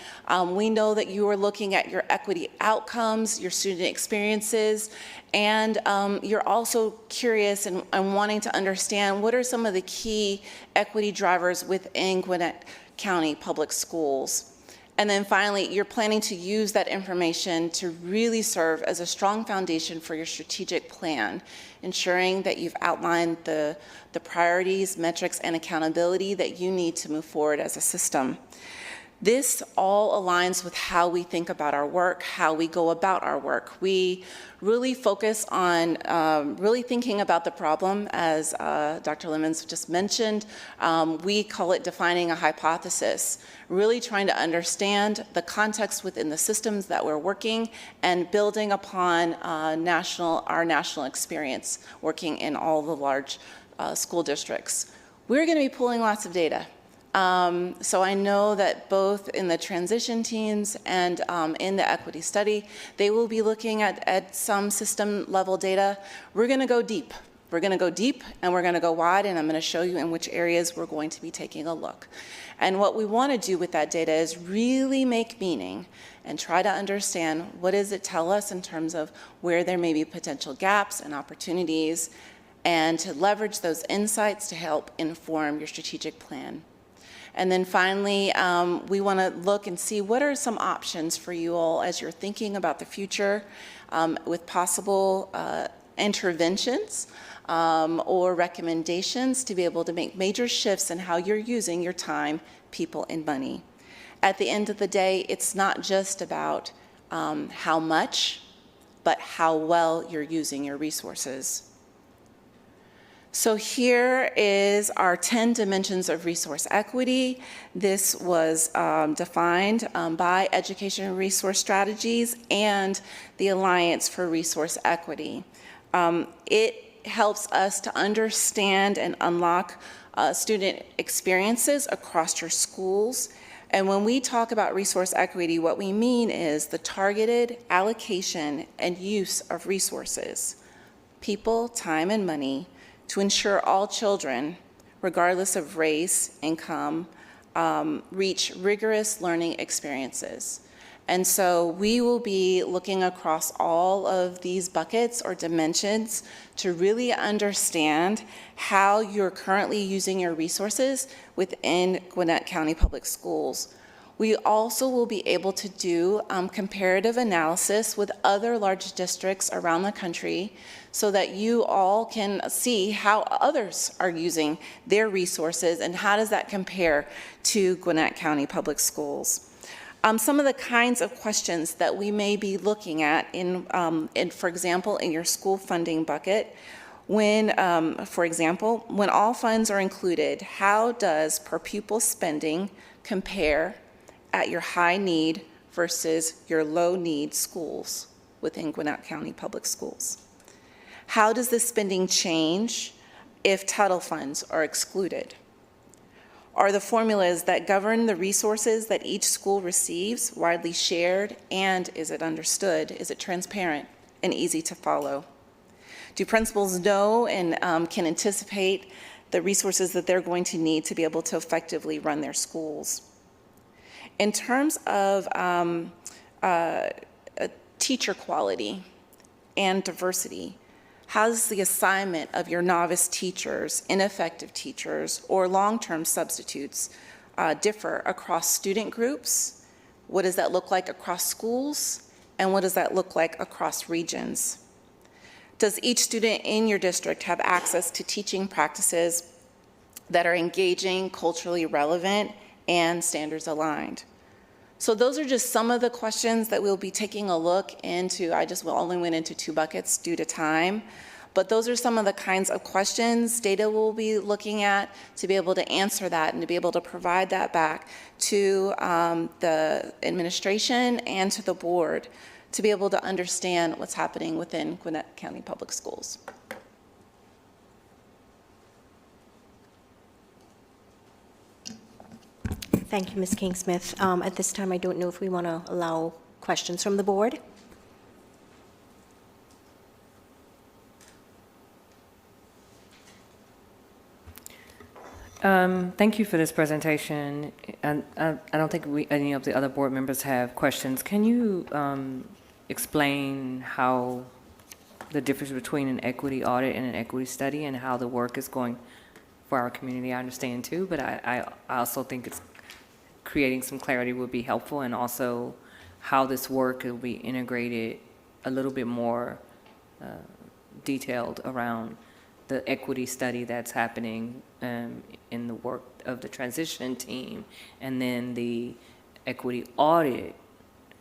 We know that you are looking at your equity outcomes, your student experiences, and you're also curious and wanting to understand what are some of the key equity drivers within Gwinnett County Public Schools. And then finally, you're planning to use that information to really serve as a strong foundation for your strategic plan, ensuring that you've outlined the priorities, metrics, and accountability that you need to move forward as a system. This all aligns with how we think about our work, how we go about our work. We really focus on really thinking about the problem, as Dr. Lemons just mentioned. We call it defining a hypothesis, really trying to understand the context within the systems that we're working and building upon our national experience working in all the large school districts. We're going to be pulling lots of data. So I know that both in the transition teams and in the equity study, they will be looking at some system level data. We're going to go deep. We're going to go deep and we're going to go wide, and I'm going to show you in which areas we're going to be taking a look. And what we want to do with that data is really make meaning and try to understand what does it tell us in terms of where there may be potential gaps and opportunities, and to leverage those insights to help inform your strategic plan. And then finally, we want to look and see what are some options for you all as you're thinking about the future with possible interventions or recommendations to be able to make major shifts in how you're using your time, people, and money. At the end of the day, it's not just about how much, but how well you're using your resources. So here is our 10 dimensions of resource equity. This was defined by Education Resource Strategies and the Alliance for Resource Equity. It helps us to understand and unlock student experiences across your schools. And when we talk about resource equity, what we mean is the targeted allocation and use of resources, people, time, and money, to ensure all children, regardless of race, income, reach rigorous learning experiences. And so we will be looking across all of these buckets or dimensions to really understand how you're currently using your resources within Gwinnett County Public Schools. We also will be able to do comparative analysis with other large districts around the country so that you all can see how others are using their resources and how does that compare to Gwinnett County Public Schools. Some of the kinds of questions that we may be looking at for example, in your school funding bucket, when, for example, when all funds are included, how does per pupil spending compare at your high need versus your low need schools within Gwinnett County Public Schools? How does this spending change if title funds are excluded? Are the formulas that govern the resources that each school receives widely shared, and is it understood? Is it transparent and easy to follow? Do principals know and can anticipate the resources that they're going to need to be able to effectively run their schools? In terms of teacher quality and diversity, how does the assignment of your novice teachers, ineffective teachers, or long-term substitutes differ across student groups? What does that look like across schools? And what does that look like across regions? Does each student in your district have access to teaching practices that are engaging, culturally relevant, and standards aligned? So those are just some of the questions that we'll be taking a look into. I just only went into 2 buckets due to time, but those are some of the kinds of questions data will be looking at to be able to answer that and to be able to provide that back to the administration and to the board to be able to understand what's happening within Gwinnett County Public Schools. Thank you, Ms. King-Smith. At this time, I don't know if we want to allow questions from the board. Thank you for this presentation. And I don't think any of the other board members have questions. Can you explain how the difference between an equity audit and an equity study and how the work is going for our community? I understand too, but I also think it's creating some clarity would be helpful, and also how this work will be integrated a little bit more detailed around the equity study that's happening in the work of the transition team, and then the equity audit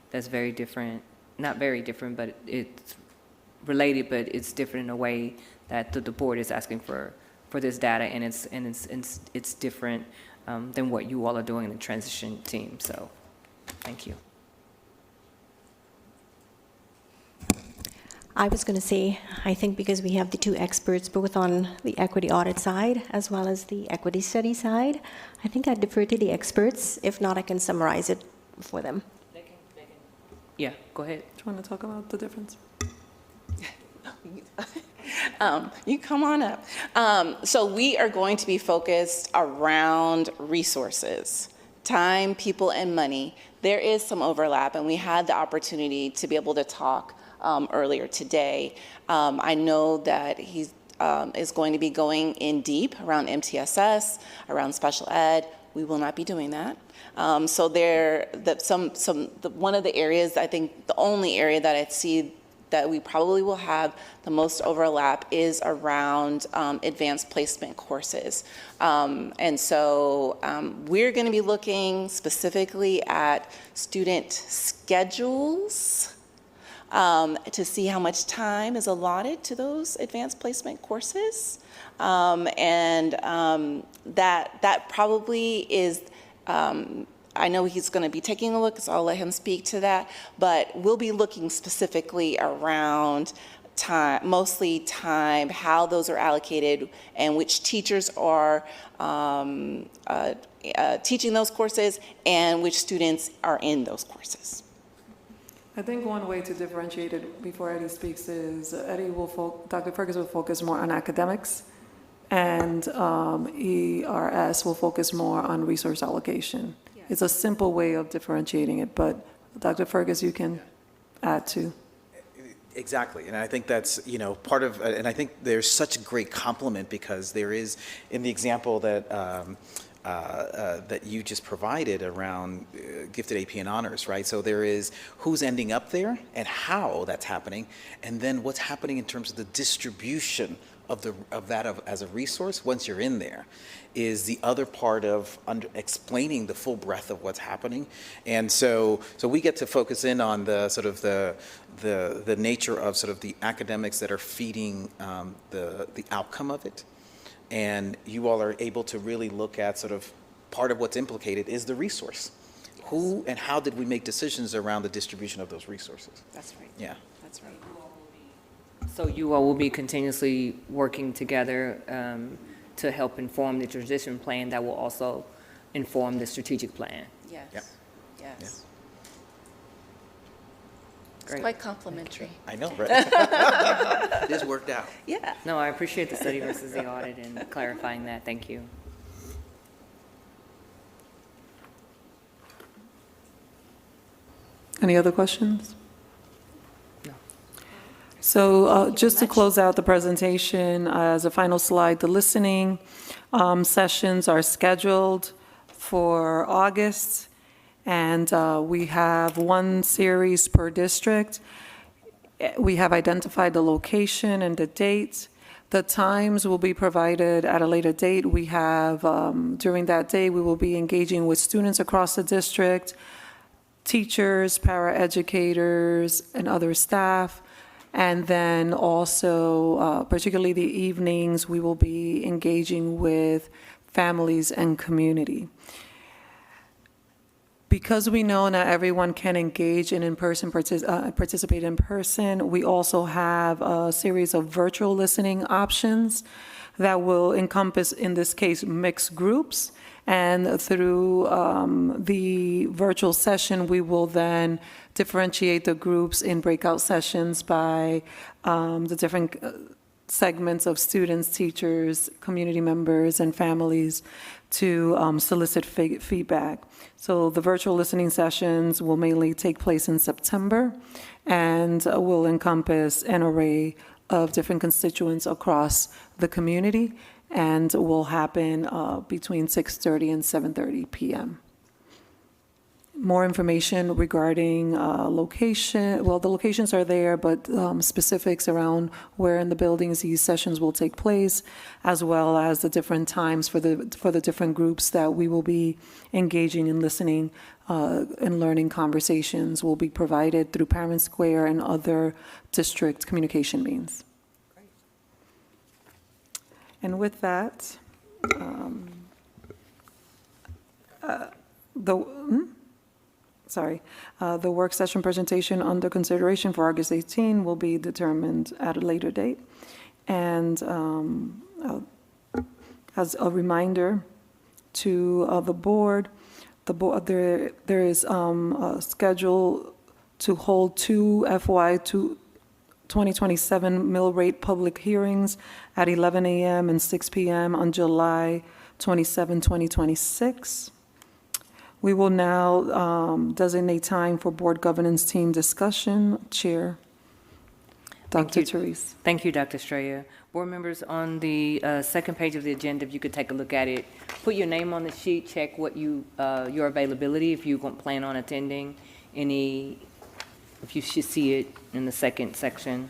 that's very different, not very different, but it's related, but it's different in a way that the board is asking for this data, and it's different than what you all are doing in the transition team. So, thank you. I was going to say, I think because we have the 2 experts, both on the equity audit side as well as the equity study side, I think I'd defer to the experts. If not, I can summarize it for them. Yeah, go ahead. Do you want to talk about the difference? You come on up. So we are going to be focused around resources, time, people, and money. There is some overlap, and we had the opportunity to be able to talk earlier today. I know that he is going to be going in deep around MTSS, around special ed. We will not be doing that. So one of the areas, I think the only area that I see that we probably will have the most overlap is around advanced placement courses. And so we're going to be looking specifically at student schedules to see how much time is allotted to those advanced placement courses. That probably is, I know he's going to be taking a look, so I'll let him speak to that, but we'll be looking specifically around time, mostly time, how those are allocated, and which teachers are teaching those courses, and which students are in those courses. I think one way to differentiate it before Eddie speaks is Dr. Fergus will focus more on academics, and ERS will focus more on resource allocation. It's a simple way of differentiating it, but Dr. Fergus, you can add to. Exactly, and I think that's, part of, and I think there's such a great complement because there is, in the example that that you just provided around gifted AP and honors, right? So there is who's ending up there and how that's happening, and then what's happening in terms of the distribution of that as a resource once you're in there is the other part of explaining the full breadth of what's happening. And so we get to focus in on the sort of the nature of sort of the academics that are feeding the outcome of it. And you all are able to really look at sort of part of what's implicated is the resource. Who and how did we make decisions around the distribution of those resources? That's right. Yeah. That's right. So you all will be continuously working together to help inform the transition plan that will also inform the strategic plan. Yes. Yep. Yes. It's Great. quite complimentary. I know, right? This worked out. Yeah. No, I appreciate the study versus the audit and clarifying that. Thank you. Any other questions? No. So just to close out the presentation, as a final slide, the listening sessions are scheduled for August, and we have one series per district. We have identified the location and the date. The times will be provided at a later date. We have, during that day, we will be engaging with students across the district, teachers, paraeducators, and other staff. And then also, particularly the evenings, we will be engaging with families and community. Because we know not everyone can engage in person, participate in person, we also have a series of virtual listening options that will encompass, in this case, mixed groups. And through the virtual session, we will then differentiate the groups in breakout sessions by the different segments of students, teachers, community members, and families to solicit feedback. So the virtual listening sessions will mainly take place in September and will encompass an array of different constituents across the community, and will happen between 6:30 and 7:30 p.m. More information regarding location, well, the locations are there, but specifics around where in the buildings these sessions will take place, as well as the different times for the different groups that we will be engaging in listening and learning conversations will be provided through Parent Square and other district communication means. And with that, the work session presentation under consideration for August 18 will be determined at a later date. And as a reminder to the board, there is a schedule to hold two FY 2027 mill rate public hearings at 11 a.m. and 6 p.m. on July 27, 2026. We will now designate time for board governance team discussion. Chair, Dr. Therese. Thank you, Dr. Estrella. Board members, on the second page of the agenda, if you could take a look at it, put your name on the sheet, check what your availability, if you plan on attending any if you should see it in the second section.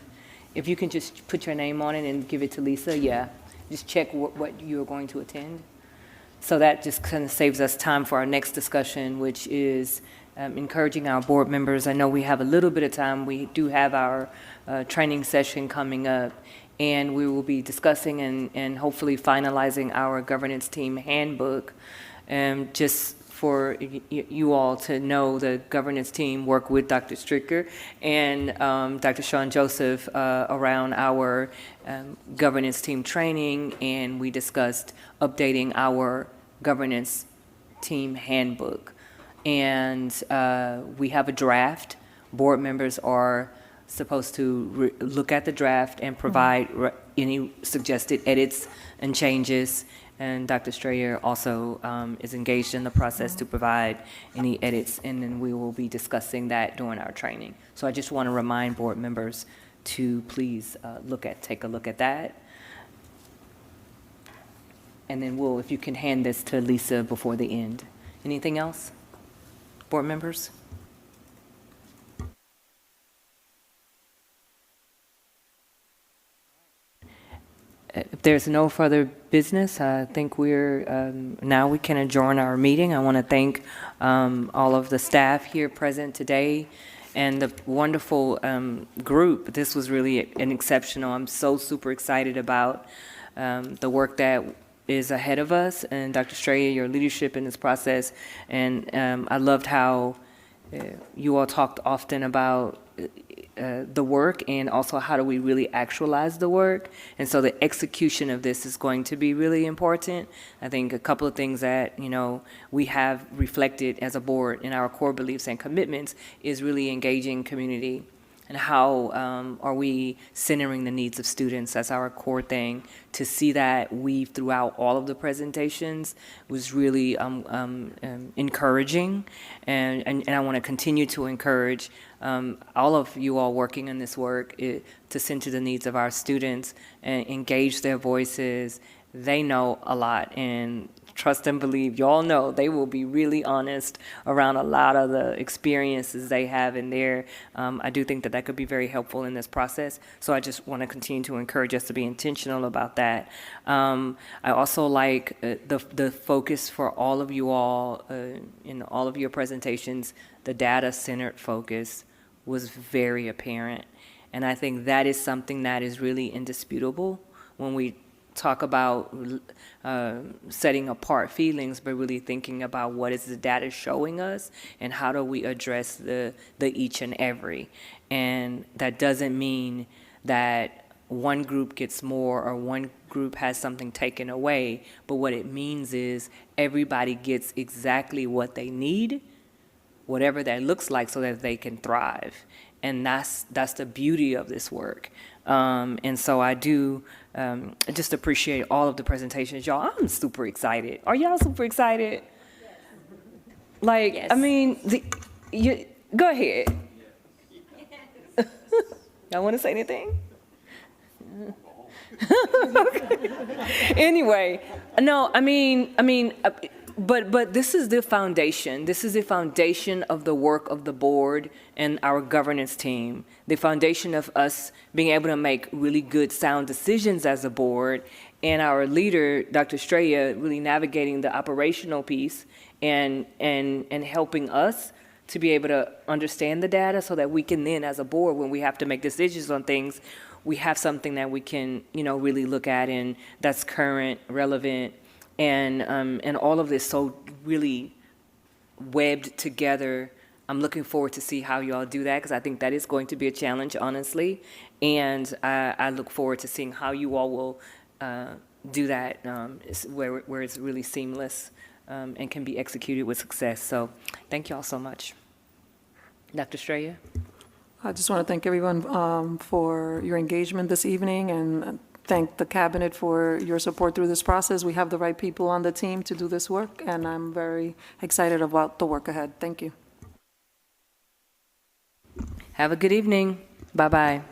If you can just put your name on it and give it to Lisa, yeah. Just check what you're going to attend. So that just kind of saves us time for our next discussion, which is encouraging our board members. I know we have a little bit of time. We do have our training session coming up, and we will be discussing and hopefully finalizing our governance team handbook. Just for you all to know, the governance team worked with Dr. Stricker and Dr. Sean Joseph around our governance team training, and we discussed updating our governance team handbook. And we have a draft. Board members are supposed to look at the draft and provide any suggested edits and changes. And Dr. Strayer also is engaged in the process to provide any edits, and then we will be discussing that during our training. So I just want to remind board members to please take a look at that. And then if you can hand this to Lisa before the end. Anything else, board members? If there's no further business, I think now we can adjourn our meeting. I want to thank all of the staff here present today and the wonderful group. This was really an exceptional. I'm so super excited about the work that is ahead of us, and Dr. Strayer, your leadership in this process. And I loved how you all talked often about the work and also how do we really actualize the work. And so the execution of this is going to be really important. I think a couple of things that, we have reflected as a board in our core beliefs and commitments is really engaging community. And how are we centering the needs of students? That's our core thing. To see that weave throughout all of the presentations was really encouraging. And I want to continue to encourage all of you all working in this work to center the needs of our students and engage their voices. They know a lot, and trust and believe, y'all know they will be really honest around a lot of the experiences they have in there. I do think that could be very helpful in this process. So I just want to continue to encourage us to be intentional about that. I also like the focus for all of you all in all of your presentations. The data-centered focus was very apparent. And I think that is something that is really indisputable when we talk about setting apart feelings, but really thinking about what is the data showing us and how do we address the each and every. And that doesn't mean that one group gets more or one group has something taken away, but what it means is everybody gets exactly what they need, whatever that looks like, so that they can thrive. And that's the beauty of this work. And so I do just appreciate all of the presentations. Y'all, I'm super excited. Are y'all super excited? Like, yes. I mean, go ahead. Y'all want to say anything? Anyway, no, I mean, but this is the foundation. This is the foundation of the work of the board and our governance team. The foundation of us being able to make really good, sound decisions as a board, and our leader, Dr. Strayer, really navigating the operational piece and helping us to be able to understand the data so that we can then, as a board, when we have to make decisions on things, we have something that we can, really look at and that's current, relevant, and all of this so really webbed together. I'm looking forward to see how y'all do that, because I think that is going to be a challenge, honestly. And I look forward to seeing how you all will do that, where it's really seamless and can be executed with success. So thank you all so much. Dr. Strayer? I just want to thank everyone for your engagement this evening, and thank the cabinet for your support through this process. We have the right people on the team to do this work, and I'm very excited about the work ahead. Thank you. Have a good evening. Bye-bye.